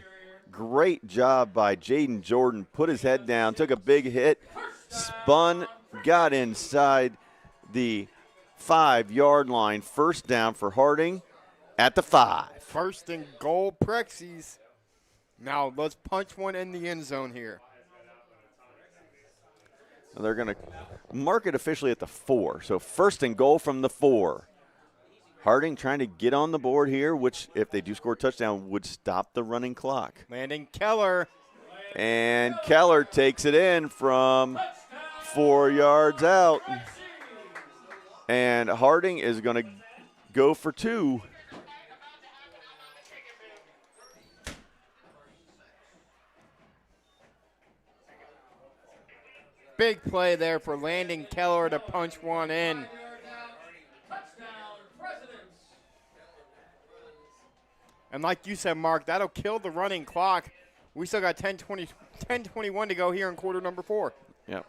Great job by Jaden Jordan. Put his head down, took a big hit, spun, got inside the 5-yard line. First down for Harding at the 5. First and goal, Prexies. Now let's punch one in the end zone here. They're going to mark it officially at the 4. So first and goal from the 4. Harding trying to get on the board here, which if they do score a touchdown would stop the running clock. Landon Keller. And Keller takes it in from 4 yards out. And Harding is going to go for 2. Big play there for Landon Keller to punch one in. And like you said, Mark, that'll kill the running clock. We still got 10:21 to go here in quarter number 4. Yep.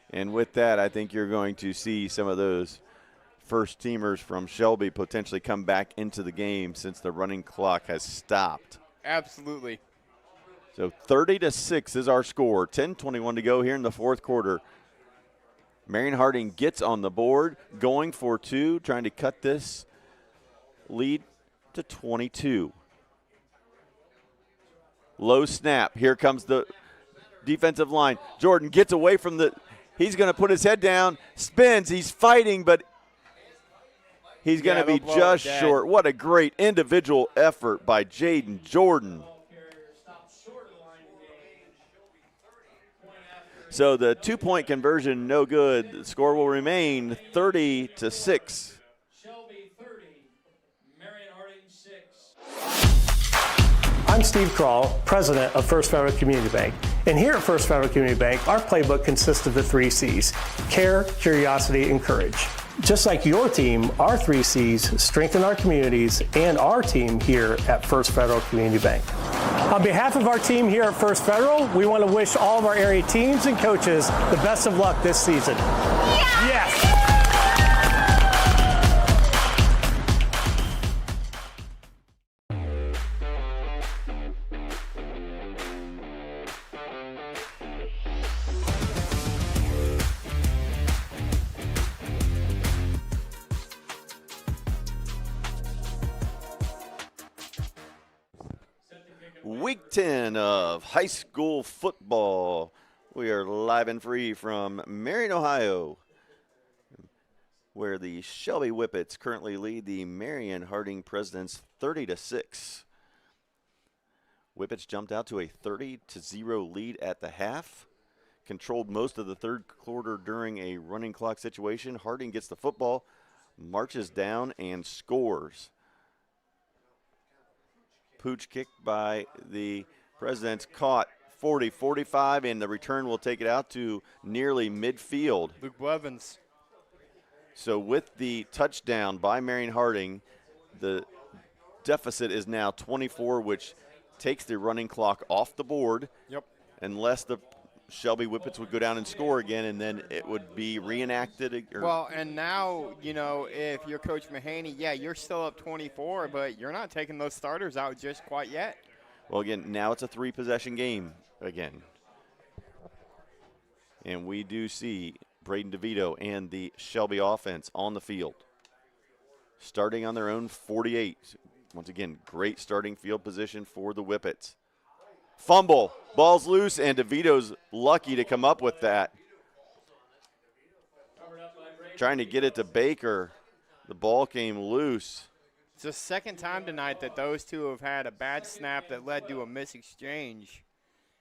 And with that, I think you're going to see some of those first teamers from Shelby potentially come back into the game since the running clock has stopped. Absolutely. So 30-6 is our score. 10:21 to go here in the fourth quarter. Marion Harding gets on the board, going for 2, trying to cut this lead to 22. Low snap. Here comes the defensive line. Jordan gets away from the – he's going to put his head down, spins. He's fighting, but he's going to be just short. What a great individual effort by Jaden Jordan. So the 2-point conversion, no good. The score will remain 30-6. Shelby 30, Marion Harding 6. I'm Steve Krall, president of First Federal Community Bank. And here at First Federal Community Bank, our playbook consists of the 3 C's: care, curiosity, and courage. Just like your team, our 3 C's strengthen our communities and our team here at First Federal Community Bank. On behalf of our team here at First Federal, we want to wish all of our area teams and coaches the best of luck this season. Yes! Week 10 of high school football. We are live and free from Marion, Ohio, where the Shelby Whippets currently lead the Marion Harding Presidents 30-6. Whippets jumped out to a 30-0 lead at the half. controlled most of the third quarter during a running clock situation. Harding gets the football, marches down, and scores. Pooch kick by the Presidents, caught 40-45, and the return will take it out to nearly midfield. Luke Blevins. So with the touchdown by Marion Harding, the deficit is now 24, which takes the running clock off the board. Yep. Unless the Shelby Whippets would go down and score again, and then it would be reenacted. Well, and now, you know, if you're Coach Mahaney, yeah, you're still up 24, but you're not taking those starters out just quite yet. Well, again, now it's a 3-possession game again. And we do see Braden DeVito and the Shelby offense on the field, starting on their own 48. Once again, great starting field position for the Whippets. Fumble, ball's loose, and DeVito's lucky to come up with that. Trying to get it to Baker. The ball came loose. It's the second time tonight that those two have had a bad snap that led to a missed-exchange,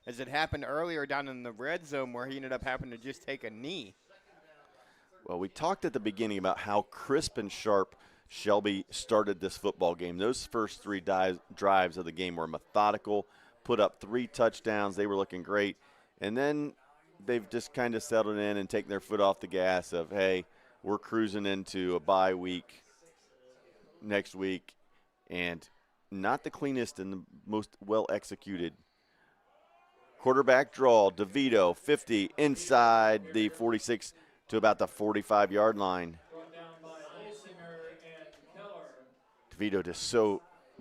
as it happened earlier down in the red zone where he ended up having to just take a knee. Well, we talked at the beginning about how crisp and sharp Shelby started this football game. Those first 3 drives of the game were methodical, put up 3 touchdowns. They were looking great. And then they've just kind of settled in and taken their foot off the gas of, hey, we're cruising into a bye week next week, and not the cleanest and the most well-executed. Quarterback draw, DeVito, 50, inside the 46 to about the 45-yard line. DeVito just so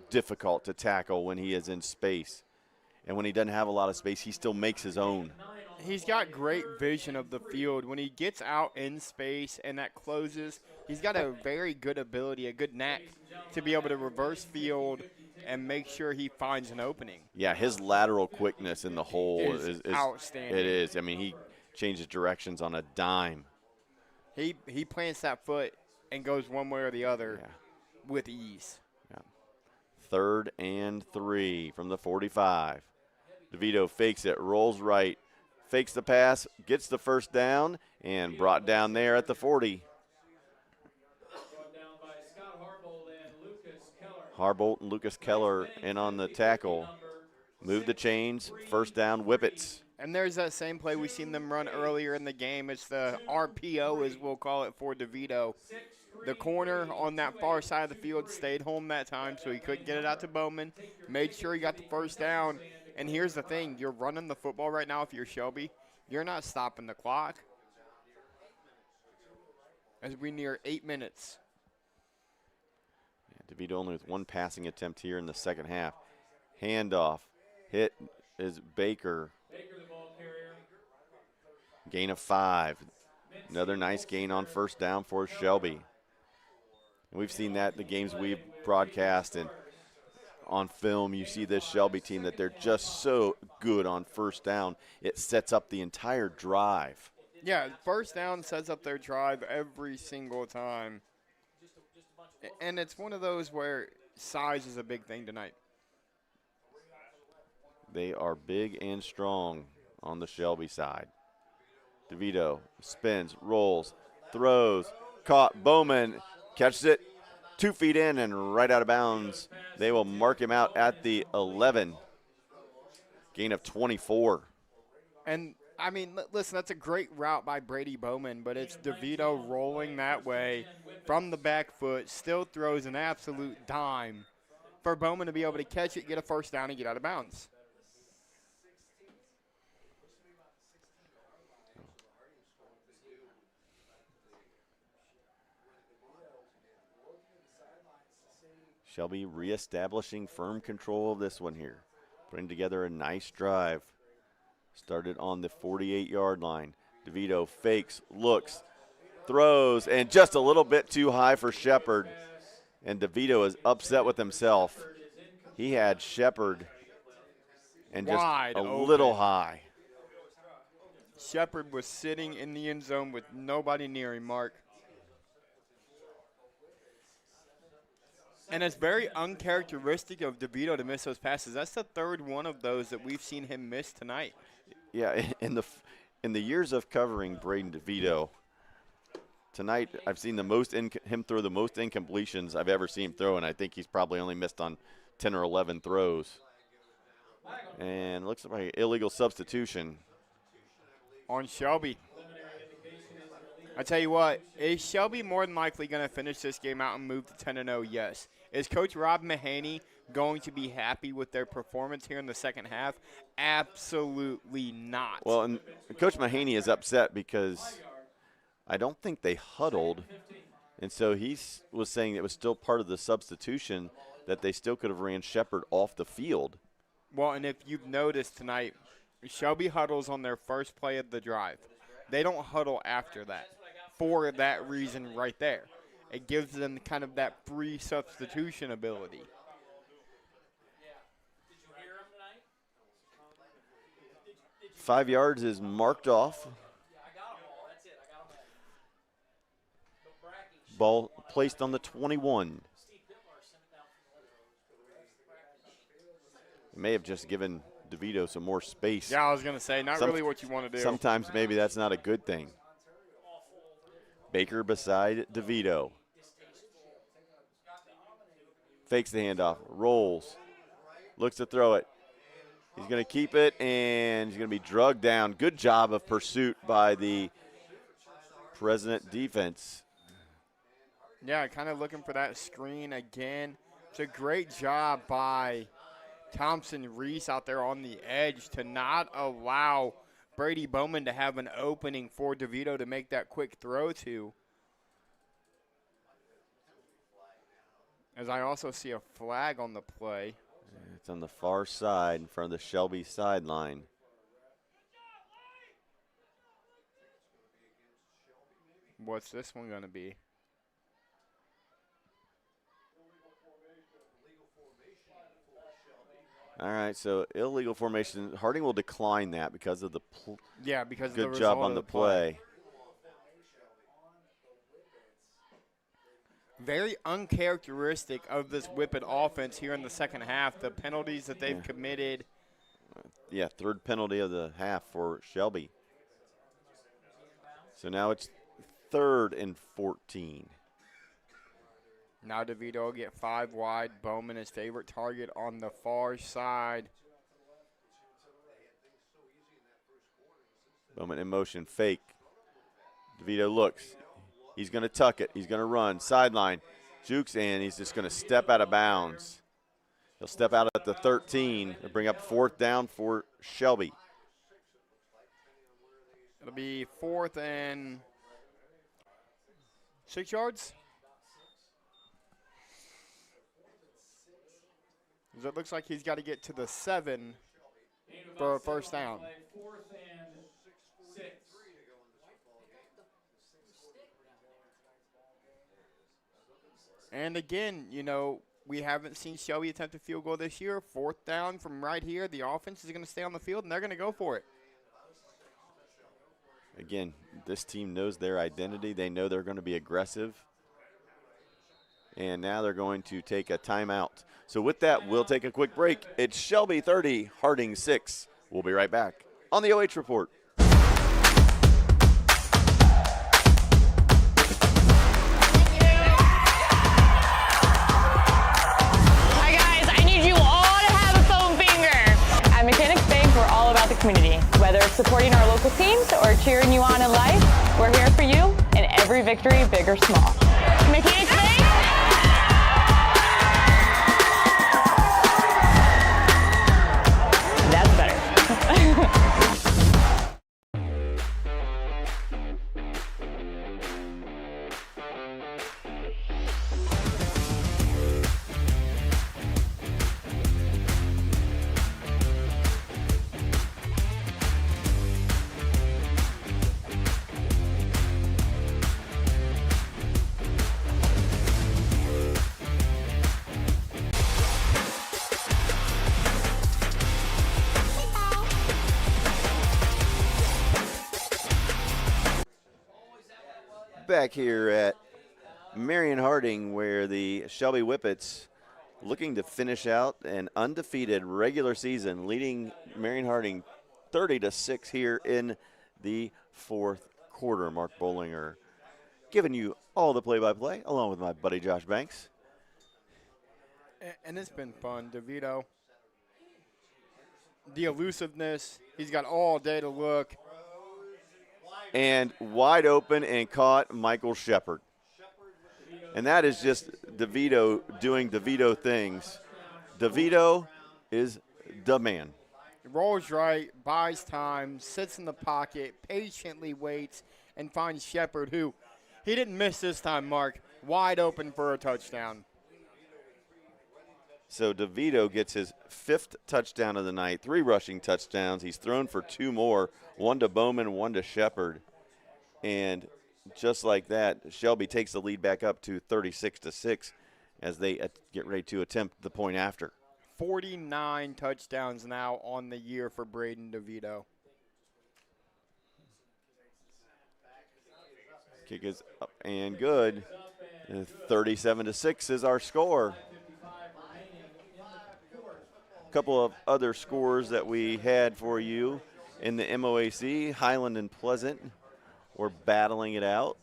difficult to tackle when he is in space. And when he doesn't have a lot of space, he still makes his own. He's got great vision of the field. When he gets out in space and that closes, he's got a very good ability, a good knack to be able to reverse field and make sure he finds an opening. Yeah, his lateral quickness in the hole is outstanding. It is. I mean, he changes directions on a dime. He plants that foot and goes one way or the other with ease. Yeah. 3rd and 3 from the 45. DeVito fakes it, rolls right, fakes the pass, gets the first down, and brought down there at the 40. Harbolt and Lucas Keller in on the tackle. Move the chains, first down, Whippets. And there's that same play we've seen them run earlier in the game. It's the RPO, as we'll call it, for DeVito. The corner on that far side of the field stayed home that time, so he couldn't get it out to Bowman. Made sure he got the first down. And here's the thing. You're running the football right now if you're Shelby. You're not stopping the clock. As we near 8 minutes. Yeah, DeVito only with 1 passing attempt here in the second half. Handoff. Hit is Baker. Gain of 5. Another nice gain on first down for Shelby. And we've seen that in the games we've broadcast and on film. You see this Shelby team that they're just so good on first down. It sets up the entire drive. Yeah, first down sets up their drive every single time. And it's one of those where size is a big thing tonight. They are big and strong on the Shelby side. DeVito spins, rolls, throws, caught. Bowman catches it 2 feet in and right out of bounds. They will mark him out at the 11. Gain of 24. And, I mean, listen, that's a great route by Brady Bowman, but it's DeVito rolling that way from the back foot, still throws an absolute dime for Bowman to be able to catch it, get a first down, and get out of bounds. Shelby reestablishing firm control of this one here. Putting together a nice drive. Started on the 48-yard line. DeVito fakes, looks, throws, and just a little bit too high for Shepard. And DeVito is upset with himself. He had Shepard and just Wide a open. little high. Shepard was sitting in the end zone with nobody near him, Mark. And it's very uncharacteristic of DeVito to miss those passes. That's the 3rd one of those that we've seen him miss tonight. Yeah, in the years of covering Braden DeVito, tonight I've seen him throw the most incompletions I've ever seen him throw, and I think he's probably only missed on 10 or 11 throws. And looks like an illegal substitution on Shelby. I tell you what, is Shelby more than likely going to finish this game out and move to 10-0? Yes. Is Coach Rob Mahaney going to be happy with their performance here in the second half? Absolutely not. Well, and Coach Mahaney is upset because I don't think they huddled, and so he was saying it was still part of the substitution that they still could have ran Shepard off the field. Well, and if you've noticed tonight, Shelby huddles on their first play of the drive. They don't huddle after that for that reason right there. It gives them kind of that free substitution ability. Five yards is marked off. Ball placed on the 21. May have just given DeVito some more space. Yeah, I was going to say, not really what you want to do. Sometimes maybe that's not a good thing. Baker beside DeVito. Fakes the handoff, rolls, looks to throw it. He's going to keep it, and he's going to be drugged down. Good job of pursuit by the President defense. Yeah, kind of looking for that screen again. It's a great job by Thompson Reese out there on the edge to not allow Brady Bowman to have an opening for DeVito to make that quick throw to. As I also see a flag on the play. It's on the far side in front of the Shelby sideline. What's this one going to be? All right, so illegal formation. Harding will decline that because of the because good of the job on the play. Very uncharacteristic of this Whippet offense here in the second half. The penalties that they've committed. Yeah, third penalty of the half for Shelby. So now it's 3rd and 14. Now DeVito will get 5 wide. Bowman, his favorite target, on the far side. Bowman in motion, fake. DeVito looks. He's going to tuck it. He's going to run. Sideline. Jukes, and he's just going to step out of bounds. He'll step out at the 13 and bring up 4th down for Shelby. It'll be 4th and 6 yards. It looks like he's got to get to the 7 for a first down. And again, you know, we haven't seen Shelby attempt a field goal this year. 4th down from right here. The offense is going to stay on the field, and they're going to go for it. Again, this team knows their identity. They know they're going to be aggressive. And now they're going to take a timeout. So with that, we'll take a quick break. It's Shelby 30, Harding 6. We'll be right back on the OH Report. Hi guys, I need you all to have a foam finger. At Mechanics Bank, we're all about the community. Whether it's supporting our local teams or cheering you on in life, we're here for you in every victory, big or small. Mechanics Bank. That's better. Back here at Marion Harding, where the Shelby Whippets looking to finish out an undefeated regular season, leading Marion Harding 30-6 here in the fourth quarter. Mark Bollinger giving you all the play-by-play, along with my buddy Josh Banks. And it's been fun. DeVito, the elusiveness, he's got all day to look. And wide open and caught Michael Shepard. And that is just DeVito doing DeVito things. DeVito is the man. Rolls right, buys time, sits in the pocket, patiently waits, and finds Shepard, who he didn't miss this time, Mark. Wide open for a touchdown. So DeVito gets his 5th touchdown of the night, 3 rushing touchdowns. He's thrown for 2 more, 1 to Bowman, 1 to Shepard. And just like that, Shelby takes the lead back up to 36-6 as they get ready to attempt the point after. 49 touchdowns now on the year for Braden DeVito. Kick is up and good. 37-6 is our score. A couple of other scores that we had for you in the MOAC. Highland and Pleasant were battling it out.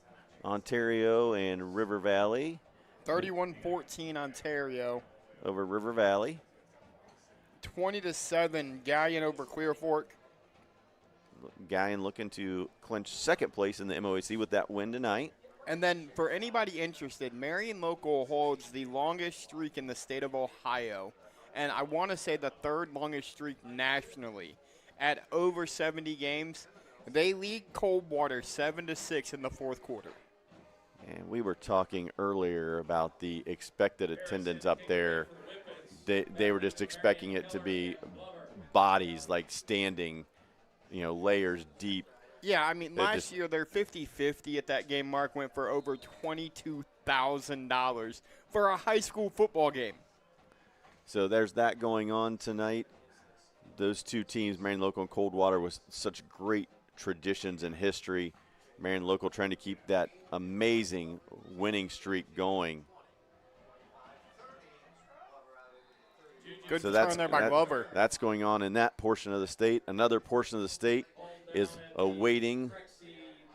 Ontario and River Valley. 31-14 Ontario. Over River Valley. 20-7 Galleon over Clear Fork. Galleon looking to clinch 2nd place in the MOAC with that win tonight. And then for anybody interested, Marion Local holds the longest streak in the state of Ohio. And I want to say the 3rd longest streak nationally at over 70 games. They lead Coldwater 7-6 in the 4th quarter. And we were talking earlier about the expected attendance up there. They were just expecting it to be bodies, like standing, layers deep. Yeah, I mean, last year their 50-50 at that game, Mark, went for over $22,000 for a high school football game. So there's that going on tonight. Those two teams, Marion Local and Coldwater, with such great traditions and history. Marion Local trying to keep that amazing winning streak going. Good turn there by Glover. That's going on in that portion of the state. Another portion of the state is awaiting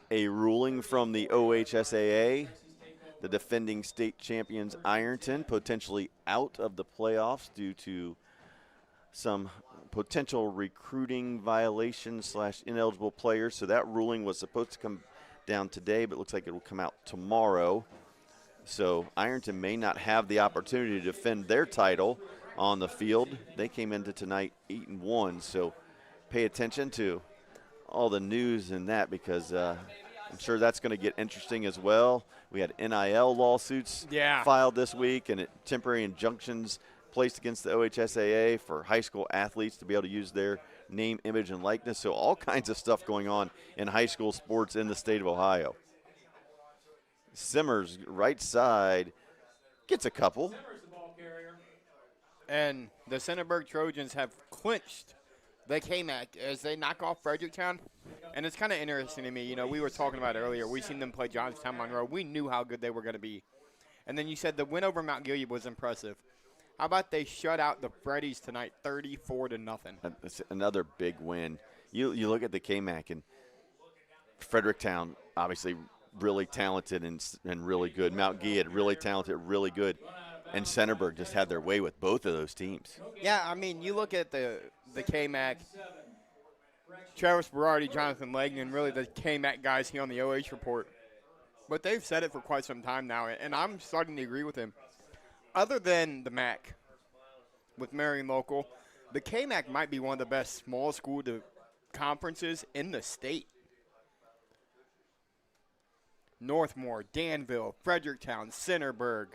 a ruling from the OHSAA. The defending state champions Ironton potentially out of the playoffs due to some potential recruiting violations / ineligible players. So that ruling was supposed to come down today, but it looks like it will come out tomorrow. So Ironton may not have the opportunity to defend their title on the field. They came into tonight 8-1, so pay attention to all the news in that, because I'm sure that's going to get interesting as well. We had NIL lawsuits filed this week, and temporary injunctions placed against the OHSAA for high school athletes to be able to use their name, image, and likeness. So all kinds of stuff going on in high school sports in the state of Ohio. Simmers, right side, gets a couple. And the Centerburg Trojans have clinched the KMAC as they knock off Fredericktown. And it's kind of interesting to me. We were talking about it earlier. We've seen them play Johnstown Monroe. We knew how good they were going to be. And then you said the win over Mount Gilead was impressive. How about they shut out the Freddies tonight 34-0? That's another big win. You look at the KMAC, and Fredericktown, obviously really talented and really good. Mount Gilead, really talented, really good. And Centerburg just had their way with both of those teams. Yeah, I mean, you look at the KMAC, Travis Berardi, Jonathan Legnan, really the KMAC guys here on the OH report. But they've said it for quite some time now, and I'm starting to agree with him. Other than the MAC with Marion Local, the KMAC might be one of the best small school conferences in the state. Northmore, Danville, Fredericktown, Centerburg.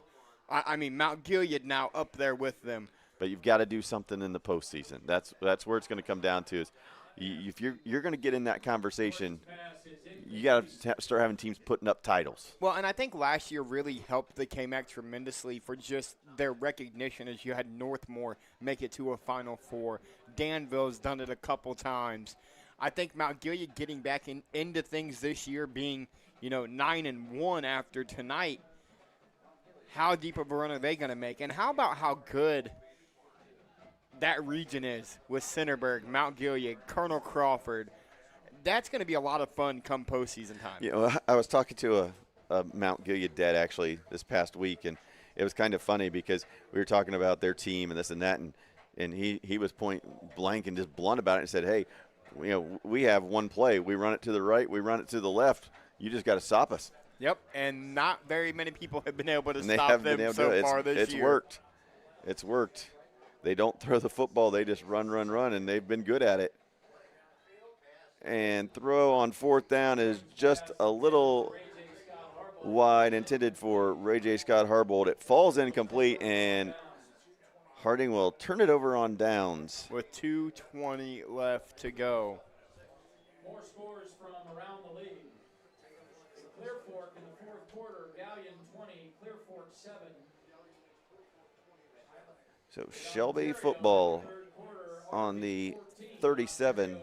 I mean, Mount Gilead now up there with them. But you've got to do something in the postseason. That's where it's going to come down to. Is if you're going to get in that conversation, you got to start having teams putting up titles. Well, and I think last year really helped the KMAC tremendously for just their recognition, as you had Northmore make it to a Final Four. Danville's done it a couple times. I think Mount Gilead getting back into things this year, being 9-1 after tonight. How deep of a run are they going to make? And how about how good that region is with Centerburg, Mount Gilead, Colonel Crawford, that's going to be a lot of fun come postseason time. You know, I was talking to a Mount Gilead dad actually this past week, and it was kind of funny because we were talking about their team and this and that, and he was point blank and just blunt about it and said, hey, you know, we have one play. We run it to the right. We run it to the left. You just got to stop us. Yep, and not very many people have been able to stop them so far this year. It's worked. It's worked. They don't throw the football. They just run, and they've been good at it. And throw on 4th down is just a little wide, intended for Ray J. Scott Harbold. It falls incomplete, and Harding will turn it over on downs. With 2:20 left to go. More scores from around the league. Clear Fork in the 4th quarter, Gallion 20, Clear Fork 7. So Shelby football on the 37.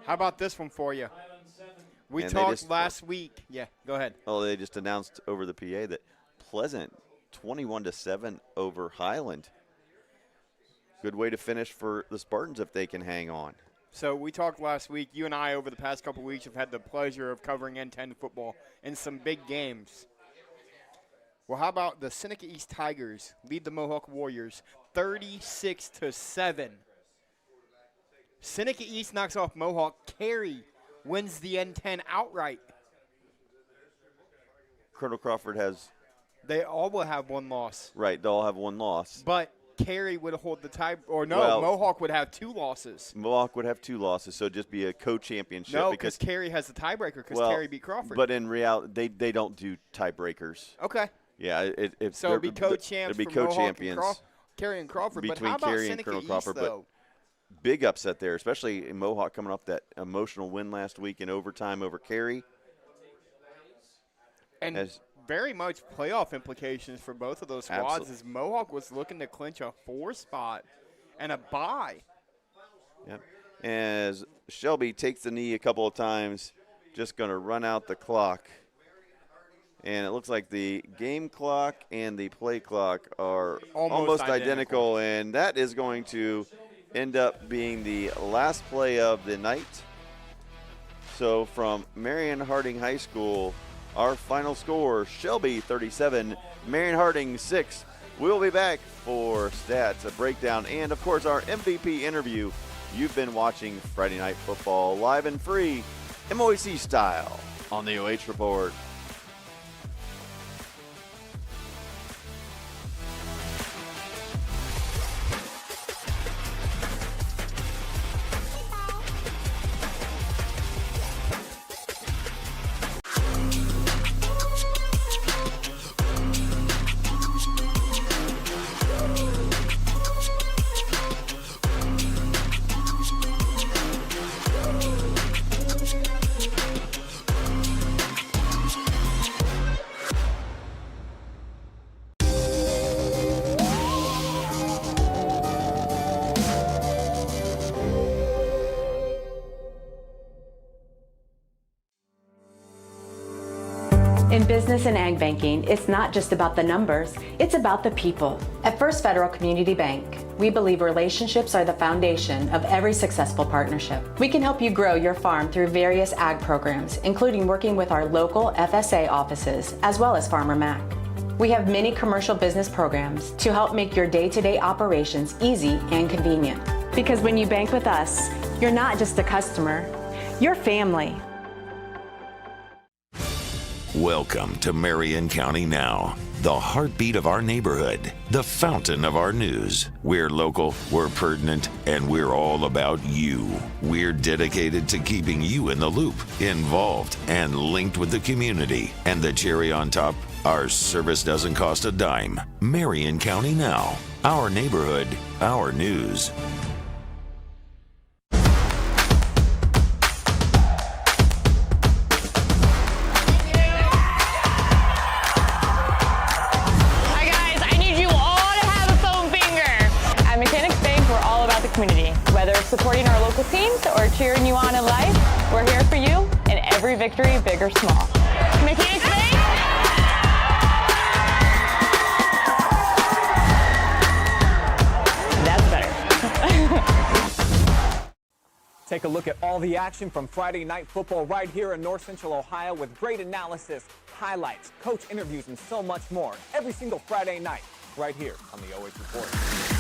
How about this one for you? We talked last week. Yeah, go ahead. Oh, they just announced over the PA that Pleasant 21-7 over Highland. Good way to finish for the Spartans if they can hang on. So we talked last week. You and I over the past couple weeks have had the pleasure of covering N10 football in some big games. Well, how about the Seneca East Tigers lead the Mohawk Warriors 36-7. Seneca East knocks off Mohawk. Cary wins the N10 outright. Colonel Crawford has. They all will have one loss. Right, they'll all have one loss. But Cary would hold the tie, or no, well, Mohawk would have 2 losses. Mohawk would have 2 losses, so it'd just be a co-championship. No, because Cary has the tiebreaker because Cary beat Crawford. But in reality, they don't do tiebreakers. Okay. Yeah, so it'd be co-champs. It'd be co-champions. Cary and Crawford. Between but how about Cary and Seneca Colonel East, Crawford, though? But big upset there, especially in Mohawk coming off that emotional win last week in overtime over Cary. And very much playoff implications for both of those squads as Mohawk was looking to clinch a 4 spot and a bye. Yep. As Shelby takes the knee a couple of times, just going to run out the clock. And it looks like the game clock and the play clock are almost identical, and that is going to end up being the last play of the night. So from Marion Harding High School, our final score, Shelby 37, Marion Harding 6. We'll be back for stats, a breakdown, and, of course, our MVP interview. You've been watching Friday Night Football live and free, MOAC style, on the OH Report. In business and ag banking, it's not just about the numbers, it's about the people. At First Federal Community Bank, we believe relationships are the foundation of every successful partnership. We can help you grow your farm through various ag programs, including working with our local FSA offices, as well as Farmer Mac. We have many commercial business programs to help make your day-to-day operations easy and convenient. Because when you bank with us, you're not just a customer, you're family. Welcome to Marion County Now, the heartbeat of our neighborhood, the fountain of our news. We're local, we're pertinent, and we're all about you. We're dedicated to keeping you in the loop, involved, and linked with the community. And the cherry on top, our service doesn't cost a dime. Marion County Now, our neighborhood, our news. Community. Whether it's supporting our local teams or cheering you on in life, we're here for you in every victory, big or small. Mechanics Bank! Take a look at all the action from Friday Night Football right here in North Central Ohio with great analysis, highlights, coach interviews, and so much more every single Friday night right here on the OH Report.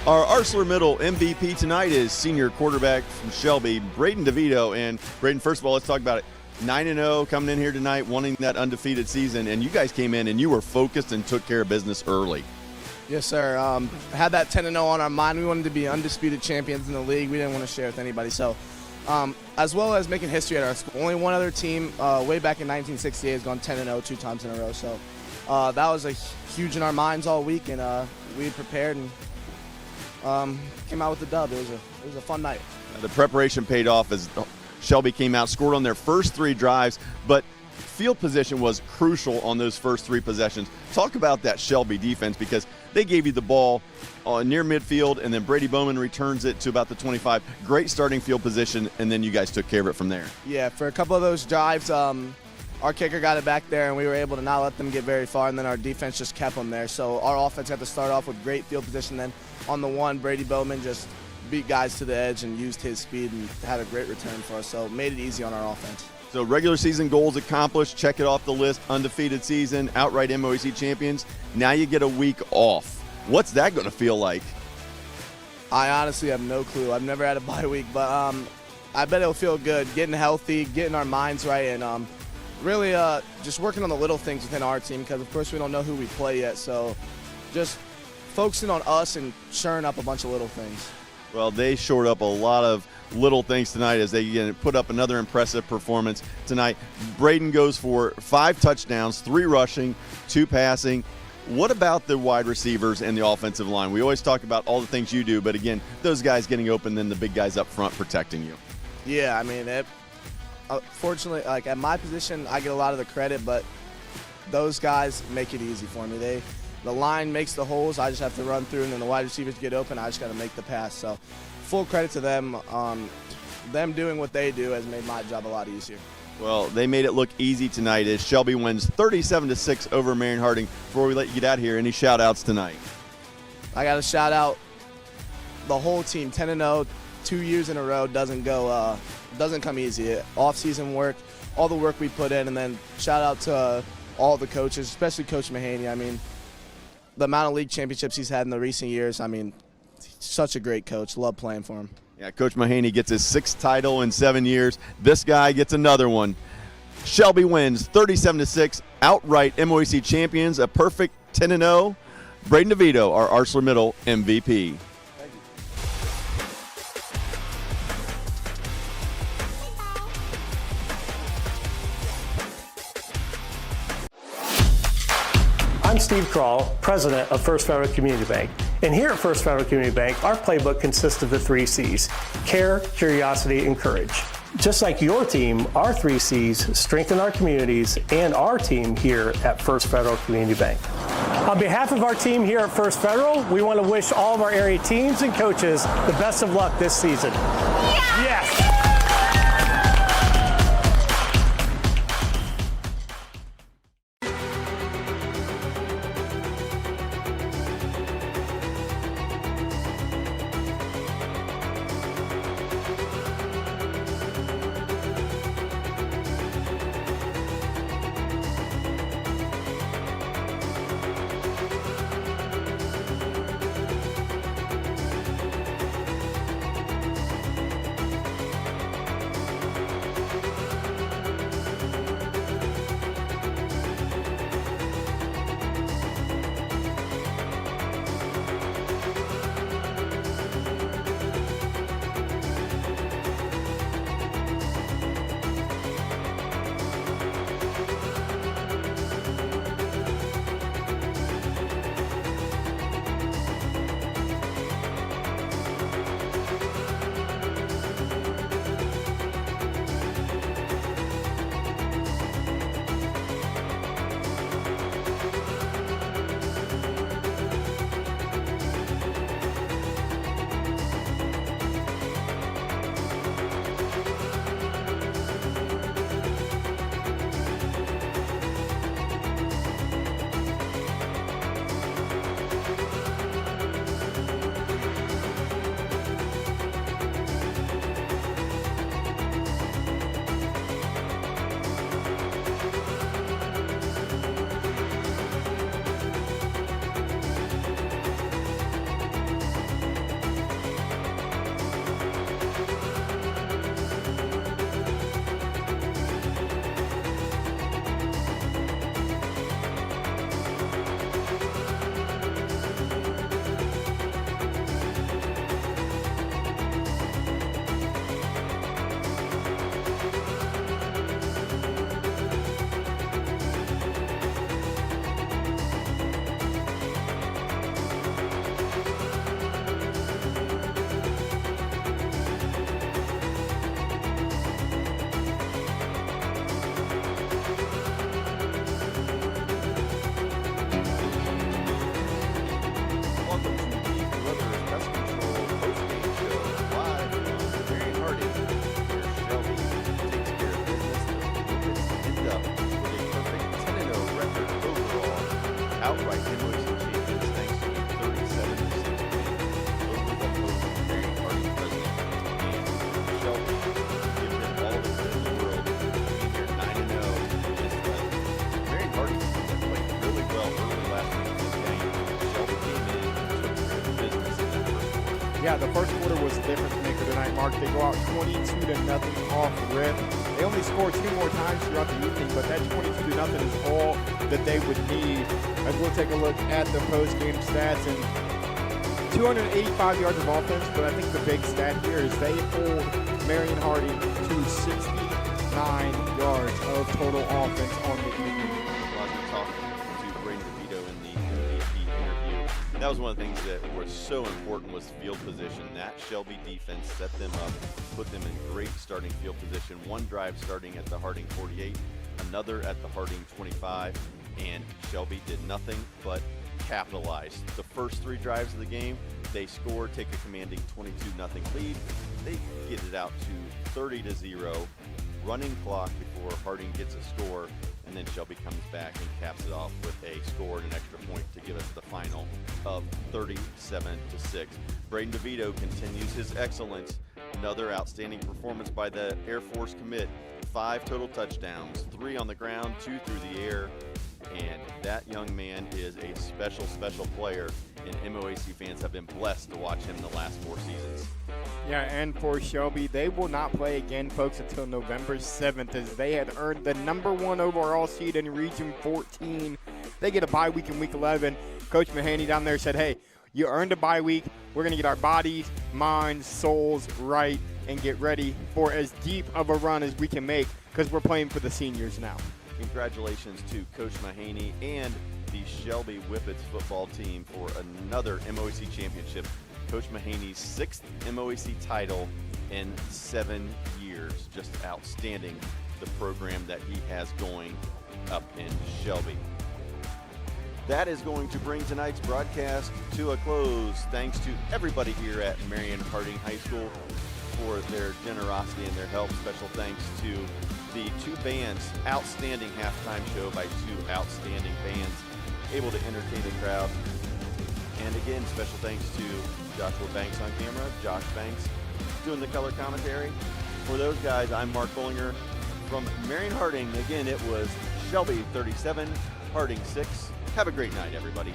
Our Arcelor Mittal MVP tonight is senior quarterback from Shelby, Braden DeVito. And Braden, first of all, let's talk about it. 9-0 coming in here tonight, wanting that undefeated season. And you guys came in and you were focused and took care of business early. Yes, sir. Had that 10-0 on our mind. We wanted to be undisputed champions in the league. We didn't want to share with anybody. So, as well as making history at our school. Only one other team way back in 1968 has gone 10-0 2 times in a row. So that was huge in our minds all week, and we prepared and came out with the dub. It was a fun night. The preparation paid off as Shelby came out, scored on their first 3 drives, but field position was crucial on those first 3 possessions. Talk about that Shelby defense, because they gave you the ball near midfield, and then Brady Bowman returns it to about the 25. Great starting field position, and then you guys took care of it from there. Yeah, for a couple of those drives, our kicker got it back there, and we were able to not let them get very far, and then our defense just kept them there. So our offense had to start off with great field position. Then on the one, Brady Bowman just beat guys to the edge and used his speed and had a great return for us. So made it easy on our offense. So regular season goals accomplished, check it off the list, undefeated season, outright MOAC champions. Now you get a week off. What's that going to feel like? I honestly have no clue. I've never had a bye week, but I bet it'll feel good, getting healthy, getting our minds right, and really just working on the little things within our team, because of course we don't know who we play yet. So just focusing on us and shoring up a bunch of little things. Well, they shored up a lot of little things tonight as they put up another impressive performance tonight. Braden goes for 5 touchdowns, 3 rushing, 2 passing. What about the wide receivers and the offensive line? We always talk about all the things you do, but again, those guys getting open, then the big guys up front protecting you. Yeah, I mean, fortunately, like at my position, I get a lot of the credit, but those guys make it easy for me. The line makes the holes, I just have to run through, and then the wide receivers get open, I just got to make the pass. So full credit to them. Them doing what they do has made my job a lot easier. Well, they made it look easy tonight as Shelby wins 37-6 over Marion Harding. Before we let you get out here, any shout-outs tonight? I got to shout out the whole team. 10-0, 2 years in a row doesn't come easy. Off-season work, all the work we put in, and then shout out to all the coaches, especially Coach Mahaney. I mean, the amount of league championships he's had in the recent years, I mean, such a great coach. Love playing for him. Yeah, Coach Mahaney gets his 6th title in 7 years. This guy gets another one. Shelby wins 37-6, outright MOAC champions, a perfect 10-0. Braden DeVito, our Arcelor Mittal MVP. I'm Steve Kroll, president of First Federal Community Bank. And here at First Federal Community Bank, our playbook consists of the 3 C's: care, curiosity, and courage. Just like your team, our 3 C's strengthen our communities and our team here at First Federal Community Bank. On behalf of our team here at First Federal, we want to wish all of our area teams and coaches the best of luck this season. Yes! Yeah, the first quarter was the difference maker tonight, Mark. They go out 22-0 off the rip. They only scored 2 more times throughout the evening, but that 22-0 is all that they would need. As we'll take a look at the post-game stats, and 285 yards of offense, but I think the big stat here is they hold Marion Harding to 69 yards of total offense on the evening. Well, I was talking to Brayden DeVito in the AP interview. That was one of the things that was so important was field position. That Shelby defense set them up, put them in great starting field position. One drive starting at the Harding 48, another at the Harding 25, and Shelby did nothing but capitalize. The first 3 drives of the game, they score, take a commanding 22-0 lead. They get it out to 30-0, running clock before Harding gets a score, and then Shelby comes back and caps it off with a score and an extra point to give us the final of 37-6. Brayden DeVito continues his excellence. Another outstanding performance by the Air Force commit. 5 total touchdowns, 3 on the ground, 2 through the air. And that young man is a special, special player, and MOAC fans have been blessed to watch him the last 4 seasons. Yeah, and for Shelby, they will not play again, folks, until November 7th, as they had earned the #1 overall seed in Region 14. They get a bye week in Week 11. Coach Mahaney down there said, hey, you earned a bye week. We're going to get our bodies, minds, souls right and get ready for as deep of a run as we can make, because we're playing for the seniors now. Congratulations to Coach Mahaney and the Shelby Whippets football team for another MOAC championship. Coach Mahaney's 6th MOAC title in 7 years. Just outstanding, the program that he has going up in Shelby. That is going to bring tonight's broadcast to a close. Thanks to everybody here at Marion Harding High School for their generosity and their help. Special thanks to the 2 bands, outstanding halftime show by 2 outstanding bands, able to entertain the crowd. And again, special thanks to Joshua Banks on camera, Josh Banks doing the color commentary. For those guys, I'm Mark Bollinger from Marion Harding. Again, it was Shelby 37, Harding 6. Have a great night, everybody.